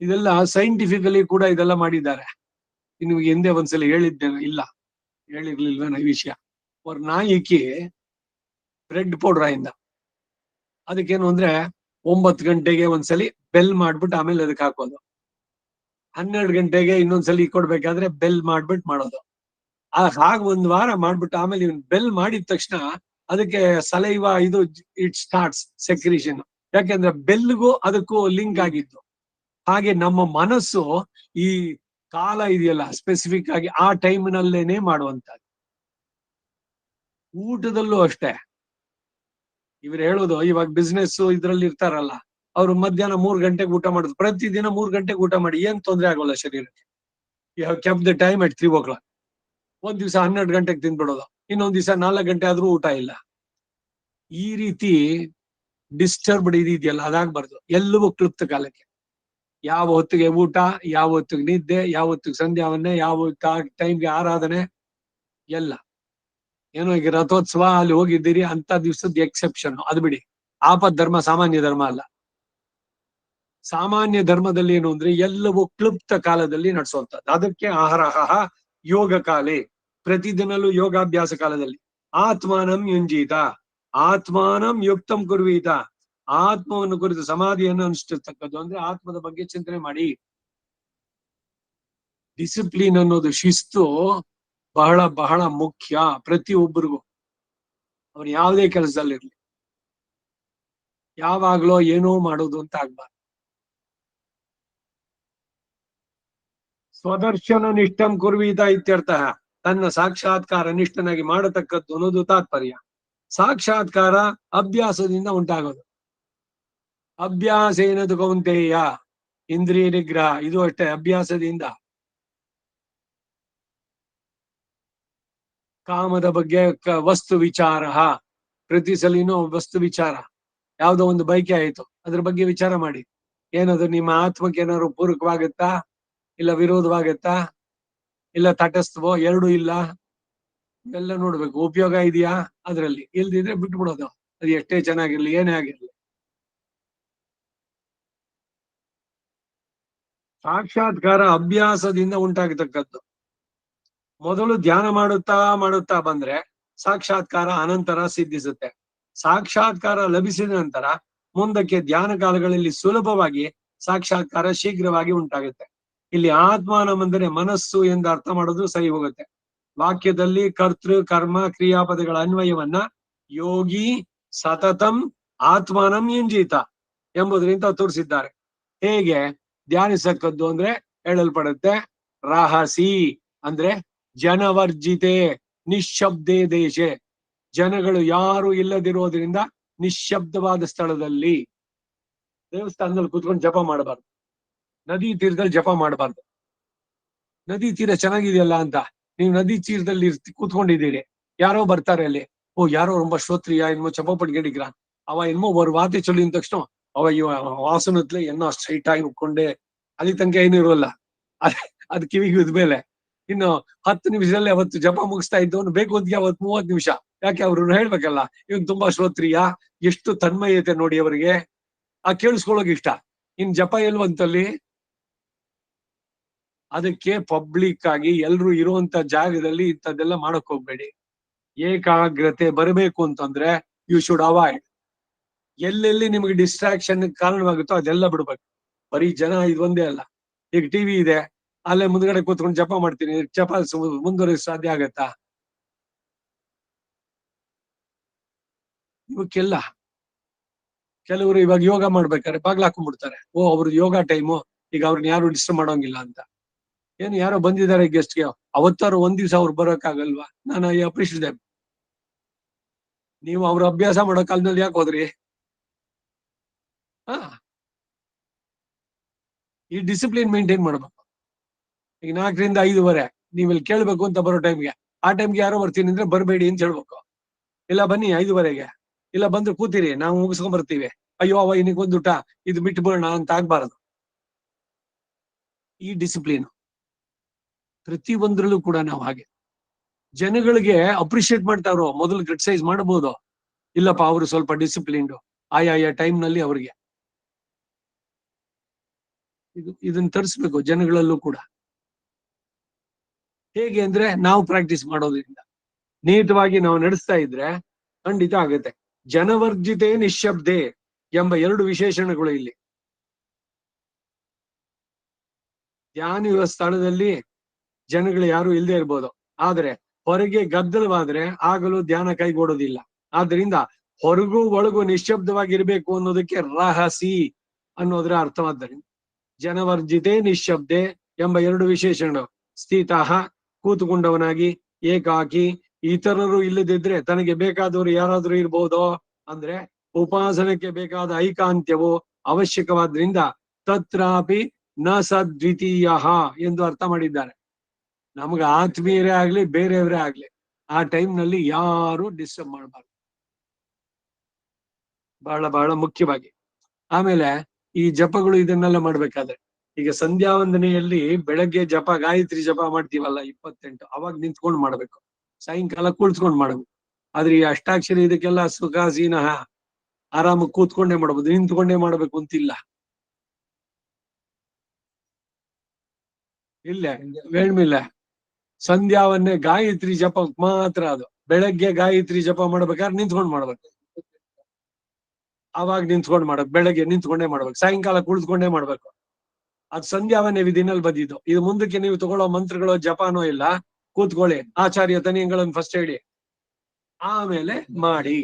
ಇದೆಲ್ಲ ಸೈಂಟಿಫಿಕಲಿ ಕೂಡ ಇದೆಲ್ಲ ಮಾಡಿದ್ದಾರೆ. ನಿಮಗೆ ಹಿಂದೆ ಒಂದ್ಸಲ ಹೇಳಿದ್ದೇನೆ, ಇಲ್ಲ ಹೇಳಿರ್ಲಿಲ್ವೇನೋ ಈ ವಿಷಯ. ಅವ್ರ ನಾಯಿಕಿ ಬ್ರೆಡ್ ಪೌಡರ್ ಆಯಿಂದ, ಅದಕ್ಕೇನು ಅಂದ್ರೆ 9 ಗಂಟೆಗೆ ಒಂದ್ಸಲಿ ಬೆಲ್ ಮಾಡ್ಬಿಟ್ಟು ಆಮೇಲೆ ಅದಕ್ಕೆ ಹಾಕೋದು, 12 ಗಂಟೆಗೆ ಇನ್ನೊಂದ್ಸಲಿ ಕೊಡ್ಬೇಕಾದ್ರೆ ಬೆಲ್ ಮಾಡ್ಬಿಟ್ಟು ಮಾಡೋದು. ಹಾಗೆ 1 ವಾರ ಮಾಡ್ಬಿಟ್ಟು ಆಮೇಲೆ ಇವನ್ ಬೆಲ್ ಮಾಡಿದ ತಕ್ಷಣ ಅದಕ್ಕೆ ಸಲೈವ ಇದು ಇಟ್ ಸ್ಟಾರ್ಟ್ಸ್ ಸೆಕ್ರೀಷನ್. ಯಾಕೆಂದ್ರೆ ಬೆಲ್ಗೂ ಅದಕ್ಕೂ ಲಿಂಕ್ ಆಗಿತ್ತು. ಹಾಗೆ ನಮ್ಮ ಮನಸ್ಸು ಈ ಕಾಲ ಇದೆಯಲ್ಲ ಸ್ಪೆಸಿಫಿಕ್ ಆಗಿ ಆ ಟೈಮ್ ನಲ್ಲೇನೆ ಮಾಡುವಂತದ್ದು. ಊಟದಲ್ಲೂ ಅಷ್ಟೇ. ಇವ್ರು ಹೇಳೋದು ಇವಾಗ ಬಿಸ್ನೆಸ್ ಇದ್ರಲ್ಲಿ ಇರ್ತಾರಲ್ಲ, ಅವ್ರು ಮಧ್ಯಾಹ್ನ 3 ಗಂಟೆಗೆ ಊಟ ಮಾಡುದು. ಪ್ರತಿದಿನ 3 ಗಂಟೆಗೆ ಊಟ ಮಾಡಿ, ಏನ್ ತೊಂದರೆ ಆಗೋಲ್ಲ ಶರೀರಕ್ಕೆ. You have kept the time at 3 o'clock. ಒಂದ್ ದಿವಸ 12 ಗಂಟೆಗೆ ತಿಂದ್ಬಿಡೋದು, ಇನ್ನೊಂದ್ ದಿವಸ 4 ಗಂಟೆ ಆದ್ರೂ ಊಟ ಇಲ್ಲ. ಈ ರೀತಿ ಡಿಸ್ಟರ್ಬ್ಡ್ ಇದೆಯಲ್ಲ, ಅದಾಗ್ಬಾರ್ದು. ಎಲ್ಲವೂ ಕ್ಲುಪ್ತ ಕಾಲಕ್ಕೆ. ಯಾವ ಹೊತ್ತಿಗೆ ಊಟ, ಯಾವ ಹೊತ್ತಿಗೆ ನಿದ್ದೆ, ಯಾವ ಹೊತ್ತಿಗೆ ಸಂಧ್ಯಾವನ್ನೇ, ಯಾವ ಟೈಮ್ಗೆ ಆರಾಧನೆ ಎಲ್ಲ. ಏನೋ ಈಗ ರಥೋತ್ಸವ ಅಲ್ಲಿ ಹೋಗಿದ್ದೀರಿ ಅಂತ ದಿವ್ಸದ ಎಕ್ಸೆಪ್ಷನ್, ಅದು ಬಿಡಿ. ಆಪದ್ ಧರ್ಮ ಸಾಮಾನ್ಯ ಧರ್ಮ ಅಲ್ಲ. ಸಾಮಾನ್ಯ ಧರ್ಮದಲ್ಲಿ ಏನು ಅಂದ್ರೆ ಎಲ್ಲವೂ ಕ್ಲುಪ್ತ ಕಾಲದಲ್ಲಿ ನಡೆಸುವಂತದ್ದು. ಅದಕ್ಕೆ ಆಹಾರಹ ಯೋಗ ಕಾಲೇ, ಪ್ರತಿದಿನಲೂ ಯೋಗಾಭ್ಯಾಸ ಕಾಲದಲ್ಲಿ. ಆತ್ಮಾನಂ ಯುಂಜೀತ, ಆತ್ಮಾನಂ ಯುಕ್ತಂ ಕುರ್ವೀತ, ಆತ್ಮವನ್ನು ಕುರಿತು ಸಮಾಧಿಯನ್ನು ಅನುಷ್ಠಿಸ್ತಕ್ಕದ್ದು ಅಂದ್ರೆ ಆತ್ಮದ ಬಗ್ಗೆ ಚಿಂತನೆ ಮಾಡಿ. ಡಿಸಿಪ್ಲಿನ್ ಅನ್ನೋದು, ಶಿಸ್ತು ಬಹಳ ಬಹಳ ಮುಖ್ಯ ಪ್ರತಿಯೊಬ್ಬರಿಗೂ. ಅವ್ರು ಯಾವುದೇ ಕೆಲಸದಲ್ಲಿರ್ಲಿ, ಯಾವಾಗ್ಲೋ ಏನೋ ಮಾಡೋದು ಅಂತ ಆಗ್ಬಾರ್ದು. ಸ್ವದರ್ಶನ ನಿಷ್ಠಂ ಕುರ್ವೀತ ಇತ್ಯರ್ಥ, ತನ್ನ ಸಾಕ್ಷಾತ್ಕಾರ ನಿಷ್ಠನಾಗಿ ಮಾಡತಕ್ಕದ್ದು ಅನ್ನೋದು ತಾತ್ಪರ್ಯ. ಸಾಕ್ಷಾತ್ಕಾರ ಅಭ್ಯಾಸದಿಂದ ಉಂಟಾಗೋದು. ಅಭ್ಯಾಸ ಏನದು ಕೌಂತೆಯ, ಇಂದ್ರಿಯ ನಿಗ್ರಹ, ಇದು ಅಷ್ಟೇ ಅಭ್ಯಾಸದಿಂದ. ಕಾಮದ ಬಗ್ಗೆ ವಸ್ತು ವಿಚಾರ, ಪ್ರತಿ ಸಲಿನೂ ವಸ್ತು ವಿಚಾರ. ಯಾವ್ದೋ ಒಂದು ಬೈಕೆ ಆಯ್ತು, ಅದ್ರ ಬಗ್ಗೆ ವಿಚಾರ ಮಾಡಿ. ಏನದು ನಿಮ್ಮ ಆತ್ಮಕ್ಕೆ ಏನಾದ್ರು ಪೂರಕವಾಗತ್ತಾ, ಇಲ್ಲ ವಿರೋಧವಾಗತ್ತಾ, ಇಲ್ಲ ತಟಸ್ಥವೋ, ಎರಡು ಇಲ್ಲ, ಎಲ್ಲ ನೋಡ್ಬೇಕು. ಉಪಯೋಗ ಇದೆಯಾ ಅದ್ರಲ್ಲಿ, ಇಲ್ದಿದ್ರೆ ಬಿಟ್ಬಿಡೋದು. ಅದು ಎಷ್ಟೇ ಚೆನ್ನಾಗಿರ್ಲಿ, ಏನೇ ಆಗಿರ್ಲಿ. ಸಾಕ್ಷಾತ್ಕಾರ ಅಭ್ಯಾಸದಿಂದ ಉಂಟಾಗತಕ್ಕದ್ದು. ಮೊದಲು ಧ್ಯಾನ ಮಾಡುತ್ತಾ ಮಾಡುತ್ತಾ ಬಂದ್ರೆ ಸಾಕ್ಷಾತ್ಕಾರ ಅನಂತರ ಸಿದ್ಧಿಸುತ್ತೆ. ಸಾಕ್ಷಾತ್ಕಾರ ಲಭಿಸಿದ ನಂತರ ಮುಂದಕ್ಕೆ ಧ್ಯಾನ ಕಾಲಗಳಲ್ಲಿ ಸುಲಭವಾಗಿ ಸಾಕ್ಷಾತ್ಕಾರ ಶೀಘ್ರವಾಗಿ ಉಂಟಾಗುತ್ತೆ. ಇಲ್ಲಿ ಆತ್ಮಾನಂ ಅಂದರೆ ಮನಸ್ಸು ಎಂದು ಅರ್ಥ ಮಾಡೋದು ಸರಿ ಹೋಗುತ್ತೆ. ವಾಕ್ಯದಲ್ಲಿ ಕರ್ತೃ ಕರ್ಮ ಕ್ರಿಯಾಪದಗಳ ಅನ್ವಯವನ್ನ ಯೋಗಿ ಸತತಂ ಆತ್ಮಾನಂ ಯುಂಜೀತ ಎಂಬುದರಿಂದ ತೋರಿಸಿದ್ದಾರೆ. ಹೇಗೆ ಧ್ಯಾನಿಸಕ್ಕದ್ದು ಅಂದ್ರೆ ಹೇಳಲ್ಪಡುತ್ತೆ. ರಹಸಿ ಅಂದ್ರೆ ಜನವರ್ಜಿತೆ ನಿಶ್ಶಬ್ದೇ ದೇಶೆ, ಜನಗಳು ಯಾರು ಇಲ್ಲದಿರೋದ್ರಿಂದ ನಿಶ್ಶಬ್ದವಾದ ಸ್ಥಳದಲ್ಲಿ. ದೇವಸ್ಥಾನದಲ್ಲಿ ಕೂತ್ಕೊಂಡು ಜಪ ಮಾಡಬಾರ್ದು, ನದಿ ತೀರದಲ್ಲಿ ಜಪ ಮಾಡಬಾರ್ದು. ನದಿ ತೀರ ಚೆನ್ನಾಗಿದೆಯಲ್ಲ ಅಂತ ನೀವು ನದಿ ತೀರದಲ್ಲಿ ಕೂತ್ಕೊಂಡಿದ್ದೀರಿ, ಯಾರೋ ಬರ್ತಾರೆ ಅಲ್ಲಿ, ಓ ಯಾರೋ ரொம்ப ಶ್ರೋತ್ರಿಯ ಇನ್ಮೋ ಜಪ ಪಡ್ಕೊಂಡಿಗ್ರ, ಅವ ಇನ್ಮೋ ஒரு வார்த்தை சொல்லின ತಕ್ಷಣ ಅವ ಇವ ವಾಸನತ್ಲೆ ಏನೋ ಸ್ಟ್ರೈಟ್ ಆಗಿ ಉಟ್ಕೊಂಡೆ, ಅಲ್ಲಿ ತನಕ ಏನು ಇರೋಲ್ಲ. ಅದ್ ಕಿವಿಗೆ ಇದ್ಮೇಲೆ ಇನ್ನು 10 ನಿಮಿಷದಲ್ಲಿ ಅವತ್ತು ಜಪ ಮುಗಿಸ್ತಾ ಇದ್ದವನು ಬೇಕು ಅಂತ ಅವತ್ತು 30 ನಿಮಿಷ. ಯಾಕೆ ಅವ್ರು ಹೇಳ್ಬೇಕಲ್ಲ, ಇವನ್ ತುಂಬಾ ಶ್ರೋತ್ರಿಯ, ಎಷ್ಟು ತನ್ಮಯತೆ ನೋಡಿ ಅವರಿಗೆ, ಆ ಕೇಳಿಸ್ಕೊಳ್ಳೋಕೆ ಇಷ್ಟ. ಇನ್ ಜಪ ಎಲ್ವಂತಲ್ಲಿ. ಅದಕ್ಕೆ ಪಬ್ಲಿಕ್ ಆಗಿ ಎಲ್ರು ಇರುವಂತ ಜಾಗದಲ್ಲಿ ಇಂಥದ್ದೆಲ್ಲ ಮಾಡಕ್ ಹೋಗ್ಬೇಡಿ. ಏಕಾಗ್ರತೆ ಬರಬೇಕು ಅಂತಂದ್ರೆ ಯು ಶುಡ್ ಅವಾಯ್ಡ್. ಎಲ್ಲೆಲ್ಲಿ ನಿಮಗೆ ಡಿಸ್ಟ್ರಾಕ್ಷನ್ ಕಾರಣವಾಗುತ್ತೋ ಅದೆಲ್ಲ ಬಿಡ್ಬೇಕು. ಬರೀ ಜನ ಇದೊಂದೇ ಅಲ್ಲ, ಈಗ ಟಿವಿ ಇದೆ, ಅಲ್ಲೇ ಮುಂದ್ಗಡೆ ಕೂತ್ಕೊಂಡು ಜಪ ಮಾಡ್ತೀನಿ, ಜಪ ಮುಂದುವರಿಸ ಸಾಧ್ಯ ಆಗತ್ತಾ? ಇವಕ್ಕೆಲ್ಲ ಕೆಲವರು ಇವಾಗ ಯೋಗ ಮಾಡ್ಬೇಕಾದ್ರೆ ಬಾಗ್ಲ ಹಾಕೊಂಡ್ಬಿಡ್ತಾರೆ. ಓ ಅವ್ರದ್ದು ಯೋಗ ಟೈಮು, ಈಗ ಅವ್ರನ್ನ ಯಾರು ಡಿಸ್ಟರ್ಬ್ ಮಾಡೋಂಗಿಲ್ಲ ಅಂತ. ಏನು ಯಾರೋ ಬಂದಿದ್ದಾರೆ ಗೆಸ್ಟ್ಗೆ, ಅವತ್ತಾರು ಒಂದ್ ದಿವ್ಸ ಅವ್ರು ಬರೋಕ್ಕಾಗಲ್ವಾ? ನಾನು ಅಪ್ರಿಷಿಯೇಟ್ ದೆಮ್. ನೀವು ಅವ್ರ ಅಭ್ಯಾಸ ಮಾಡೋ ಕಾಲದಲ್ಲಿ ಯಾಕೆ ಹೋದ್ರಿ? ಹಾ, ಈ ಡಿಸಿಪ್ಲಿನ್ ಮೇಂಟೈನ್ ಮಾಡ್ಬೇಕು. ಈಗ 4ರಿಂದ 5:30 ನೀವಿಲ್ಲಿ ಕೇಳ್ಬೇಕು ಅಂತ ಬರೋ ಟೈಮ್ಗೆ, ಆ ಟೈಮ್ಗೆ ಯಾರೋ ಬರ್ತೀನಿ ಅಂದ್ರೆ ಬರ್ಬೇಡಿ ಅಂತ ಹೇಳ್ಬೇಕು. ಇಲ್ಲ ಬನ್ನಿ 5:30ಗೆ, ಇಲ್ಲ ಬಂದು ಕೂತಿರಿ, ನಾವು ಮುಗಿಸ್ಕೊಂಡ್ ಬರ್ತೀವಿ. ಅಯ್ಯೋ ಅವ ಇನ್ನಿಗೆ ಒಂದುಟ ಇದು ಬಿಟ್ಟು ಬಿಡೋಣ ಅಂತ ಆಗ್ಬಾರದು. ಈ ಡಿಸಿಪ್ಲಿನ್ ಪ್ರತಿ ಒಂದ್ರಲ್ಲೂ ಕೂಡ ನಾವು ಹಾಗೆ ಜನಗಳಿಗೆ ಅಪ್ರಿಶಿಯೇಟ್ ಮಾಡ್ತಾರೋ. ಮೊದಲು ಕ್ರಿಟಿಸೈಸ್ ಮಾಡಬಹುದು, ಇಲ್ಲಪ್ಪ ಅವರು ಸ್ವಲ್ಪ ಡಿಸಿಪ್ಲಿನ್ಡ್, ಆಯಾ ಟೈಮ್ ನಲ್ಲಿ ಅವ್ರಿಗೆ ಇದನ್ನ ತರಿಸ್ಬೇಕು ಜನಗಳಲ್ಲೂ ಕೂಡ. ಹೇಗೆ ಅಂದ್ರೆ ನಾವು ಪ್ರಾಕ್ಟೀಸ್ ಮಾಡೋದ್ರಿಂದ, ನಿಯತವಾಗಿ ನಾವು ನಡೆಸ್ತಾ ಇದ್ರೆ ಖಂಡಿತ ಆಗುತ್ತೆ. ಜನವರ್ಜಿತೆ ನಿಶ್ಶಬ್ದೆ ಎಂಬ 2 ವಿಶೇಷಣಗಳು ಇಲ್ಲಿ. ಧ್ಯಾನ ಇರುವ ಸ್ಥಳದಲ್ಲಿ ಜನಗಳು ಯಾರು ಇಲ್ಲದೆ ಇರ್ಬೋದು, ಆದ್ರೆ ಹೊರಗೆ ಗದ್ದಲವಾದ್ರೆ ಆಗಲೂ ಧ್ಯಾನ ಕೈಗೂಡೋದಿಲ್ಲ. ಆದ್ರಿಂದ ಹೊರಗೂ ಒಳಗೂ ನಿಶ್ಶಬ್ದವಾಗಿರ್ಬೇಕು ಅನ್ನೋದಕ್ಕೆ ರಹಸಿ ಅನ್ನೋದ್ರ ಅರ್ಥವಾದ್ದರಿಂದ ಜನವರ್ಜಿತೆ ನಿಶ್ಶಬ್ದೆ ಎಂಬ 2 ವಿಶೇಷಣಗಳು. ಸ್ಥಿತಃ ಕೂತುಕೊಂಡವನಾಗಿ, ಏಕಾಕಿ ಇತರರು ಇಲ್ಲದಿದ್ರೆ ತನಗೆ ಬೇಕಾದವರು ಯಾರಾದ್ರೂ ಇರ್ಬೋದೋ ಅಂದ್ರೆ ಉಪಾಸನಕ್ಕೆ ಬೇಕಾದ ಐಕಾಂತ್ಯವು ಅವಶ್ಯಕವಾದ್ರಿಂದ ತತ್ರಾಪಿ ನ ಸದ್ವಿತೀಯ ಎಂದು ಅರ್ಥ ಮಾಡಿದ್ದಾರೆ. ನಮ್ಗೆ ಆತ್ಮೀಯರೇ ಆಗ್ಲಿ ಬೇರೆಯವರೇ ಆಗ್ಲಿ ಆ ಟೈಮ್ ನಲ್ಲಿ ಯಾರು ಡಿಸ್ಟರ್ಬ್ ಮಾಡಬಾರ್ದು, ಬಹಳ ಬಹಳ ಮುಖ್ಯವಾಗಿ. ಆಮೇಲೆ ಈ ಜಪಗಳು ಇದನ್ನೆಲ್ಲ ಮಾಡ್ಬೇಕಾದ್ರೆ, ಈಗ ಸಂಧ್ಯಾ ವಂದನೆಯಲ್ಲಿ ಬೆಳಗ್ಗೆ ಜಪ ಗಾಯತ್ರಿ ಜಪ ಮಾಡ್ತೀವಲ್ಲ 28, ಅವಾಗ ನಿಂತ್ಕೊಂಡು ಮಾಡ್ಬೇಕು, ಸಾಯಂಕಾಲ ಕುಳಿತ್ಕೊಂಡು ಮಾಡ್ಬೇಕು. ಆದ್ರೆ ಈ ಅಷ್ಟಾಕ್ಷರಿ ಇದಕ್ಕೆಲ್ಲ ಸುಖಾಸೀನಃ ಆರಾಮಾಗಿ ಕೂತ್ಕೊಂಡೇ ಮಾಡ್ಬೋದು, ನಿಂತ್ಕೊಂಡೇ ಮಾಡ್ಬೇಕು ಅಂತಿಲ್ಲ. ಇಲ್ಲ ವೇಳ್ಮಿಲ್ಲ, ಸಂಧ್ಯಾವನ್ನೇ ಗಾಯತ್ರಿ ಜಪ ಮಾತ್ರ ಅದು. ಬೆಳಗ್ಗೆ ಗಾಯತ್ರಿ ಜಪ ಮಾಡ್ಬೇಕಾದ್ರೆ ನಿಂತ್ಕೊಂಡ್ ಮಾಡ್ಬೇಕು, ಅವಾಗ ನಿಂತ್ಕೊಂಡ್ ಮಾಡ್ಬೇಕು. ಬೆಳಗ್ಗೆ ನಿಂತ್ಕೊಂಡೇ ಮಾಡ್ಬೇಕು, ಸಾಯಂಕಾಲ ಕುಳಿತುಕೊಂಡೇ ಮಾಡ್ಬೇಕು. ಅದು ಸಂಧ್ಯಾವನ್ನೇ ವಿಧಿನಲ್ಲಿ ಬಂದಿದ್ದು. ಇದು ಮುಂದಕ್ಕೆ ನೀವು ತಗೊಳ್ಳೋ ಮಂತ್ರಗಳು ಜಪಾನೋ ಇಲ್ಲ, ಕೂತ್ಕೊಳ್ಳಿ, ಆಚಾರ್ಯ ತನಿಯಗಳನ್ನು ಫಸ್ಟ್ ಹೇಳಿ, ಆಮೇಲೆ ಮಾಡಿ.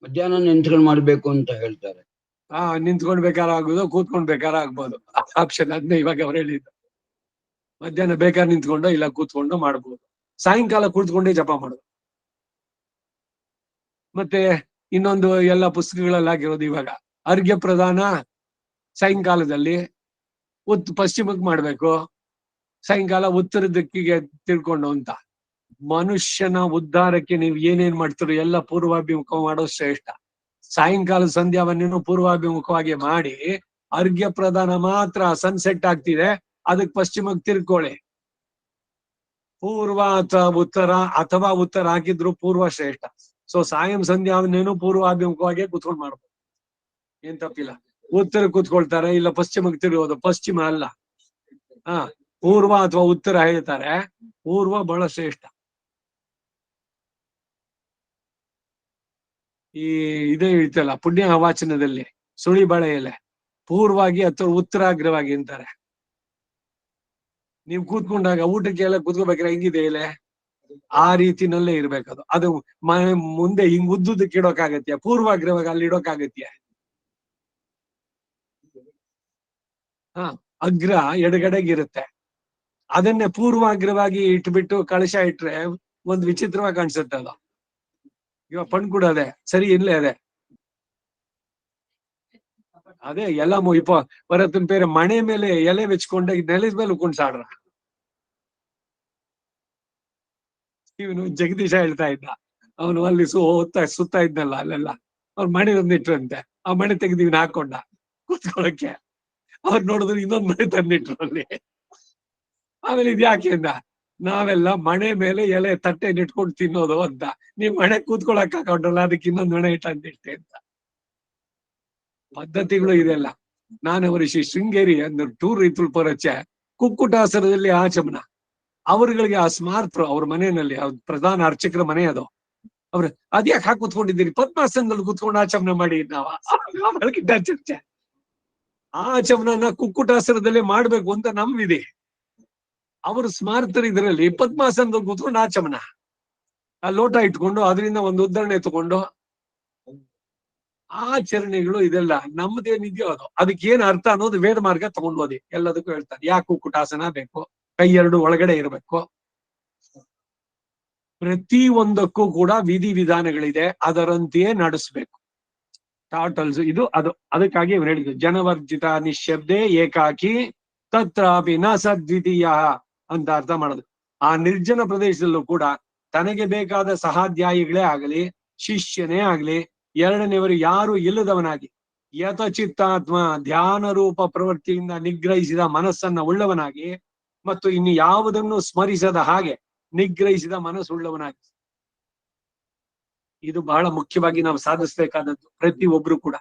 ಮಧ್ಯಾಹ್ನ ನಿಂತ್ಕೊಂಡು ಮಾಡ್ಬೇಕು ಅಂತ ಹೇಳ್ತಾರೆ. ನಿಂತ್ಕೊಂಡ್ ಬೇಕಾರ ಆಗುದು, ಕೂತ್ಕೊಂಡ್ ಬೇಕಾರ ಆಗ್ಬೋದು, ಆಪ್ಷನ್ ಅದನ್ನೇ ಇವಾಗ ಅವ್ರು ಹೇಳಿದ್ದು. ಮಧ್ಯಾಹ್ನ ಬೇಕಾದ್ರೆ ನಿಂತ್ಕೊಂಡು ಇಲ್ಲ ಕೂತ್ಕೊಂಡು ಮಾಡ್ಬೋದು, ಸಾಯಂಕಾಲ ಕುಳಿತುಕೊಂಡೇ ಜಪ ಮಾಡೋದು. ಮತ್ತೆ ಇನ್ನೊಂದು ಎಲ್ಲ ಪುಸ್ತಕಗಳಲ್ಲಿ ಆಗಿರೋದು ಇವಾಗ ಅರ್ಘ್ಯ ಪ್ರದಾನ ಸಾಯಂಕಾಲದಲ್ಲಿ ಪಶ್ಚಿಮಕ್ಕೆ ಮಾಡ್ಬೇಕು, ಸಾಯಂಕಾಲ ಉತ್ತರ ದಿಕ್ಕಿಗೆ ತಿಳ್ಕೊಂಡು ಅಂತ. ಮನುಷ್ಯನ ಉದ್ಧಾರಕ್ಕೆ ನೀವು ಏನೇನ್ ಮಾಡ್ತೀರೋ ಎಲ್ಲ ಪೂರ್ವಾಭಿಮುಖ ಮಾಡೋದು ಶ್ರೇಷ್ಠ. ಸಾಯಂಕಾಲ ಸಂಧ್ಯಾವನ್ನೇನು ಪೂರ್ವಾಭಿಮುಖವಾಗಿ ಮಾಡಿ, ಅರ್ಘ್ಯ ಪ್ರದಾನ ಮಾತ್ರ ಸನ್ಸೆಟ್ ಆಗ್ತಿದೆ ಅದಕ್ಕೆ ಪಶ್ಚಿಮಕ್ಕೆ ತಿರ್ಕೊಳ್ಳಿ. ಪೂರ್ವ ಅಥವಾ ಉತ್ತರ ಹಾಕಿದ್ರು ಪೂರ್ವ ಶ್ರೇಷ್ಠ. ಸೊ ಸಾಯಂ ಸಂಧ್ಯಾವನ್ನೇನು ಪೂರ್ವಾಭಿಮುಖವಾಗಿ ಕುತ್ಕೊಂಡು ಮಾಡ್ಬೋದು, ಏನ್ ತಪ್ಪಿಲ್ಲ. ಉತ್ತರ ಕೂತ್ಕೊಳ್ತಾರೆ, ಇಲ್ಲ ಪಶ್ಚಿಮಕ್ಕೆ ತಿರುಗೋದು, ಪಶ್ಚಿಮ ಅಲ್ಲ, ಪೂರ್ವ ಅಥವಾ ಉತ್ತರ ಹೇಳ್ತಾರೆ, ಪೂರ್ವ ಬಹಳ ಶ್ರೇಷ್ಠ. ಇದೇ ಹೇಳ್ತಲ್ಲ ಪುಣ್ಯ ವಾಚನದಲ್ಲಿ ಸುಳಿ ಬಳೆ ಎಲೆ ಪೂರ್ವಾಗಿ ಅಥವಾ ಉತ್ತರಾಗ್ರವಾಗಿ ಅಂತಾರೆ. ನೀವು ಕೂತ್ಕೊಂಡಾಗ ಊಟಕ್ಕೆ ಎಲ್ಲ ಕೂತ್ಕೋಬೇಕಾದ್ರೆ ಹೆಂಗಿದೆ ಎಲೆ, ಆ ರೀತಿನಲ್ಲೇ ಇರ್ಬೇಕದು. ಅದು ಮುಂದೆ ಹಿಂಗ್ ಉದ್ದುದಕ್ಕೆ ಇಡೋಕಾಗತ್ಯ, ಪೂರ್ವಾಗ್ರವಾಗಿ ಅಲ್ಲಿ ಇಡೋಕಾಗತ್ಯ. ಅಗ್ರ ಎಡಗಡೆಗಿರುತ್ತೆ, ಅದನ್ನೇ ಪೂರ್ವಾಗ್ರವಾಗಿ ಇಟ್ಬಿಟ್ಟು ಕಳಶ ಇಟ್ರೆ ಒಂದ್ ವಿಚಿತ್ರವಾಗಿ ಕಾಣಿಸುತ್ತೆ ಅದು. ಇವಾಗ ಪಣ್ ಕೂಡ ಅದೇ ಸರಿ ಇಲ್ಲೇ ಅದೇ ಎಲ್ಲ ಇಪ್ಪ ಬರತ್ತನ್ ಬೇರೆ ಮಣೆ ಮೇಲೆ ಎಲೆ ಬೆಚ್ಕೊಂಡ ನೆಲದ ಮೇಲೆ ಕುಣ್ಸಾಡ್ರ. ಇವನು ಜಗದೀಶ ಹೇಳ್ತಾ ಇದ್ದ, ಅವನು ಅಲ್ಲಿ ಸುತ್ತ ಇದ್ನಲ್ಲ ಅಲ್ಲೆಲ್ಲ, ಅವ್ರ ಮಣೆ ತಂದಿಟ್ರಂತೆ, ಆ ಮಣೆ ತೆಗೆದು ಇವನ್ ಹಾಕೊಂಡ ಕೂತ್ಕೊಳಕ್ಕೆ. ಅವ್ರು ನೋಡಿದ್ರು ಇನ್ನೊಂದ್ ಮಣೆ ತಂದಿಟ್ರು ಅಲ್ಲಿ. ಆಮೇಲೆ ಇದ್ಯಾಕೆ ಅಂದ, ನಾವೆಲ್ಲ ಮಣೆ ಮೇಲೆ ಎಲೆ ತಟ್ಟೆ ಇಟ್ಕೊಂಡು ತಿನ್ನೋದು ಅಂತ, ನೀವ್ ಮಣೆ ಕೂತ್ಕೊಳಕ್ ಹಾಕೊಂಡ್ರಲ್ಲ ಅದಕ್ಕೆ ಇನ್ನೊಂದ್ ಮಣೆ ಇಟ್ಟಂದಿಟ್ಟೆ ಅಂತ. ಪದ್ಧತಿಗಳು ಇದೆಲ್ಲ. ನಾನು ಶ್ರೀ ಶೃಂಗೇರಿ ಅಂದ್ರೆ ಟೂರ್ ಇತ್ತು ಪರಚೆ ಕುಕ್ಕುಟಾಸನದಲ್ಲಿ ಆಚಮನ, ಅವರುಗಳಿಗೆ ಆ ಸ್ಮಾರಕರು ಅವ್ರ ಮನೆಯಲ್ಲಿ ಪ್ರಧಾನ ಅರ್ಚಕರ ಮನೆ ಅದು. ಅವ್ರು ಅದ್ಯಾಕೆ ಹಾಕಿ ಕೂತ್ಕೊಂಡಿದ್ದೀರಿ, ಪದ್ಮಾಸನದಲ್ಲಿ ಕೂತ್ಕೊಂಡು ಆಚಮನ ಮಾಡಿ ನಾವ ಚರ್ಚೆ. ಆಚಮನ ಕುಕ್ಕುಟಾಸನದಲ್ಲೇ ಮಾಡ್ಬೇಕು ಅಂತ ನಮ್ವಿದೆ. ಅವರು ಸ್ಮಾರಕರು ಇದರಲ್ಲಿ ಪದ್ಮಾಸನದಲ್ಲಿ ಕೂತ್ಕೊಂಡು ಆಚಮನ, ಆ ಲೋಟ ಇಟ್ಕೊಂಡು ಅದರಿಂದ ಒಂದು ಉದ್ಧರಣೆ ತಗೊಂಡು ಆಚರಣೆಗಳು ಇದೆಲ್ಲ ನಮ್ದೇನಿದೆಯೋ ಅದು. ಅದಕ್ಕೆ ಏನ್ ಅರ್ಥ ಅನ್ನೋದು ವೇದ ಮಾರ್ಗ ತಗೊಂಡೋದಿ ಎಲ್ಲದಕ್ಕೂ ಹೇಳ್ತಾರೆ. ಯಾಕೆ ಕುಕ್ಕುಟಾಸನ ಬೇಕು, ಕೈ ಎರಡು ಒಳಗಡೆ ಇರಬೇಕು, ಪ್ರತಿ ಒಂದಕ್ಕೂ ಕೂಡ ವಿಧಿ ವಿಧಾನಗಳಿದೆ, ಅದರಂತೆಯೇ ನಡೆಸ್ಬೇಕು. ಟಾಟಲ್ಸ್ ಇದು ಅದು. ಅದಕ್ಕಾಗಿ ಇವ್ರು ಹೇಳಿದ್ರು ಜನವರ್ಜಿತ ನಿಶ್ಶಬ್ದೆ ಏಕಾಕಿ ತತ್ರಾಪಿ ನ ಸದ್ವಿತೀಯ ಅಂತ ಅರ್ಥ ಮಾಡೋದು. ಆ ನಿರ್ಜನ ಪ್ರದೇಶದಲ್ಲೂ ಕೂಡ ತನಗೆ ಬೇಕಾದ ಸಹಾಧ್ಯಾಯಿಗಳೇ ಆಗಲಿ, ಶಿಷ್ಯನೇ ಆಗ್ಲಿ, ಎರಡನೇವರು ಯಾರು ಇಲ್ಲದವನಾಗಿ ಯಥಚಿತ್ತಾತ್ಮ ಧ್ಯಾನ ರೂಪ ಪ್ರವೃತ್ತಿಯಿಂದ ನಿಗ್ರಹಿಸಿದ ಮನಸ್ಸನ್ನ ಉಳ್ಳವನಾಗಿ, ಮತ್ತು ಇನ್ನು ಯಾವುದನ್ನು ಸ್ಮರಿಸದ ಹಾಗೆ ನಿಗ್ರಹಿಸಿದ ಮನಸ್ಸುಳ್ಳವನಾಗಿ. ಇದು ಬಹಳ ಮುಖ್ಯವಾಗಿ ನಾವು ಸಾಧಿಸ್ಬೇಕಾದದ್ದು. ಪ್ರತಿ ಒಬ್ರು ಕೂಡ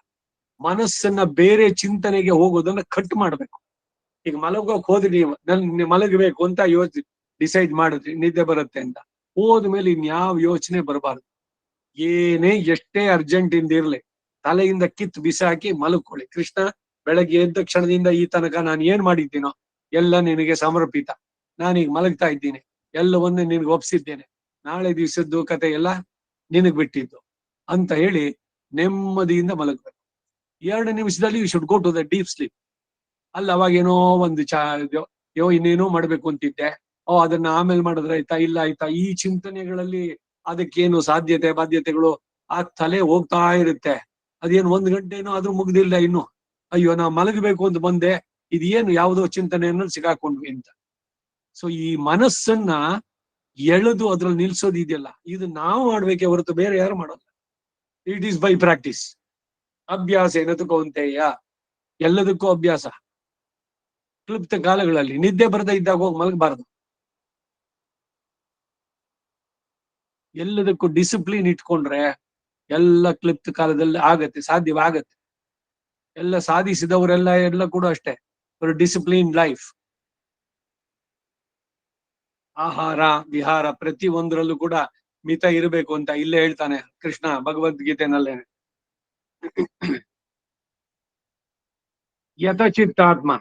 ಮನಸ್ಸನ್ನ ಬೇರೆ ಚಿಂತನೆಗೆ ಹೋಗೋದನ್ನ ಕಟ್ ಮಾಡ್ಬೇಕು. ಈಗ ಮಲಗೋಕ್ ಹೋದ್ರಿ, ನೀವು ನನ್ ಮಲಗಬೇಕು ಅಂತ ಡಿಸೈಡ್ ಮಾಡಿದ್ರಿ, ನಿದ್ದೆ ಬರುತ್ತೆ ಅಂತ, ಹೋದ್ಮೇಲೆ ಇನ್ಯಾವ ಯೋಚನೆ ಬರಬಾರ್ದು. ಏನೇ ಎಷ್ಟೇ ಅರ್ಜೆಂಟ್ ಇಂದ ಇರ್ಲಿ, ತಲೆಯಿಂದ ಕಿತ್ತು ಬಿಸಾಕಿ ಮಲಗ್ಕೊಳ್ಳಿ. ಕೃಷ್ಣ, ಬೆಳಗ್ಗೆ ಎದ್ದ ಕ್ಷಣದಿಂದ ಈ ತನಕ ನಾನು ಏನ್ ಮಾಡಿದ್ದೀನೋ ಎಲ್ಲ ನಿನಗೆ ಸಮರ್ಪಿತ, ನಾನೀಗ ಮಲಗ್ತಾ ಇದ್ದೀನಿ, ಎಲ್ಲವನ್ನೂ ನಿನಗೆ ಒಪ್ಸಿದ್ದೇನೆ, ನಾಳೆ ದಿವಸದ್ದು ಕತೆ ಎಲ್ಲ ನಿನಗ್ ಬಿಟ್ಟಿದ್ದು ಅಂತ ಹೇಳಿ ನೆಮ್ಮದಿಯಿಂದ ಮಲಗ್ಬೇಕು. 2 ನಿಮಿಷದಲ್ಲಿ you should go to the deep sleep. ಅಲ್ಲ ಅವಾಗೇನೋ ಒಂದು ಇನ್ನೇನೋ ಮಾಡ್ಬೇಕು ಅಂತಿದ್ದೆ, ಅದನ್ನ ಆಮೇಲೆ ಮಾಡಿದ್ರೆ ಆಯ್ತಾ, ಇಲ್ಲ ಆಯ್ತಾ, ಈ ಚಿಂತನೆಗಳಲ್ಲಿ ಅದಕ್ಕೇನು ಸಾಧ್ಯತೆ ಬಾಧ್ಯತೆಗಳು ಆ ತಲೆ ಹೋಗ್ತಾ ಇರುತ್ತೆ. ಅದೇನು 1 ಗಂಟೆನೋ ಆದ್ರೂ ಮುಗ್ದಿಲ್ಲ ಇನ್ನು, ಅಯ್ಯೋ ನಾ ಮಲಗಬೇಕು ಅಂತ ಬಂದೆ, ಇದೇನು ಯಾವುದೋ ಚಿಂತನೆಯನ್ನು ಸಿಗಾಕೊಂಡ್ವಿ ಅಂತ. ಸೊ ಈ ಮನಸ್ಸನ್ನ ಎಳೆದು ಅದ್ರಲ್ಲಿ ನಿಲ್ಸೋದು ಇದೆಯಲ್ಲ, ಇದು ನಾವು ಮಾಡ್ಬೇಕೆ ಹೊರತು ಬೇರೆ ಯಾರು ಮಾಡೋಲ್ಲ. It is by practice. ಅಭ್ಯಾಸ ಏನದು ಕೌಂತೆಯ, ಎಲ್ಲದಕ್ಕೂ ಅಭ್ಯಾಸ. ಕ್ಲುಪ್ತ ಕಾಲಗಳಲ್ಲಿ ನಿದ್ದೆ ಬರದೇ ಇದ್ದಾಗ ಹೋಗಿ ಮಲಗಬಾರದು. ಎಲ್ಲದಕ್ಕೂ ಡಿಸಿಪ್ಲಿನ್ ಇಟ್ಕೊಂಡ್ರೆ ಎಲ್ಲ ಕ್ಲಿಪ್ತ ಕಾಲದಲ್ಲಿ ಆಗತ್ತೆ, ಸಾಧ್ಯವಾಗತ್ತೆ. ಎಲ್ಲ ಸಾಧಿಸಿದವರೆಲ್ಲ ಕೂಡ ಅಷ್ಟೇ, ಒಂದು ಡಿಸಿಪ್ಲಿನ್ ಲೈಫ್. ಆಹಾರ ವಿಹಾರ ಪ್ರತಿ ಒಂದರಲ್ಲೂ ಕೂಡ ಮಿತ ಇರಬೇಕು ಅಂತ ಇಲ್ಲೇ ಹೇಳ್ತಾನೆ ಕೃಷ್ಣ ಭಗವದ್ಗೀತೆನಲ್ಲೇನೆ. ಯಥಚಿತ್ತಾತ್ಮ,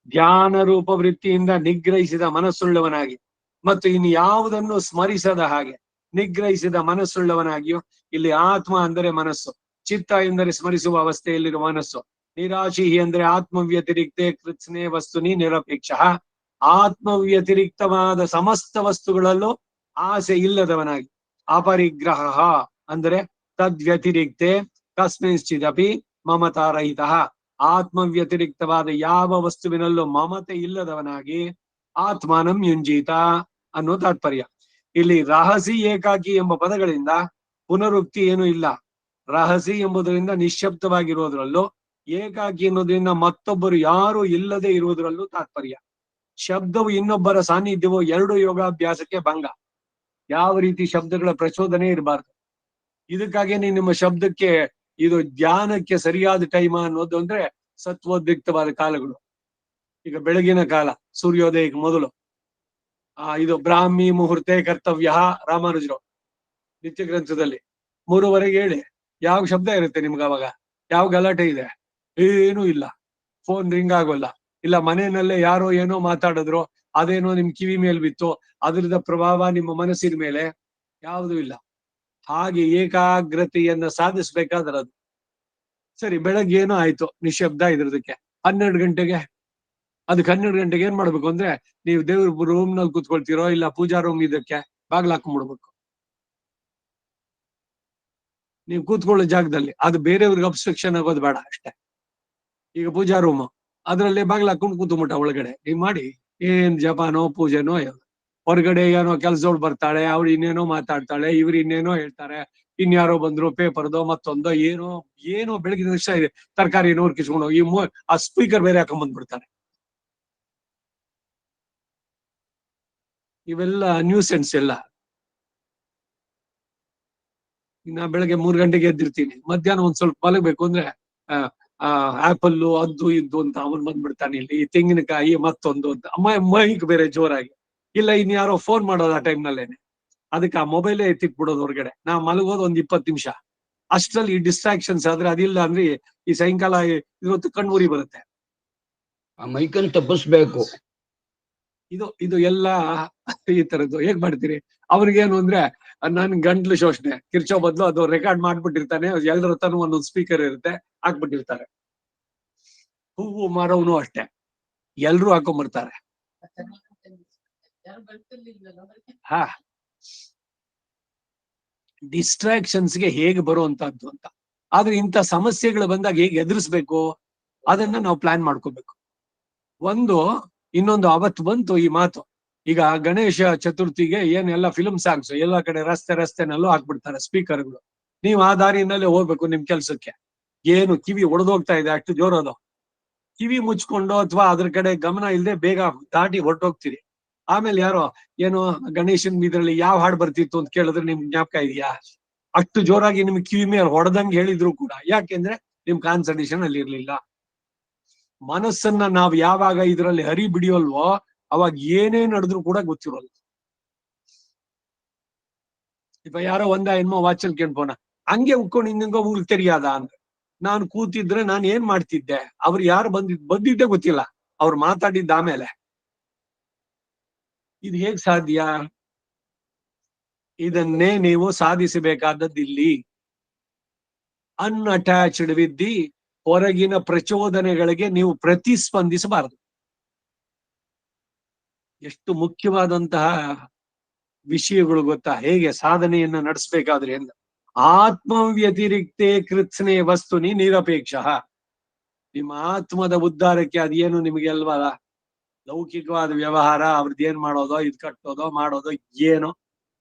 ಧ್ಯಾನ ರೂಪ ವೃತ್ತಿಯಿಂದ ನಿಗ್ರಹಿಸಿದ ಮನಸ್ಸುಳ್ಳವನಾಗಿ, ಮತ್ತು ಇನ್ನು ಯಾವುದನ್ನು ಸ್ಮರಿಸದ ಹಾಗೆ ನಿಗ್ರಹಿಸಿದ ಮನಸ್ಸುಳ್ಳವನಾಗಿಯೂ, ಇಲ್ಲಿ ಆತ್ಮ ಅಂದರೆ ಮನಸ್ಸು, ಚಿತ್ತ ಎಂದರೆ ಸ್ಮರಿಸುವ ಅವಸ್ಥೆಯಲ್ಲಿರುವ ಮನಸ್ಸು, ನಿರಾಶಿಹಿ ಅಂದ್ರೆ ಆತ್ಮವ್ಯತಿರಿಕ್ತೆ ಕೃತ್ಸ್ನೇ ವಸ್ತುನಿ ನಿರಪೇಕ್ಷ, ಆತ್ಮವ್ಯತಿರಿಕ್ತವಾದ ಸಮಸ್ತ ವಸ್ತುಗಳಲ್ಲೂ ಆಸೆ ಇಲ್ಲದವನಾಗಿ, ಅಪರಿಗ್ರಹ ಅಂದ್ರೆ ತದ್ವ್ಯತಿರಿಕ್ತೆ ಕಸ್ಮಿಂಶ್ಚಿದಪಿ ಮಮತಾರಹಿತ, ಆತ್ಮವ್ಯತಿರಿಕ್ತವಾದ ಯಾವ ವಸ್ತುವಿನಲ್ಲೂ ಮಮತೆ ಇಲ್ಲದವನಾಗಿ, ಆತ್ಮಾನಂ ಯುಂಜೀತ ಅನ್ನೋ ತಾತ್ಪರ್ಯ. ಇಲ್ಲಿ ರಹಸಿ ಏಕಾಕಿ ಎಂಬ ಪದಗಳಿಂದ ಪುನರುಕ್ತಿ ಏನೂ ಇಲ್ಲ. ರಹಸಿ ಎಂಬುದರಿಂದ ನಿಶ್ಶಬ್ದವಾಗಿರುವುದರಲ್ಲೂ, ಏಕಾಕಿ ಎನ್ನುವುದರಿಂದ ಮತ್ತೊಬ್ಬರು ಯಾರು ಇಲ್ಲದೆ ಇರುವುದರಲ್ಲೂ ತಾತ್ಪರ್ಯ. ಶಬ್ದವು ಇನ್ನೊಬ್ಬರ ಸಾನ್ನಿಧ್ಯವೋ ಎರಡು ಯೋಗಾಭ್ಯಾಸಕ್ಕೆ ಭಂಗ. ಯಾವ ರೀತಿ ಶಬ್ದಗಳ ಪ್ರಚೋದನೆ ಇರಬಾರ್ದು. ಇದಕ್ಕಾಗೇನೆ ನಿಮ್ಮ ಶಬ್ದಕ್ಕೆ ಇದು ಧ್ಯಾನಕ್ಕೆ ಸರಿಯಾದ ಟೈಮ್ ಅನ್ನೋದು ಅಂದ್ರೆ ಸತ್ವೋದ್ರಿಕ್ತವಾದ ಕಾಲಗಳು. ಈಗ ಬೆಳಗಿನ ಕಾಲ ಸೂರ್ಯೋದಯಕ್ಕೆ ಮೊದಲು ಇದು ಬ್ರಾಹ್ಮಿ ಮುಹೂರ್ತೆ ಕರ್ತವ್ಯ ರಾಮಾನುಜರು ನಿತ್ಯ ಗ್ರಂಥದಲ್ಲಿ 3:15 ಹೇಳಿ. ಯಾವ ಶಬ್ದ ಇರುತ್ತೆ ನಿಮ್ಗೆ ಅವಾಗ? ಯಾವ ಗಲಾಟೆ ಇದೆ? ಏನೂ ಇಲ್ಲ. ಫೋನ್ ರಿಂಗ್ ಆಗೋಲ್ಲ. ಇಲ್ಲ ಮನೆಯಲ್ಲೇ ಯಾರೋ ಏನೋ ಮಾತಾಡಿದ್ರು, ಅದೇನೋ ನಿಮ್ ಕಿವಿ ಮೇಲೆ ಬಿತ್ತು, ಅದ್ರದ ಪ್ರಭಾವ ನಿಮ್ಮ ಮನಸ್ಸಿನ ಮೇಲೆ ಯಾವುದೂ ಇಲ್ಲ. ಹಾಗೆ ಏಕಾಗ್ರತೆಯನ್ನ ಸಾಧಿಸ್ಬೇಕಾದ್ರೆ ಅದು ಸರಿ. ಬೆಳಗ್ಗೆ ಏನೋ ಆಯ್ತು, ನಿಶಬ್ದ ಇದ್ರದಕ್ಕೆ 12 ಗಂಟೆಗೆ, ಅದಕ್ಕೆ 12 ಗಂಟೆಗೆ ಏನ್ ಮಾಡ್ಬೇಕು ಅಂದ್ರೆ, ನೀವು ದೇವ್ರ ರೂಮ್ ನಲ್ಲಿ ಕೂತ್ಕೊಳ್ತಿರೋ, ಇಲ್ಲ ಪೂಜಾ ರೂಮ್ ಇದಕ್ಕೆ ಬಾಗ್ಲ ಹಾಕೊಂಡ್ಬಿಡ್ಬೇಕು. ನೀವು ಕೂತ್ಕೊಳ್ಳೋ ಜಾಗದಲ್ಲಿ ಅದು ಬೇರೆಯವ್ರಿಗೆ ಅಬ್ಸ್ಟ್ರಕ್ಷನ್ ಆಗೋದು ಬೇಡ ಅಷ್ಟೇ. ಈಗ ಪೂಜಾ ರೂಮ್ ಅದ್ರಲ್ಲಿ ಬಾಗ್ಲ ಹಾಕೊಂಡು ಕೂತ್ಬಿಟ್ಟ ಒಳಗಡೆ ನೀವ್ ಮಾಡಿ, ಏನ್ ಜಪಾನೋ ಪೂಜೆನೋ, ಹೊರಗಡೆ ಏನೋ ಕೆಲ್ಸದವ್ಳು ಬರ್ತಾಳೆ, ಅವ್ರು ಇನ್ನೇನೋ ಮಾತಾಡ್ತಾಳೆ, ಇವ್ರು ಇನ್ನೇನೋ ಹೇಳ್ತಾರೆ, ಇನ್ಯಾರೋ ಬಂದ್ರು, ಪೇಪರ್ದೋ ಮತ್ತೊಂದೋ ಏನೋ ಬೆಳಗಿನ ದಿವಸ ಇದೆ ತರಕಾರಿ ಏನೋ ಕಿಸ್ಕೊಂಡು ಈ ಆ ಸ್ಪೀಕರ್ ಬೇರೆ ಹಾಕೊಂಡ್ ಬಂದ್ಬಿಡ್ತಾರೆ. ಇವೆಲ್ಲ ನ್ಯೂಸೆನ್ಸ್ ಎಲ್ಲ. ನಾ ಬೆಳಗ್ಗೆ 3 ಗಂಟೆಗೆ ಎದ್ದಿರ್ತೀನಿ, ಮಧ್ಯಾಹ್ನ ಒಂದ್ ಸ್ವಲ್ಪ ಮಲಗಬೇಕು ಅಂದ್ರೆ ಆಪಲ್ ಅದು ಇದು ಅಂತ ಅವನ್ ಬಂದ್ಬಿಡ್ತಾನೆ, ಇಲ್ಲಿ ತೆಂಗಿನಕಾಯಿ ಮತ್ತೊಂದು ಅಂತ ಮೈಕ್ ಬೇರೆ ಜೋರಾಗಿ. ಇಲ್ಲ ಇನ್ಯಾರೋ ಫೋನ್ ಮಾಡೋದು ಆ ಟೈಮ್ ನಲ್ಲೇನೆ, ಅದಕ್ಕೆ ಆ ಮೊಬೈಲೇ ಎತ್ತಿಟ್ಬಿಡೋದು ಹೊರಗಡೆ. ನಾ ಮಲಗೋದು ಒಂದ್ 20 ನಿಮಿಷ ಅಷ್ಟ್ರಲ್ಲಿ ಈ ಡಿಸ್ಟ್ರಾಕ್ಷನ್ಸ್ ಆದ್ರೆ, ಅದಿಲ್ಲ ಅಂದ್ರೆ ಈ ಸಾಯಂಕಾಲ ಇವತ್ತು ಕಣ್ಮುರಿ ಬರುತ್ತೆ. ಆ ಮೈಕನ್ ತಪ್ಪಿಸ್ಬೇಕು. ಇದು ಎಲ್ಲ ಈ ತರದ್ದು ಹೇಗ್ ಮಾಡ್ತೀರಿ? ಅವ್ರಿಗೇನು ಅಂದ್ರೆ ನನ್ ಗಂಟ್ಲು ಶೋಷಣೆ ಕಿರ್ಚೋ ಬದಲು ಅದು ರೆಕಾರ್ಡ್ ಮಾಡ್ಬಿಟ್ಟಿರ್ತಾನೆ, ಎಲ್ಲರ ಹತ್ರನೂ ಒಂದೊಂದು ಸ್ಪೀಕರ್ ಇರುತ್ತೆ, ಹಾಕ್ಬಿಟ್ಟಿರ್ತಾರೆ. ಹೂವು ಮಾರವನು ಅಷ್ಟೇ, ಎಲ್ರು ಹಾಕೊಂಡ್ಬರ್ತಾರೆ. ಹಾ, ಡಿಸ್ಟ್ರಾಕ್ಷನ್ಸ್ಗೆ ಹೇಗೆ ಬರುವಂತಹದ್ದು ಅಂತ. ಆದ್ರೆ ಇಂಥ ಸಮಸ್ಯೆಗಳು ಬಂದಾಗ ಹೇಗೆ ಎದುರಿಸ್ಬೇಕು ಅದನ್ನ ನಾವು ಪ್ಲಾನ್ ಮಾಡ್ಕೋಬೇಕು. ಇನ್ನೊಂದು ಅವತ್ತು ಬಂತು ಈ ಮಾತು. ಈಗ ಗಣೇಶ ಚತುರ್ಥಿಗೆ ಏನೆಲ್ಲ ಫಿಲ್ಮ್ ಸಾಂಗ್ಸ್ ಎಲ್ಲ ಕಡೆ ರಸ್ತೆನಲ್ಲೂ ಹಾಕ್ಬಿಡ್ತಾರೆ ಸ್ಪೀಕರ್ಗಳು. ನೀವು ಆ ದಾರಿಯಿಂದಲೇ ಹೋಗ್ಬೇಕು ನಿಮ್ ಕೆಲ್ಸಕ್ಕೆ. ಏನು ಕಿವಿ ಒಡೆದೋಗ್ತಾ ಇದೆ ಅಷ್ಟು ಜೋರದು. ಕಿವಿ ಮುಚ್ಕೊಂಡು ಅಥವಾ ಅದ್ರ ಕಡೆ ಗಮನ ಇಲ್ಲದೆ ಬೇಗ ದಾಟಿ ಹೊರಟೋಗ್ತೀರಿ. ಆಮೇಲೆ ಯಾರೋ ಏನೋ ಗಣೇಶನ್ ಇದ್ರಲ್ಲಿ ಯಾವ ಹಾಡು ಬರ್ತಿತ್ತು ಅಂತ ಕೇಳಿದ್ರೆ ನಿಮ್ಗೆ ಜ್ಞಾಪಕ ಇದೆಯಾ? ಅಷ್ಟು ಜೋರಾಗಿ ನಿಮ್ ಕಿವಿ ಮೇಲೆ ಹೊಡೆದಂಗೆ ಹೇಳಿದ್ರು ಕೂಡ, ಯಾಕೆಂದ್ರೆ ನಿಮ್ ಕಾನ್ಸಂಟ್ರೇಷನ್ ಅಲ್ಲಿ ಇರ್ಲಿಲ್ಲ. ಮನಸ್ಸನ್ನ ನಾವ್ ಯಾವಾಗ ಇದರಲ್ಲಿ ಹರಿ ಬಿಡಿಯೋಲ್ವೋ ಅವಾಗ ಏನೇ ನಡೆದ್ರು ಕೂಡ ಗೊತ್ತಿರೋಲ್ಲ. ಇಪ್ಪ ಯಾರೋ ಒಂದ ಹೆಣ್ಮೋ ವಾಚಲ್ ಕೇಳ್ಬೋಣ, ಹಂಗೆ ಉಕ್ಕೊಂಡು ಹಿಂಗೋ உங்களுக்கு தெரியாதா ಅಂದ್ರೆ, ನಾನು ಕೂತಿದ್ರೆ ನಾನು ಏನ್ ಮಾಡ್ತಿದ್ದೆ, ಅವ್ರು ಯಾರು ಬಂದಿದ್ದೇ ಗೊತ್ತಿಲ್ಲ, ಅವ್ರು ಮಾತಾಡಿದ್ದ ಆಮೇಲೆ. ಇದು ಹೇಗ್ ಸಾಧ್ಯ? ಇದನ್ನೇ ನೀವು ಸಾಧಿಸಬೇಕಾದದ್ದಿಲ್ಲಿ. ಅನ್ಅಟ್ಯಾಚ್ಡ್ ವಿತ್ ದಿ ಹೊರಗಿನ ಪ್ರಚೋದನೆಗಳಿಗೆ ನೀವು ಪ್ರತಿಸ್ಪಂದಿಸಬಾರದು. ಎಷ್ಟು ಮುಖ್ಯವಾದಂತಹ ವಿಷಯಗಳು ಗೊತ್ತಾ, ಹೇಗೆ ಸಾಧನೆಯನ್ನ ನಡೆಸಬೇಕಾದ್ರೆ ಅಂತ. ಆತ್ಮವ್ಯತಿರಿಕ್ತೆ ಕೃತ್ಸ್ನೇ ವಸ್ತುನಿ ನಿರಪೇಕ್ಷ. ನಿಮ್ಮ ಆತ್ಮದ ಉದ್ಧಾರಕ್ಕೆ ಅದೇನು ನಿಮಗೆ ಅಲ್ವಲ್ಲ, ಲೌಕಿಕವಾದ ವ್ಯವಹಾರ ಅವ್ರದ್ದು ಏನ್ ಮಾಡೋದೋ, ಇದ್ ಕಟ್ಟೋದೋ ಮಾಡೋದೋ ಏನೋ,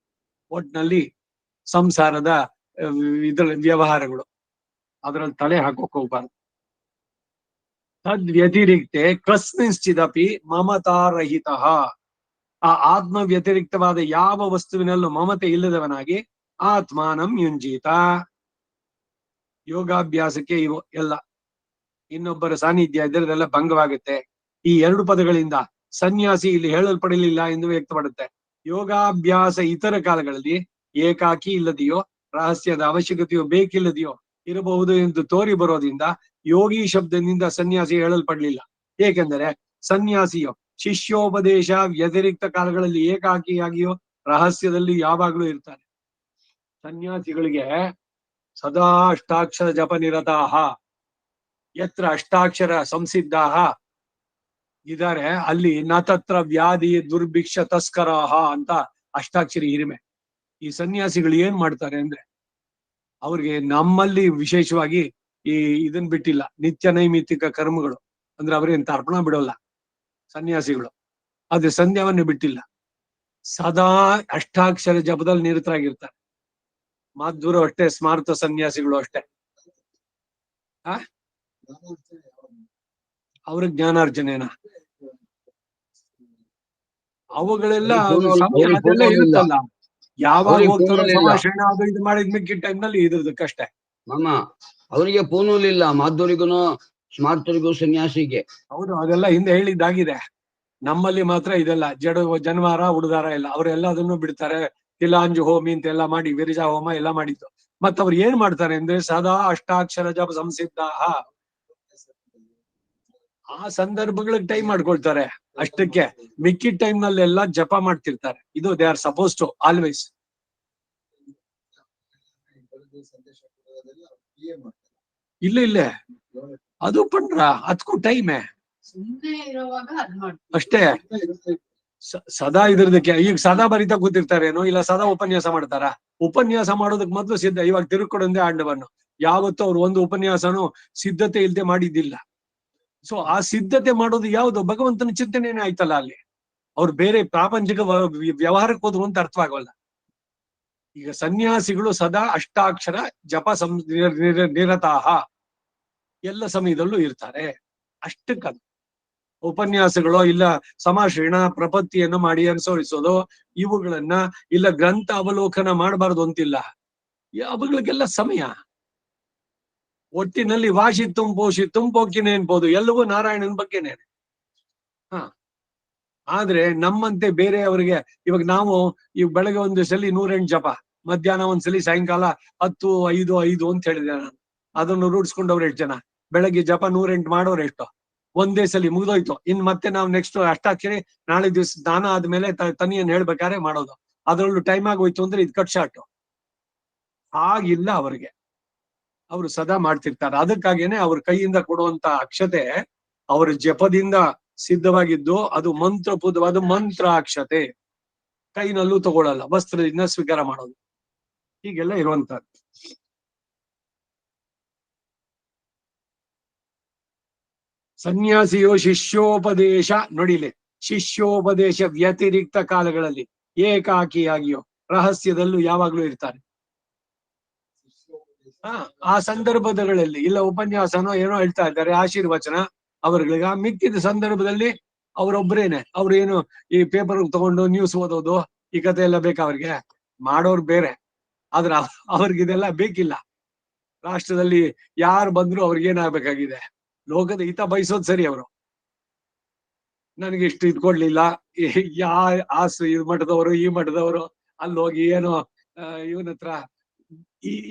ಒಟ್ನಲ್ಲಿ ಸಂಸಾರದ ಇದ್ರಲ್ಲಿ ವ್ಯವಹಾರಗಳು, ಅದ್ರಲ್ಲಿ ತಲೆ ಹಾಕೋಕ್ ಹೋಗ್ಬಾರ್ದು. ತದ್ವ್ಯತಿರಿಕ್ತೆ ಕಸ್ಮಿಂಶ್ಚಿದಪಿ ಮಮತಾರಹಿತ. ಆ ಆತ್ಮ ವ್ಯತಿರಿಕ್ತವಾದ ಯಾವ ವಸ್ತುವಿನಲ್ಲೂ ಮಮತೆ ಇಲ್ಲದವನಾಗಿ ಆತ್ಮಾನಂ ಯುಂಜೀತ. ಯೋಗಾಭ್ಯಾಸಕ್ಕೆ ಇವು ಎಲ್ಲ. ಇನ್ನೊಬ್ಬರ ಸಾನ್ನಿಧ್ಯ ಇದರದೆಲ್ಲ ಭಂಗವಾಗುತ್ತೆ. ಈ ಎರಡು ಪದಗಳಿಂದ ಸನ್ಯಾಸಿ ಇಲ್ಲಿ ಹೇಳಲ್ಪಡಲಿಲ್ಲ ಎಂದು ವ್ಯಕ್ತಪಡುತ್ತೆ. ಯೋಗಾಭ್ಯಾಸ ಇತರ ಕಾಲಗಳಲ್ಲಿ ಏಕಾಕಿ ಇಲ್ಲದೆಯೋ ರಹಸ್ಯದ ಅವಶ್ಯಕತೆಯೋ ಬೇಕಿಲ್ಲದೆಯೋ ಇರಬಹುದು ಎಂದು ತೋರಿ ಬರೋದ್ರಿಂದ ಯೋಗಿ ಶಬ್ದದಿಂದ ಸನ್ಯಾಸಿ ಹೇಳಲ್ಪಡ್ಲಿಲ್ಲ. ಏಕೆಂದರೆ ಸನ್ಯಾಸಿಯೋ ಶಿಷ್ಯೋಪದೇಶ ವ್ಯತಿರಿಕ್ತ ಕಾಲಗಳಲ್ಲಿ ಏಕಾಕಿಯಾಗಿಯೋ ರಹಸ್ಯದಲ್ಲಿ ಯಾವಾಗ್ಲೂ ಇರ್ತಾನೆ. ಸನ್ಯಾಸಿಗಳಿಗೆ ಸದಾ ಅಷ್ಟಾಕ್ಷರ ಜಪ ನಿರತಾಹ ಯತ್ರ ಅಷ್ಟಾಕ್ಷರ ಸಂಸಿದ್ಧಾಹ ಇದಾರೆ ಅಲ್ಲಿ ನತತ್ರ ವ್ಯಾಧಿ ದುರ್ಭಿಕ್ಷ ತಸ್ಕರಾಹ ಅಂತ ಅಷ್ಟಾಕ್ಷರಿ ಹಿರಿಮೆ. ಈ ಸನ್ಯಾಸಿಗಳು ಏನ್ ಮಾಡ್ತಾರೆ ಅಂದ್ರೆ ಅವ್ರಿಗೆ ನಮ್ಮಲ್ಲಿ ವಿಶೇಷವಾಗಿ ಈ ಇದನ್ ಬಿಟ್ಟಿಲ್ಲ, ನಿತ್ಯ ನೈಮಿತ್ತಿಕ ಕರ್ಮಗಳು ಅಂದ್ರೆ ಅವ್ರೇನ್ ತರ್ಪಣ ಬಿಡೋಲ್ಲ ಸನ್ಯಾಸಿಗಳು. ಆದ್ರೆ ಸಂಧ್ಯಾವನ್ನೇ ಬಿಟ್ಟಿಲ್ಲ, ಸದಾ ಅಷ್ಟಾಕ್ಷರ ಜಪದಲ್ಲಿ ನಿರತರಾಗಿರ್ತಾರೆ. ಮಾಧ್ವರು ಅಷ್ಟೇ, ಸ್ಮಾರ್ತ ಸನ್ಯಾಸಿಗಳು ಅಷ್ಟೇ. ಅವ್ರ ಜ್ಞಾನಾರ್ಜನೆನ ಅವುಗಳೆಲ್ಲ ಸಮಯ ಅದೆಲ್ಲ ಇರುತ್ತಲ್ಲ, ಯಾವಾಗ ಹೋಗ್ತಾರೋ ಸಮಾಶ್ರಣ ಅದು ಇದು ಮಾಡಿದ್ ಮಿಕ್ಕಿದ ಟೈಮ್ ನಲ್ಲಿ ಇದ್ರದಕ್ಕಷ್ಟೇ. ಮಾಮ ಅವರಿಗೆ ಪೂನೂಲಿಲ್ಲ, ಮಾಧ್ವರಿಗೂ ಸ್ಮಾರ್ತರಿಗೂ ಸನ್ಯಾಸಿಗೆ. ಹೌದು, ಅದೆಲ್ಲ ಹಿಂದೆ ಹೇಳಿದ್ದಾಗಿದೆ. ನಮ್ಮಲ್ಲಿ ಮಾತ್ರ ಇದೆಲ್ಲ ಜನವಾರ ಉಡುದಾರ ಇಲ್ಲ, ಅವರೆಲ್ಲ ಅದನ್ನು ಬಿಡ್ತಾರೆ. ತಿಲಾಂಜು ಹೋಮಿ ಅಂತ ಎಲ್ಲ ಮಾಡಿ ವಿರಜಾ ಹೋಮ ಎಲ್ಲ ಮಾಡಿದ್ದು. ಮತ್ತ ಅವ್ರು ಏನ್ ಮಾಡ್ತಾರೆ ಅಂದ್ರೆ ಸದಾ ಅಷ್ಟಾಕ್ಷರ ಜಪ ಸಂಸಿದ್ಧ ಆ ಸಂದರ್ಭಗಳಿಗೆ ಟೈಮ್ ಮಾಡ್ಕೊಳ್ತಾರೆ ಅಷ್ಟಕ್ಕೆ. ಮಿಕ್ಕಿದ ಟೈಮ್ ನಲ್ಲೆಲ್ಲ ಜಪ ಮಾಡ್ತಿರ್ತಾರೆ. ಇದು they are suppose to always. ಇಲ್ಲ ಇಲ್ಲೇ ಅದು ಪಂಡ್ರ ಅದಕ್ಕೂ ಟೈಮೇ ಅಷ್ಟೇ. ಸದಾ ಇದ್ರದಕ್ಕೆ ಈಗ ಸದಾ ಬರಿತಾ ಕೂತಿರ್ತಾರೇನೋ, ಇಲ್ಲ ಸದಾ ಉಪನ್ಯಾಸ ಮಾಡ್ತಾರ. ಉಪನ್ಯಾಸ ಮಾಡೋದಕ್ ಮೊದ್ಲು ಸಿದ್ಧ. ಇವಾಗ ತಿರುಕೊಡಂದೆ ಆಂಡವನ್ನು ಯಾವತ್ತೂ ಅವ್ರು ಒಂದು ಉಪನ್ಯಾಸನೂ ಸಿದ್ಧತೆ ಇಲ್ಲದೆ ಮಾಡಿದ್ದಿಲ್ಲ. ಸೊ ಆ ಸಿದ್ಧತೆ ಮಾಡೋದು ಯಾವುದು? ಭಗವಂತನ ಚಿಂತನೆನೇ ಆಯ್ತಲ್ಲ ಅಲ್ಲಿ. ಅವ್ರು ಬೇರೆ ಪ್ರಾಪಂಚಿಕ ವ್ಯವಹಾರಕ್ಕೆ ಹೋದ್ರು ಅಂತ ಅರ್ಥವಾಗಲ್ಲ. ಈಗ ಸನ್ಯಾಸಿಗಳು ಸದಾ ಅಷ್ಟಾಕ್ಷರ ಜಪ ನಿರತಾಹ ಎಲ್ಲ ಸಮಯದಲ್ಲೂ ಇರ್ತಾರೆ. ಅಷ್ಟಕ್ಕದು ಉಪನ್ಯಾಸಗಳು ಇಲ್ಲ ಸಮಾಶ್ರಣ ಪ್ರಪತ್ತಿಯನ್ನು ಮಾಡಿ ಅನುಸರಿಸೋದು ಇವುಗಳನ್ನ ಇಲ್ಲ ಗ್ರಂಥ ಅವಲೋಕನ ಮಾಡಬಾರ್ದು ಅಂತಿಲ್ಲ. ಅವುಗಳಿಗೆಲ್ಲ ಸಮಯ. ಒಟ್ಟಿನಲ್ಲಿ ವಾಶಿತ್ತುಂ ಪೋಷಿತ್ತುಂ ಪೋಕಿನೇನ್ಬೋದು ಎಲ್ಲವೂ ನಾರಾಯಣನ ಬಗ್ಗೆನೇನೆ. ಆದ್ರೆ ನಮ್ಮಂತೆ ಬೇರೆಯವರಿಗೆ ಇವಾಗ ನಾವು ಈಗ ಬೆಳಗ್ಗೆ ಒಂದು ಸಲಿ 108 ಜಪ, ಮಧ್ಯಾಹ್ನ ಒಂದ್ಸಲಿ, ಸಾಯಂಕಾಲ 10, 5, 5 ಅಂತ ಹೇಳಿದೆ ನಾನು. ಅದನ್ನು ರೂಢಿಸ್ಕೊಂಡವ್ರು ಎಷ್ಟು ಜನ? ಬೆಳಗ್ಗೆ ಜಪ 108 ಮಾಡೋರು ಎಷ್ಟು? ಒಂದೇ ಸಲಿ ಮುಗಿದೋಯ್ತು. ಇನ್ ಮತ್ತೆ ನಾವು ನೆಕ್ಸ್ಟ್ ಅಷ್ಟಾಕ್ಷರಿ ನಾಳೆ ದಿವಸ ಸ್ನಾನ ಆದ್ಮೇಲೆ ತನಿಯನ್ನು ಹೇಳ್ಬೇಕಾದ್ರೆ ಮಾಡೋದು. ಅದ್ರಲ್ಲೂ ಟೈಮ್ ಆಗೋಯ್ತು ಅಂದ್ರೆ ಇದು ಕಟ್ ಶಾಟ್. ಆಗಿಲ್ಲ ಅವ್ರಿಗೆ, ಅವರು ಸದಾ ಮಾಡ್ತಿರ್ತಾರೆ. ಅದಕ್ಕಾಗೇನೆ ಅವ್ರ ಕೈಯಿಂದ ಕೊಡುವಂತ ಅಕ್ಷತೆ ಅವರ ಜಪದಿಂದ ಸಿದ್ಧವಾಗಿದ್ದು ಅದು ಮಂತ್ರಪೂತವಾದ ಮಂತ್ರ ಅಕ್ಷತೆ. ಕೈನಲ್ಲೂ ತಗೊಳ್ಳಲ್ಲ, ವಸ್ತ್ರದಿಂದ ಸ್ವೀಕಾರ ಮಾಡೋದು. ಹೀಗೆಲ್ಲ ಇರುವಂತಹದ್ದು. ಸನ್ಯಾಸಿಯು ಶಿಷ್ಯೋಪದೇಶ ನೋಡಿಲಿ, ಶಿಷ್ಯೋಪದೇಶ ವ್ಯತಿರಿಕ್ತ ಕಾಲಗಳಲ್ಲಿ ಏಕಾಕಿಯಾಗಿಯೋ ರಹಸ್ಯದಲ್ಲೂ ಯಾವಾಗ್ಲೂ ಇರ್ತಾರೆ. ಆ ಸಂದರ್ಭಗಳಲ್ಲಿ ಇಲ್ಲ ಉಪನ್ಯಾಸನೋ ಏನೋ ಹೇಳ್ತಾ ಇದ್ದಾರೆ, ಆಶೀರ್ವಚನ ಅವರುಗಳಿಗೆ. ಆ ಮಿಕ್ಕಿದ ಸಂದರ್ಭದಲ್ಲಿ ಅವರೊಬ್ಬರೇನೆ. ಅವ್ರು ಏನು ಈ ಪೇಪರ್ ತಗೊಂಡು ನ್ಯೂಸ್ ಓದೋದು ಈ ಕತೆ ಎಲ್ಲ ಬೇಕಾ ಅವ್ರಿಗೆ? ಮಾಡೋರು ಬೇರೆ. ಆದ್ರ ಅವ್ರಿಗಿದೆಲ್ಲ ಬೇಕಿಲ್ಲ. ರಾಷ್ಟ್ರದಲ್ಲಿ ಯಾರು ಬಂದ್ರು ಅವ್ರಿಗೇನಾಗ್ಬೇಕಾಗಿದೆ? ಲೋಕದ ಹಿತ ಬಯಸೋದ್ ಸರಿ. ಅವರು ನನಗೆ ಇಷ್ಟು ಇದ್ ಕೊಡ್ಲಿಲ್ಲ, ಈ ಮಠದವರು ಈ ಮಠದವರು ಅಲ್ಲಿ ಹೋಗಿ ಏನೋ ಇವನ ಹತ್ರ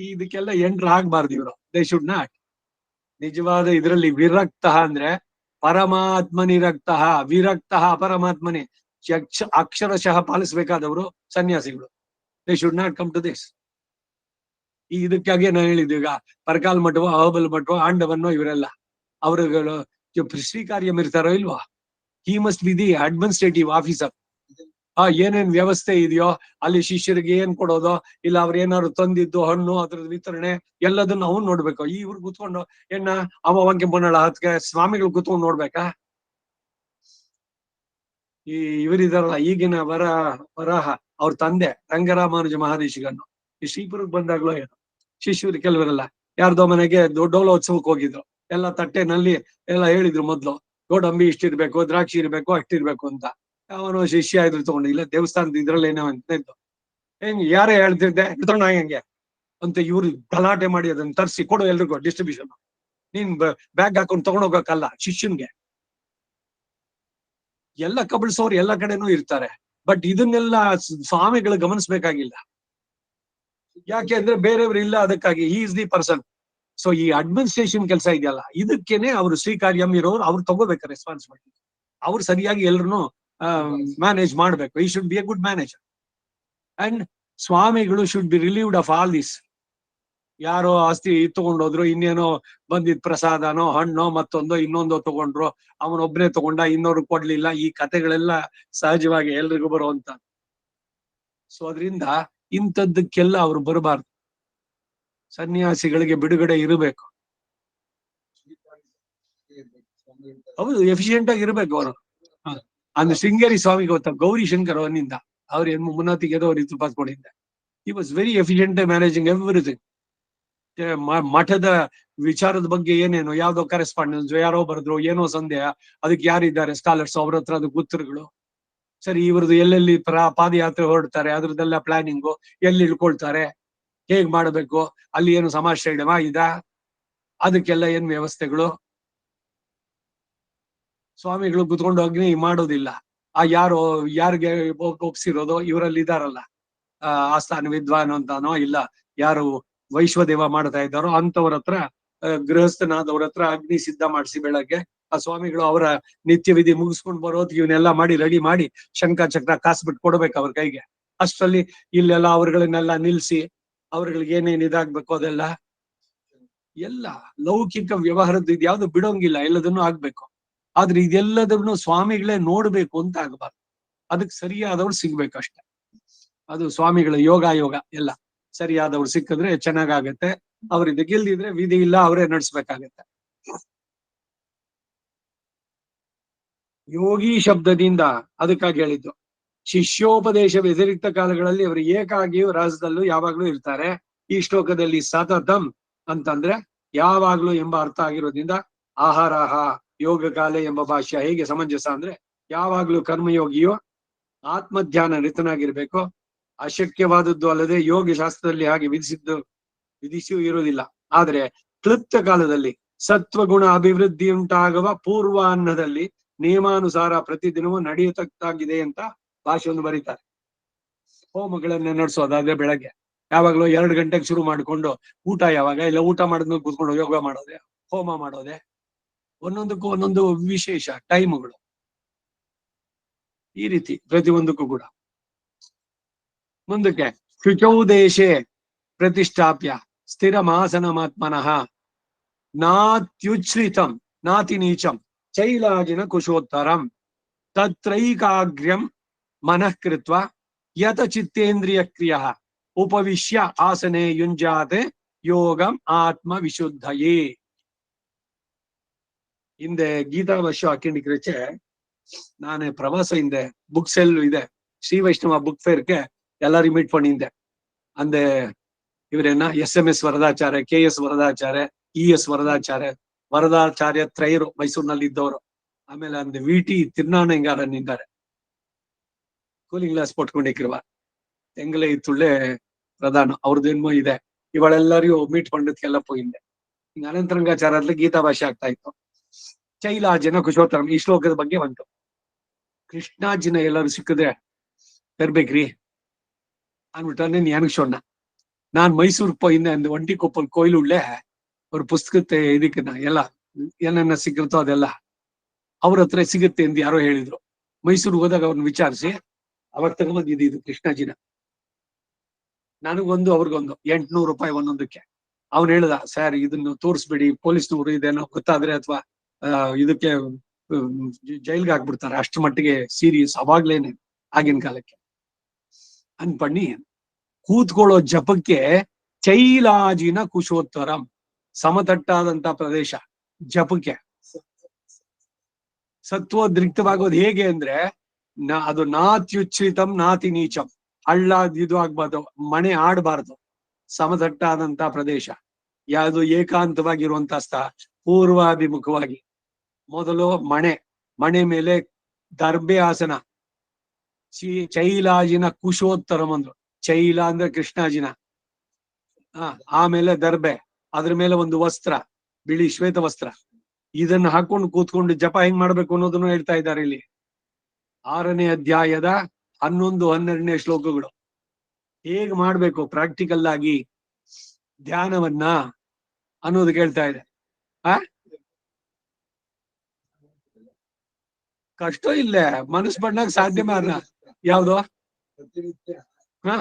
ಇದಕ್ಕೆಲ್ಲ ಎಂಟ್ರ್ ಆಗ್ಬಾರ್ದು ಇವರು. They should not. ನಿಜವಾದ ಇದರಲ್ಲಿ ವಿರಕ್ತ ಅಂದ್ರೆ ಪರಮಾತ್ಮನಿರಕ್ತ, ವಿರಕ್ತ ಪರಮಾತ್ಮನೇ ಅಕ್ಷರಶಃ ಪಾಲಿಸ್ಬೇಕಾದವರು ಸನ್ಯಾಸಿಗಳು. They should not come to this. ಇದಕ್ಕಾಗಿ ನಾನು ಹೇಳಿದ್ದು, ಈಗ ಪರಕಾಲ್ ಮಠವೋ ಅಹಬಲ್ ಮಠವೋ ಆಂಡವನ್ನೋ ಇವರೆಲ್ಲ ಅವರುಗಳು ಸ್ವೀಕಾರ್ಯಂ ಇರ್ತಾರೋ ಇಲ್ವಾ? He must be the administrative officer. ಏನೇನ್ ವ್ಯವಸ್ಥೆ ಇದೆಯೋ ಅಲ್ಲಿ ಶಿಷ್ಯರಿಗೆ ಏನ್ ಕೊಡೋದೋ ಇಲ್ಲ ಅವ್ರ ಏನಾದ್ರು ತಂದಿದ್ದು ಹಣ್ಣು ಅದ್ರದ್ದು ವಿತರಣೆ ಎಲ್ಲದನ್ನು ಅವ್ನು ನೋಡ್ಬೇಕು. ಇವ್ರು ಕೂತ್ಕೊಂಡು ಅವ ವಂಕೆ ಪೊನ್ನಳ ಹತ್ಗೆ ಸ್ವಾಮಿಗಳು ಕೂತ್ಕೊಂಡು ನೋಡ್ಬೇಕಾ? ಈ ಇವರಿದಾರಲ್ಲ ಈಗಿನ ವರಾಹ ಅವ್ರ ತಂದೆ ರಂಗರಾಮಾನುಜ ಮಹಾದೇಶಿಗನ್ನು ಈ ಶ್ರೀಪುರಕ್ಕೆ ಬಂದಾಗ್ಲೋ ಏನೋ ಶಿಷ್ಯರು ಕೆಲವರೆಲ್ಲ ಯಾರ್ದೋ ಮನೆಗೆ ಡೋಲೋತ್ಸವಕ್ಕೆ ಹೋಗಿದ್ರು. ಎಲ್ಲ ತಟ್ಟೆನಲ್ಲಿ ಎಲ್ಲ ಹೇಳಿದ್ರು ಮೊದ್ಲು ಗೋಡಂಬಿ ಇಷ್ಟಿರ್ಬೇಕು, ದ್ರಾಕ್ಷಿ ಇರ್ಬೇಕು, ಅಷ್ಟಿರ್ಬೇಕು ಅಂತ. ಅವನು ಶಿಷ್ಯ ಇದ್ರು ತಗೊಂಡು ಇಲ್ಲ ದೇವಸ್ಥಾನದ ಇದ್ರಲ್ಲಿ ಏನೋ ಅಂತ ಇದ್ದು ಹೆಂಗ್ ಯಾರೇ ಹೇಳ್ತಿದ್ದೆ ತಗೊಂಡ ಹಂಗೆ ಅಂತ ಇವ್ರು ಗಲಾಟೆ ಮಾಡಿ ಅದನ್ನ ತರಿಸಿ ಕೊಡು ಎಲ್ರಿಗೂ ಡಿಸ್ಟ್ರಿಬ್ಯೂಷನ್. ನೀನ್ ಬ್ಯಾಗ್ ಹಾಕೊಂಡು ತಗೊಂಡೋಗಕ್ಕಲ್ಲ ಶಿಷ್ಯನ್ಗೆ. ಎಲ್ಲ ಕಬಳಿಸೋರು ಎಲ್ಲ ಕಡೆನೂ ಇರ್ತಾರೆ, ಬಟ್ ಇದನ್ನೆಲ್ಲ ಸ್ವಾಮಿಗಳು ಗಮನಿಸ್ಬೇಕಾಗಿಲ್ಲ. ಯಾಕೆ ಅಂದ್ರೆ ಬೇರೆಯವರು ಇಲ್ಲ, ಅದಕ್ಕಾಗಿ he is the person. So ಈ ಅಡ್ಮಿನಿಸ್ಟ್ರೇಷನ್ ಕೆಲಸ ಇದೆಯಲ್ಲ, ಇದಕ್ಕೇನೆ ಅವರು ಶ್ರೀಕಾರ್ಯಂ ಇರೋರು ಅವ್ರು ತಗೋಬೇಕು ರೆಸ್ಪಾನ್ಸಿಬಿಲಿಟಿ. ಅವ್ರು ಸರಿಯಾಗಿ ಎಲ್ರು ಮ್ಯಾನೇಜ್ ಮಾಡ್ಬೇಕು. ಈ should be a good manager. And ಸ್ವಾಮಿಗಳು should be relieved of all this. ಯಾರೋ ಆಸ್ತಿ ತಗೊಂಡೋದ್ರು, ಇನ್ನೇನೋ ಬಂದಿದ್ ಪ್ರಸಾದನೋ ಹಣ್ಣೋ ಮತ್ತೊಂದೋ ಇನ್ನೊಂದೋ ತಗೊಂಡ್ರು, ಅವನೊಬ್ನೇ ತಗೊಂಡ, ಇನ್ನೊಬ್ರು ಕೊಡ್ಲಿಲ್ಲ. ಈ ಕಥೆಗಳೆಲ್ಲ ಸಹಜವಾಗಿ ಎಲ್ರಿಗೂ ಬರುವಂತ. ಸೊ ಅದರಿಂದ ಇಂಥದ್ದಕ್ಕೆಲ್ಲ ಅವ್ರು ಬರಬಾರ್ದು. ಸನ್ಯಾಸಿಗಳಿಗೆ ಬಿಡುಗಡೆ ಇರಬೇಕು. ಹೌದು, ಎಫಿಷಿಯೆಂಟ್ ಆಗಿ ಇರ್ಬೇಕು ಅವರು. ಅಂದ್ರೆ ಶೃಂಗೇರಿ ಸ್ವಾಮಿ ಗೊತ್ತಾ, ಗೌರಿ ಶಂಕರ್ ಅವನಿಂದ ಅವ್ರ ಮುನ್ನತಿಗೆ ಅವ್ರಿಗೆ ತಪಾಸ್ಕೊಂಡಿದ್ದೆ. He was very efficient managing everything. ಮಠದ ವಿಚಾರದ ಬಗ್ಗೆ ಏನೇನು, ಯಾವ್ದೋ ಕರೆಸ್ಪಾಂಡೆನ್ಸ್ ಯಾರೋ ಬರೆದ್ರು, ಏನೋ ಸಂದೇಹ, ಅದಕ್ಕೆ ಯಾರಿದ್ದಾರೆ ಸ್ಕಾಲರ್ಸ್, ಅವ್ರ ಹತ್ರ ಅದಕ್ಕೆ ಉತ್ತರಗಳು. ಸರಿ, ಇವ್ರದ್ದು ಎಲ್ಲೆಲ್ಲಿ ಪಾದಯಾತ್ರೆ ಹೊರಡ್ತಾರೆ, ಅದ್ರದ್ದೆಲ್ಲ ಪ್ಲಾನಿಂಗು, ಎಲ್ಲಿ ಇಳ್ಕೊಳ್ತಾರೆ, ಹೇಗ್ ಮಾಡಬೇಕು, ಅಲ್ಲಿ ಏನು ಸಮಾಶ್ರಯಣವಾ ಇದಾ, ಅದಕ್ಕೆಲ್ಲ ಏನ್ ವ್ಯವಸ್ಥೆಗಳು. ಸ್ವಾಮಿಗಳು ಕುತ್ಕೊಂಡು ಅಗ್ನಿ ಮಾಡೋದಿಲ್ಲ. ಆ ಯಾರಿಗೆ ಒಪ್ಸಿರೋದು, ಇವರಲ್ಲಿ ಇದಾರಲ್ಲ ಆಸ್ಥಾನ ವಿದ್ವಾನ್ ಅಂತಾನೋ, ಇಲ್ಲ ಯಾರು ವೈಶ್ವದೇವ ಮಾಡ್ತಾ ಇದ್ದಾರೋ ಅಂತವ್ರ ಹತ್ರ, ಗೃಹಸ್ಥನಾದವ್ರ ಹತ್ರ ಅಗ್ನಿ ಸಿದ್ಧ ಮಾಡಿಸಿ ಬೆಳಗ್ಗೆ ಆ ಸ್ವಾಮಿಗಳು ಅವರ ನಿತ್ಯ ವಿಧಿ ಮುಗಿಸ್ಕೊಂಡು ಬರೋದು ಇವನ್ನೆಲ್ಲ ಮಾಡಿ ರೆಡಿ ಮಾಡಿ ಶಂಖ ಚಕ್ರ ಕಾಸ್ಬಿಟ್ಟು ಕೊಡ್ಬೇಕು ಅವ್ರ ಕೈಗೆ. ಅಷ್ಟರಲ್ಲಿ ಇಲ್ಲೆಲ್ಲ ಅವ್ರಗಳನ್ನೆಲ್ಲ ನಿಲ್ಸಿ ಅವ್ರಗಳಿಗೆ ಏನೇನ್ ಇದಾಗ್ಬೇಕು ಅದೆಲ್ಲ ಎಲ್ಲ ಲೌಕಿಕ ವ್ಯವಹಾರದ್ದು ಇದ್ಯಾವ್ದು ಬಿಡೋಂಗಿಲ್ಲ, ಎಲ್ಲದನ್ನು ಆಗ್ಬೇಕು. ಆದ್ರೆ ಇದೆಲ್ಲದನ್ನು ಸ್ವಾಮಿಗಳೇ ನೋಡ್ಬೇಕು ಅಂತ ಆಗ್ಬಾರ್ದು. ಅದಕ್ಕೆ ಸರಿಯಾದವ್ರು ಸಿಗ್ಬೇಕಷ್ಟೆ. ಅದು ಸ್ವಾಮಿಗಳ ಯೋಗ ಎಲ್ಲ ಸರಿಯಾದವ್ರು ಸಿಕ್ಕಿದ್ರೆ ಚೆನ್ನಾಗಾಗತ್ತೆ. ಅವ್ರಿಗೆ ಗೆಲ್ದಿದ್ರೆ ವಿಧಿ ಇಲ್ಲ, ಅವರೇ ನಡೆಸ್ಬೇಕಾಗತ್ತೆ. ಯೋಗಿ ಶಬ್ದದಿಂದ ಅದಕ್ಕಾಗಿ ಹೇಳಿದ್ದು. ಶಿಷ್ಯೋಪದೇಶ ವ್ಯತಿರಿಕ್ತ ಕಾಲಗಳಲ್ಲಿ ಅವರು ಏಕಾಗಿಯೂ ರಹಸ್ಯದಲ್ಲೂ ಯಾವಾಗ್ಲೂ ಇರ್ತಾರೆ. ಈ ಶ್ಲೋಕದಲ್ಲಿ ಸತತಂ ಅಂತಂದ್ರೆ ಯಾವಾಗ್ಲೂ ಎಂಬ ಅರ್ಥ ಆಗಿರೋದ್ರಿಂದ ಆಹಾರಹ ಯೋಗ ಕಾಲೆ ಎಂಬ ಭಾಷ್ಯ ಹೇಗೆ ಸಮಂಜಸ ಅಂದ್ರೆ, ಯಾವಾಗ್ಲೂ ಕರ್ಮಯೋಗಿಯು ಆತ್ಮಧ್ಯಾನ ನಿರತನಾಗಿರ್ಬೇಕು. ಅಶಕ್ಯವಾದದ್ದು ಅಲ್ಲದೆ ಯೋಗ ಶಾಸ್ತ್ರದಲ್ಲಿ ಹಾಗೆ ವಿಧಿಸಿಯೂ ಇರುವುದಿಲ್ಲ. ಆದ್ರೆ ಕ್ಲುಪ್ತ ಕಾಲದಲ್ಲಿ ಸತ್ವಗುಣ ಅಭಿವೃದ್ಧಿ ಉಂಟಾಗುವ ಪೂರ್ವಾಹ್ನದಲ್ಲಿ ನಿಯಮಾನುಸಾರ ಪ್ರತಿದಿನವೂ ನಡೆಯತಕ್ಕಾಗಿದೆ ಅಂತ ಭಾಷೆಯನ್ನು ಬರೀತಾರೆ. ಹೋಮಗಳನ್ನ ನಡೆಸೋದಾದ್ರೆ ಬೆಳಗ್ಗೆ ಯಾವಾಗ್ಲೂ 2 ಗಂಟೆಗೆ ಶುರು ಮಾಡ್ಕೊಂಡು ಊಟ ಯಾವಾಗ ಇಲ್ಲ, ಊಟ ಮಾಡಿದ್ಮೇಲೆ ಕೂತ್ಕೊಂಡು ಯೋಗ ಮಾಡೋದೆ, ಹೋಮ ಮಾಡೋದೆ, ಒಂದೊಂದಕ್ಕೂ ಒಂದೊಂದು ವಿಶೇಷ ಟೈಮ್ಗಳು. ಈ ರೀತಿ ಪ್ರತಿಯೊಂದಕ್ಕೂ ಕೂಡ. ಮುಂದಕ್ಕೆ ಶುಚೌದೇಶೆ ಪ್ರತಿಷ್ಠಾಪ್ಯ ಸ್ಥಿರಮಾಸನಮಾತ್ಮನಃ ನಾತ್ಯುಚ್ಛ್ರಿತಂ ನಾತಿ ನೀಚಂ ಚೈಲಾಜಿನ ಕುಶೋತ್ತರಂ ತತ್ರೈಕಾಗ್ರ್ಯಂ ಮನಃ ಕೃತ್ವ ಯತ ಚಿತ್ತೇಂದ್ರಿಯ ಕ್ರಿಯ ಉಪವಿಶ್ಯ ಆಸನೆ ಯುಂಜಾತೆ ಯೋಗಂ ಆತ್ಮ ವಿಶುದ್ಧಯೇ. ಹಿಂದೆ ಗೀತಾ ವರ್ಷ ಹಾಕೊಂಡಿಕ್ರಚೆ ನಾನೇ ಪ್ರವಾಸ ಹಿಂದೆ ಬುಕ್ಸ್ ಎಲ್ಲೂ ಇದೆ, ಶ್ರೀ ವೈಷ್ಣವ ಬುಕ್ ಫೇರ್ಗೆ எல்லாரும் மீட் பண்ணியிருந்தேன். அந்த இவர் என்ன SMS Varadacharya, KS Varadacharya, ES Varadacharya ತ್ರಯರು ಮೈಸೂರಿನಲ್ಲಿ ಇದ್ದವರು. ಆಮೇಲೆ ಅಂದ VT ತಿರ್ನಾಣಂಗಾರನ್ ಇದ್ದಾರೆ, ಕೂಲಿಂಗ್ ಗ್ಲಾಸ್ ಪೊಟ್ಕೊಂಡಿಕ್ಕಿರುವ ಎಂಗಲೇ ಇತ್ತುಳ್ಳೆ ಪ್ರಧಾನ ಅವ್ರದ್ದೇನೋ ಇದೆ. ಇವಳೆಲ್ಲರಿಗೂ ಮೀಟ್ ಪಂಡದಕ್ಕೆಲ್ಲ ಹೋಗಿದ್ದೆ. ಹಿಂಗ ಅನಂತರಂಗಾಚಾರ್ಯ ಗೀತಾ ಭಾಷೆ ಆಗ್ತಾ ಇತ್ತು. ಚೈಲಾಜಿನ ಕುಶೋತ್ತರಂ ಈ ಶ್ಲೋಕದ ಬಗ್ಗೆ ಬಂತು. ಕೃಷ್ಣಾಜಿನ ಎಲ್ಲರೂ ಸಿಕ್ಕಿದ್ರೆ ತರ್ಬೇಕ್ರಿ அன்விட்டானே எனக்கு சொன்னேன். நான் மைசூர் போயிருந்தேன், அந்த வண்டிಕೊಪ್ಪಲ್ கோயில் உள்ள ஒரு புಸ್ತಕத்தை ಇದಕ್ಕೆ ಎಲ್ಲ ಏನೇನ ಸಿಗುತ್ತೋ ಅದೆಲ್ಲ ಅವ್ರ ಹತ್ರ ಸಿಗುತ್ತೆ ಎಂದು ಯಾರೋ ಹೇಳಿದ್ರು. ಮೈಸೂರಿಗೆ ಹೋದಾಗ ಅವ್ರನ್ನ ವಿಚಾರಿಸಿ ಅವಾಗ ತಗೊಂಬಂದಿದ್ದು ಇದು ಕೃಷ್ಣಾಜಿನ. ನನಗೊಂದು ಅವ್ರಿಗೊಂದು 800 ರೂಪಾಯಿ ಒಂದೊಂದಕ್ಕೆ. ಅವ್ನು ಹೇಳ್ದ, ಸರ್ ಇದನ್ನು ತೋರಿಸ್ಬಿಡಿ, ಪೊಲೀಸ್ನವರು ಇದೇನೋ ಗೊತ್ತಾದ್ರೆ ಅಥವಾ ಇದಕ್ಕೆ ಜೈಲ್ಗೆ ಹಾಕ್ಬಿಡ್ತಾರೆ, ಅಷ್ಟ್ರ ಮಟ್ಟಿಗೆ ಸೀರಿಯಸ್ ಅವಾಗ್ಲೇನೆ ಆಗಿನ ಕಾಲಕ್ಕೆ ಅನ್ಪಣ್ಣಿ. ಕೂತ್ಕೊಳ್ಳೋ ಜಪಕ್ಕೆ ಚೈಲಾಜಿನ ಕುಶೋತ್ತರಂ ಸಮತಟ್ಟಾದಂತ ಪ್ರದೇಶ ಜಪಕ್ಕೆ. ಸತ್ವೋದ್ರಿಕ್ತವಾಗೋದು ಹೇಗೆ ಅಂದ್ರೆ ಅದು ನಾತ್ಯುಚ್ಛ್ರಿತಂ ನಾತಿ ನೀಚಂ, ಹಳ್ಳ ಇದು ಆಗ್ಬಾರ್ದು, ಮನೆ ಆಡಬಾರ್ದು, ಸಮತಟ್ಟಾದಂತ ಪ್ರದೇಶ. ಯಾವುದು ಏಕಾಂತವಾಗಿರುವಂತ ಸ್ಥಳ, ಪೂರ್ವಾಭಿಮುಖವಾಗಿ. ಮೊದಲು ಮನೆ ಮೇಲೆ ದರ್ಬೆ ಆಸನ. ಚೈಲಾಜಿನ ಕುಶೋತ್ತರಂ ಅಂದ್ರು. ಚೈಲ ಅಂದ್ರೆ ಕೃಷ್ಣಾಜಿನ, ಆಮೇಲೆ ದರ್ಬೆ, ಅದ್ರ ಮೇಲೆ ಒಂದು ವಸ್ತ್ರ, ಬಿಳಿ ಶ್ವೇತ ವಸ್ತ್ರ, ಇದನ್ನ ಹಾಕೊಂಡು ಕೂತ್ಕೊಂಡು ಜಪ ಹೆಂಗ್ ಮಾಡ್ಬೇಕು ಅನ್ನೋದನ್ನು ಹೇಳ್ತಾ ಇದ್ದಾರೆ ಇಲ್ಲಿ. 6ನೇ ಅಧ್ಯಾಯದ 11, 12ನೇ ಶ್ಲೋಕಗಳು. ಹೇಗ್ ಮಾಡ್ಬೇಕು ಪ್ರಾಕ್ಟಿಕಲ್ ಆಗಿ ಧ್ಯಾನವನ್ನ ಅನ್ನೋದು ಕೇಳ್ತಾ ಇದೆ. ಕಷ್ಟ ಇಲ್ಲ, ಮನಸ್ ಬಂದಾಗ ಸಾಧ್ಯ ಮಾಡ. ಯಾವ್ದು? ಹ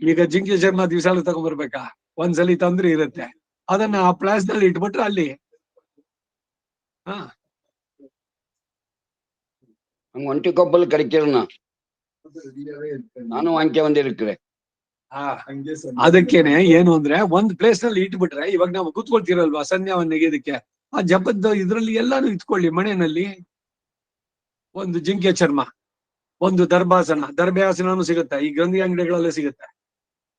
ಈಗ ಜಿಂಕೆ ಚರ್ಮ ದಿವಸಾಲು ತಗೊಂಡ್ಬರ್ಬೇಕಾ? ಒಂದ್ಸಲಿ ತಂದ್ರೆ ಇರುತ್ತೆ, ಅದನ್ನ ಆ ಪ್ಲಾಸ್ ನಲ್ಲಿ ಇಟ್ಬಿಟ್ರೆ ಅಲ್ಲಿ ಒಂಟಿ ಕೊಪ್ಪಲ್ ಕಡಿக்கிறನ ನಾನು ವಾಂಕ್ಯ ಒಂದಿರುಕ್ರೆ. ಅದಕ್ಕೇನೆ ಏನು ಅಂದ್ರೆ ಒಂದ್ ಪ್ಲೇಸ್ ನಲ್ಲಿ ಇಟ್ಬಿಟ್ರೆ, ಇವಾಗ ನಾವು ಕೂತ್ಕೊಳ್ತಿರಲ್ವಾ ಸಂಧ್ಯಾವನ್ನ ನೆಗೆದಕ್ಕೆ, ಆ ಜಪದ ಇದ್ರಲ್ಲಿ ಎಲ್ಲಾನು ಇಟ್ಕೊಳ್ಳಿ. ಮನೆಯಲ್ಲಿ ಒಂದು ಜಿಂಕೆ ಚರ್ಮ, ಒಂದು ದರ್ಭಾಸನ, ದರ್ಭಾಸನೂ ಸಿಗುತ್ತೆ, ಈ ಗಂಧಿ ಅಂಗಡಿಗಳಲ್ಲೇ ಸಿಗುತ್ತೆ,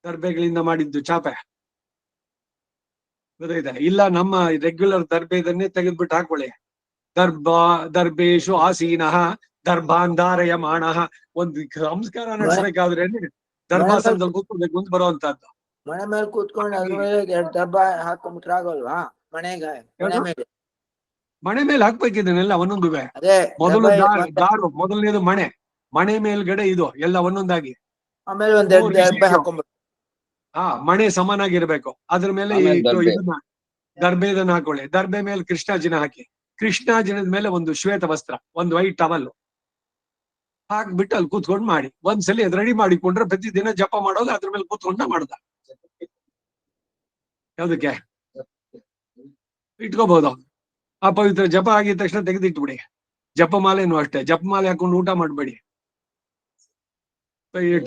ದರ್ಬೆಗಳಿಂದ ಮಾಡಿದ್ದು ಚಾಪೆ ಗೊತ್ತಾಯ್ತಾ? ಇಲ್ಲ ನಮ್ಮ ರೆಗ್ಯುಲರ್ ದರ್ಬೆದನ್ನೇ ತೆಗೆದ್ಬಿಟ್ಟು ಹಾಕೊಳ್ಳಿ. ದರ್ಬೇಶು ಆಸೀನಃ ದರ್ಭಾಂಧಾರಯ ಮಾಣಃ. ಒಂದು ಸಂಸ್ಕಾರ ನಡೆಸಬೇಕಾದ್ರೆ ದರ್ಭಾಸನದಲ್ಲಿ ಕೂತ್ಕೊಳ್ಬೇಕು ಅಂತ ಬರುವಂತಹದ್ದು. ಮನೆ ಮೇಲೆ ಕೂತ್ಕೊಂಡು ಅದ್ರ ಮೇಲೆ 2 ದಬ್ಬ ಹಾಕೊಂಡ್ಬಿಟ್ರೆ ಆಗಲ್ವಾ? ಮನೆ ಮೇಲೆ ಹಾಕ್ಬೇಕಿದನ್ನೆಲ್ಲ ಒಂದೊಂದುವೆ. ಅದೇ ಮೊದಲು ದಾರು, ಮೊದಲನೇದು ಮನೆ ಮೇಲ್ಗಡೆ ಇದು ಎಲ್ಲ ಒಂದೊಂದಾಗಿ, ಆಮೇಲೆ ಒಂದ್ 2 ದಬ್ಬ ಹಾಕೊಂಡ್ಬಿಟ್ರೆ ಮಣೆ ಸಮನಾಗಿರ್ಬೇಕು. ಅದ್ರ ಮೇಲೆ ಇದನ್ನ ದರ್ಬೆದನ್ನ ಹಾಕೊಳ್ಳಿ. ದರ್ಬೆ ಮೇಲೆ ಕೃಷ್ಣಾಜಿನ ಹಾಕಿ, ಕೃಷ್ಣಾಜಿನದ ಮೇಲೆ ಒಂದು ಶ್ವೇತ ವಸ್ತ್ರ, ಒಂದು ವೈಟ್ ಟವಲ್ ಹಾಕ್ಬಿಟ್ಟು ಅಲ್ಲಿ ಕೂತ್ಕೊಂಡು ಮಾಡಿ. ಒಂದ್ಸಲಿ ಅದ್ ರೆಡಿ ಮಾಡಿಕೊಂಡ್ರೆ ಪ್ರತಿದಿನ ಜಪ ಮಾಡೋದು ಅದ್ರ ಮೇಲೆ ಕೂತ್ಕೊಂಡ ಮಾಡ್ದ. ಯಾವ್ದಕ್ಕೆ ಇಟ್ಕೋಬಹುದು. ಆ ಪವಿತ್ರ ಜಪ ಆಗಿದ ತಕ್ಷಣ ತೆಗೆದಿಟ್ಬಿಡಿ. ಜಪಮಾಲೆನೂ ಅಷ್ಟೇ, ಜಪಮಾಲೆ ಹಾಕೊಂಡು ಊಟ ಮಾಡ್ಬೇಡಿ.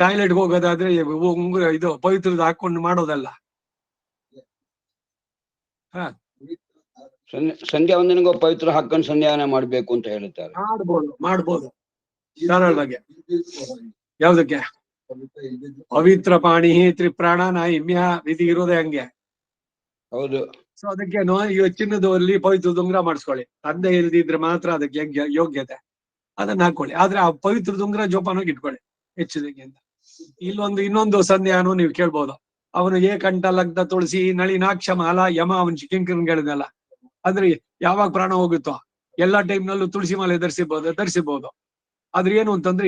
ಟಾಯ್ಲೆಟ್ಗೆ ಹೋಗೋದಾದ್ರೆ ಉಂಗುರ ಇದು ಪವಿತ್ರದ ಹಾಕೊಂಡು ಮಾಡೋದಲ್ಲ. ಸಂಧ್ಯಾ ವಂದನೆಗೂ ಪವಿತ್ರ ಹಾಕೊಂಡು ಸಂಧ್ಯಾವನೆ ಮಾಡ್ಬೇಕು ಅಂತ ಹೇಳ್ತಾರೆ. ಮಾಡ್ಬೋದು ಧಾರಾಳವಾಗಿ. ಯಾವ್ದಕ್ಕೆ? ಪವಿತ್ರ ಪಾಣಿ ತ್ರಿಪ್ರಾಣ ನೈಮ್ಯ ವಿಧಿ ಇರೋದೇ ಹಂಗೆ. ಹೌದು. ಸೊ ಅದಕ್ಕೇನು ಈ ಚಿನ್ನದಲ್ಲಿ ಪವಿತ್ರ ಉಂಗುರ ಮಾಡಿಸ್ಕೊಳ್ಳಿ. ತಂದೆ ಇಲ್ದಿದ್ರೆ ಮಾತ್ರ ಅದಕ್ಕೆ ಯೋಗ್ಯತೆ, ಅದನ್ನ ಹಾಕೊಳ್ಳಿ. ಆದ್ರೆ ಆ ಪವಿತ್ರ ಉಂಗುರ ಜೋಪಾನಾಗಿ ಇಟ್ಕೊಳ್ಳಿ ಹೆಚ್ಚಿಗೆ ಅಂತ. ಇನ್ನೊಂದು ಸಂಧ್ಯಾನು ನೀವು ಕೇಳ್ಬೋದು. ಅವನು ಏಕಂಠ ಲಗ್ನ ತುಳಸಿ ನಳಿನಾಕ್ಷ ಮಾಲ ಯಮ ಅವನ್ ಕಿಂಕರನ್ಗಳಿದೆಲ್ಲ. ಅಂದ್ರೆ ಯಾವಾಗ ಪ್ರಾಣ ಹೋಗುತ್ತೋ ಎಲ್ಲಾ ಟೈಮ್ ನಲ್ಲೂ ತುಳಸಿ ಮಾಲೆ ಧರಿಸಬಹುದು. ಆದ್ರೆ ಏನು ಅಂತಂದ್ರೆ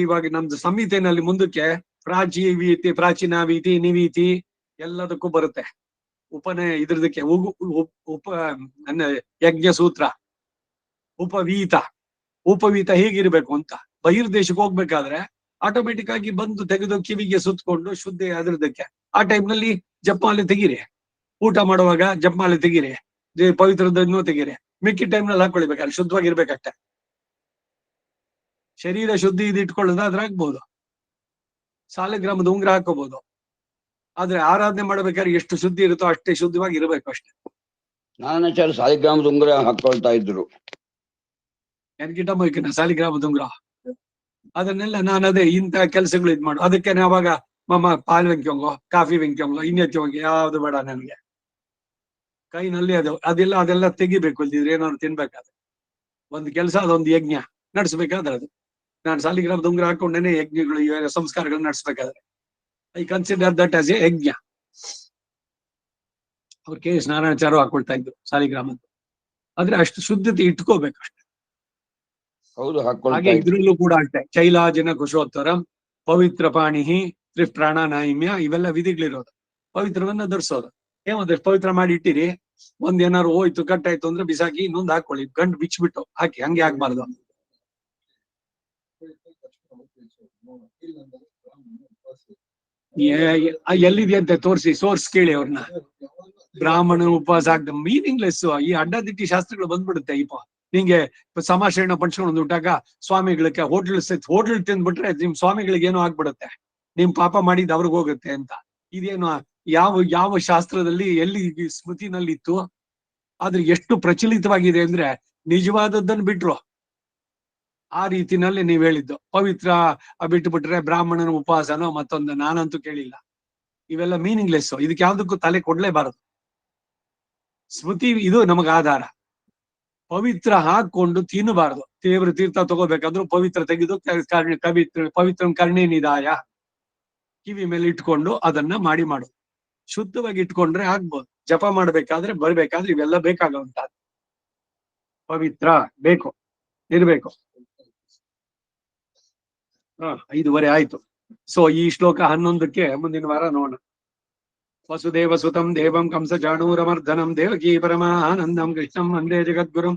ಇವಾಗ ನಮ್ದು ಸಂಹಿತೆನಲ್ಲಿ ಮುಂದಕ್ಕೆ ಪ್ರಾಚೀನ ವೀತಿ ನಿವೀತಿ ಎಲ್ಲದಕ್ಕೂ ಬರುತ್ತೆ. ಇದ್ರದಕ್ಕೆ ಯಜ್ಞ ಸೂತ್ರ, ಉಪವೀತ ಹೇಗಿರ್ಬೇಕು ಅಂತ. ಬಹಿರ್ದೇಶಕ್ಕೆ ಹೋಗ್ಬೇಕಾದ್ರೆ ಆಟೋಮೆಟಿಕ್ ಆಗಿ ಬಂದು ತೆಗೆದು ಕಿವಿಗೆ ಸುತ್ತಕೊಂಡು ಶುದ್ಧಿ ಅದ್ರದಕ್ಕೆ ಆ ಟೈಮ್ ನಲ್ಲಿ ಜಪಮಾಲೆ ತೆಗೀರಿ. ಊಟ ಮಾಡುವಾಗ ಜಪಮಾಲೆ ತೆಗೀರಿ, ಪವಿತ್ರದನ್ನು ತೆಗೀರಿ. ಮಿಕ್ಕಿ ಟೈಮ್ ನಲ್ಲಿ ಹಾಕೊಳ್ಬೇಕಾದ್ರೆ ಶುದ್ಧವಾಗಿರ್ಬೇಕಷ್ಟೆ. ಶರೀರ ಶುದ್ಧಿ ಇದು ಇಟ್ಕೊಳ್ಳೋದು ಅದ್ರ ಹಾಕ್ಬಹುದು. ಸಾಲಿಗ್ರಾಮದ ಉಂಗುರ ಹಾಕೋಬಹುದು. ಆದ್ರೆ ಆರಾಧನೆ ಮಾಡ್ಬೇಕಾದ್ರೆ ಎಷ್ಟು ಶುದ್ಧಿ ಇರುತ್ತೋ ಅಷ್ಟೇ ಶುದ್ಧವಾಗಿ ಇರಬೇಕು ಅಷ್ಟೇ. ನಾನಾಚಾರ್ಯ ಸಾಲಿಗ್ರಾಮದ ಉಂಗುರ ಹಾಕೊಳ್ತಾ ಇದ್ರು. ಎನ್ಗಿಟ ಮೈಕಿನ ಸಾಲಿಗ್ರಾಮದ ಉಂಗುರ ಅದನ್ನೆಲ್ಲ ನಾನು ಅದೇ ಇಂಥ ಕೆಲ್ಸಗಳು ಇದ್ ಮಾಡು. ಅದಕ್ಕೆ ಅವಾಗ ಪಾಲ್ ವೆಂಕ್ಯಂಗೋ ಕಾಫಿ ವೆಂಕ್ಯಂಗೋ ಇನ್ನೆತ್ತಂಗೆ ಯಾವ್ದು ಬೇಡ ನನ್ಗೆ. ಕೈನಲ್ಲಿ ಅದೆಲ್ಲ ತೆಗಿಬೇಕು. ಇಲ್ದಿದ್ರೆ ಏನಾದ್ರು ತಿನ್ಬೇಕಾದ್ರೆ ಒಂದು ಕೆಲಸ, ಅದೊಂದು ಯಜ್ಞ ನಡೆಸ್ಬೇಕಾದ್ರೆ ಅದು ನಾನು ಸಾಲಿಗ್ರಾಮದ ಉಂಗುರ ಹಾಕೊಂಡೇನೆ ಯಜ್ಞಗಳು ಸಂಸ್ಕಾರಗಳು ನಡೆಸ್ಬೇಕಾದ್ರೆ I consider that as a yajna. ಅವ್ರು KS ನಾರಾಯಣಾಚಾರ್ಯ ಹಾಕೊಳ್ತಾ ಇದ್ರು ಸಾಲಿಗ್ರಾಮದ್ದು. ಆದ್ರೆ ಅಷ್ಟು ಶುದ್ಧತೆ ಇಟ್ಕೋಬೇಕು ಅಷ್ಟೇ. ಹೌದು, ಹಾಗೆ ಇದ್ರಲ್ಲೂ ಕೂಡ ಅಷ್ಟೇ. ಚೈಲಾಜಿನ ಕುಶೋತ್ತರಂ ಪವಿತ್ರ ಪಾಣಿಹಿ ತ್ರಿಪ್ರಾಣ ನೈಮ್ಯ ಇವೆಲ್ಲ ವಿಧಿಗಳಿರೋದು. ಪವಿತ್ರವನ್ನ ಧರಿಸೋದು. ಪವಿತ್ರ ಮಾಡಿ ಇಟ್ಟಿರಿ, ಏನಾದ್ರು ಹೋಯ್ತು ಕಟ್ಟಾಯ್ತು ಅಂದ್ರೆ ಬಿಸಾಕಿ ಇನ್ನೊಂದು ಹಾಕೊಳ್ಳಿ. ಗಂಟು ಬಿಚ್ಚಿಬಿಟ್ಟು ಹಾಕಿ, ಹಂಗೆ ಆಗ್ಬಾರ್ದು. ಎಲ್ಲಿದೆಯಂತೆ ತೋರಿಸಿ, ಸೋರ್ಸ್ ಕೇಳಿ ಅವ್ರನ್ನ. ಬ್ರಾಹ್ಮಣ ಉಪವಾಸ ಆಗ್ದ ಮೀನಿಂಗ್ಲೆಸ್. ಈ ಅಡ್ಡದಿಟ್ಟಿ ಶಾಸ್ತ್ರಗಳು ಬಂದ್ಬಿಡುತ್ತೆ. ನಿಂಗೆ ಸಮಾಶ್ರಯಣ ಪಂಚ್ಕೊಂಡು ಊಟಾಗ ಸ್ವಾಮಿಗಳಿಗೆ ಹೋಟ್ಲ್ ತಿಂದ್ಬಿಟ್ರೆ ನಿಮ್ ಸ್ವಾಮಿಗಳಿಗೆ ಏನೋ ಆಗ್ಬಿಡುತ್ತೆ, ನಿಮ್ ಪಾಪ ಮಾಡಿದ್ ಅವ್ರಿಗೆ ಹೋಗುತ್ತೆ ಅಂತ. ಇದೇನು ಯಾವ ಶಾಸ್ತ್ರದಲ್ಲಿ ಎಲ್ಲಿ ಸ್ಮೃತಿನಲ್ಲಿ ಇತ್ತು? ಆದ್ರೆ ಎಷ್ಟು ಪ್ರಚಲಿತವಾಗಿದೆ ಅಂದ್ರೆ ನಿಜವಾದದ್ದನ್ನು ಬಿಟ್ರು. ಆ ರೀತಿನಲ್ಲಿ ನೀವ್ ಹೇಳಿದ್ದು ಪವಿತ್ರ ಬಿಟ್ಟುಬಿಟ್ರೆ ಬ್ರಾಹ್ಮಣನ ಉಪವಾಸನೋ ಮತ್ತೊಂದು ನಾನಂತೂ ಕೇಳಿಲ್ಲ. ಇವೆಲ್ಲ ಮೀನಿಂಗ್ಲೆಸ್. ಇದಕ್ಕೆ ಯಾವ್ದಕ್ಕೂ ತಲೆ ಕೊಡ್ಲೇಬಾರದು. ಸ್ಮೃತಿ ಇದು ನಮಗ ಆಧಾರ. ಪವಿತ್ರ ಹಾಕೊಂಡು ತಿನ್ನಬಾರದು. ದೇವ್ರ ತೀರ್ಥ ತಗೋಬೇಕಾದ್ರೂ ಪವಿತ್ರ ತೆಗೆದು ಪವಿತ್ರ ಕರ್ಣೇ ನಿಧಾಯ ಕಿವಿ ಮೇಲೆ ಇಟ್ಕೊಂಡು ಅದನ್ನ ಮಾಡೋದು. ಶುದ್ಧವಾಗಿ ಇಟ್ಕೊಂಡ್ರೆ ಆಗ್ಬೋದು. ಜಪ ಮಾಡ್ಬೇಕಾದ್ರೆ ಬರ್ಬೇಕಾದ್ರೆ ಇವೆಲ್ಲ ಬೇಕಾಗುವಂತ ಪವಿತ್ರ ಬೇಕು ಇರ್ಬೇಕು. 5:15 ಆಯ್ತು. ಸೊ ಈ ಶ್ಲೋಕ 11ಕ್ಕೆ ಮುಂದಿನ ವಾರ ನೋಡೋಣ. ವಸುದೇವ ಸುತಂ ದೇವಂ ಕಂಸ ಜಾಣೂರಮರ್ದನಂ ದೇವಕೀ ಪರಮಾನಂದಂ ಕೃಷ್ಣಂ ವಂದೇ ಜಗದ್ಗುರುಂ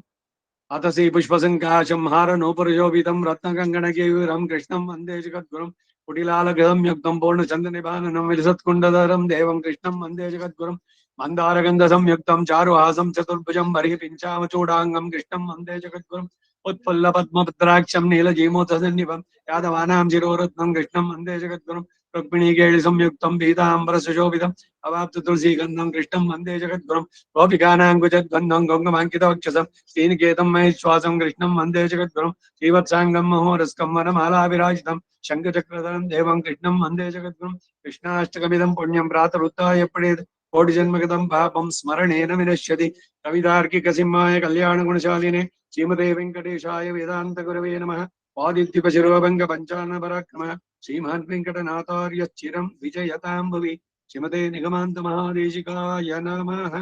ಅತಸಿ ಪುಷ್ಪಸಂಕಾಶಂ ಹಾರನೋಪರಿಶೋಭಿತಂ ರತ್ನಗಂಗಣಕೇಯೂರಂ ಕೃಷ್ಣಂ ವಂದೇ ಜಗದ್ಗುರುಂ ಕುಟಿಲಾಲಗೃಹಂ ಯುಕ್ತಂ ಪೂರ್ಣಚಂದನಿಭಾನನಂ ವಿಲಸತ್ಕುಂಡಧರಂ ದೇವಂ ಕೃಷ್ಣಂ ವಂದೇ ಜಗದ್ಗುರುಂ ಮಂದಾರಗಂಧ ಸಂಯುಕ್ತಂ ಚಾರುಹಾಸಂ ಚತುರ್ಭುಜಂ ಬರ್ಹಿ ಪಿಂಚಾಮಚೂಡಾಂಗಂ ಕೃಷ್ಣಂ ವಂದೇ ಜಗದ್ಗುರುಂ उत्फुल्ल पद्मपत्राक्षं नीलजीमोत्सन्निभं यादवानां शिरोरत्नं कृष्णं वन्दे जगद्गुरुं रुक्मिणीकेळि संयुक्तं पीताम्बर सुशोभितम् अवाप्त तुलसीगन्धं कृष्णं वन्दे जगद्गुरुं गोपिकानां कुजद्गन्धं गङ्गमाङ्कितवक्षसं श्रीनिकेतं महेश्वासं कृष्णं वन्दे जगद्गुरुं श्रीवत्साङ्गं महोरस्कं वनमालाविराजितं शङ्खचक्रधरं देवं कृष्णं वन्दे जगद्गुरुं कृष्णाष्टकमिदं पुण्यं प्रातरुत्थाय पठेत् कोटिजन्मगतं पापं स्मरणेन विनश्यति कवितार्किकसिंहाय कल्याणगुणशालिने श्रीमते वेंकटेशाय वेदांत गुरवे नमः। वादित्युपशिरोभंग पंचानन पराक्रमः श्रीमान् वेंकटनाथार्य चिरं विजयतां भुवि श्रीमते निगमान्त महादेशिकाय नमः।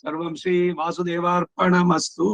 सर्वं श्री वासुदेवार्पणमस्तु।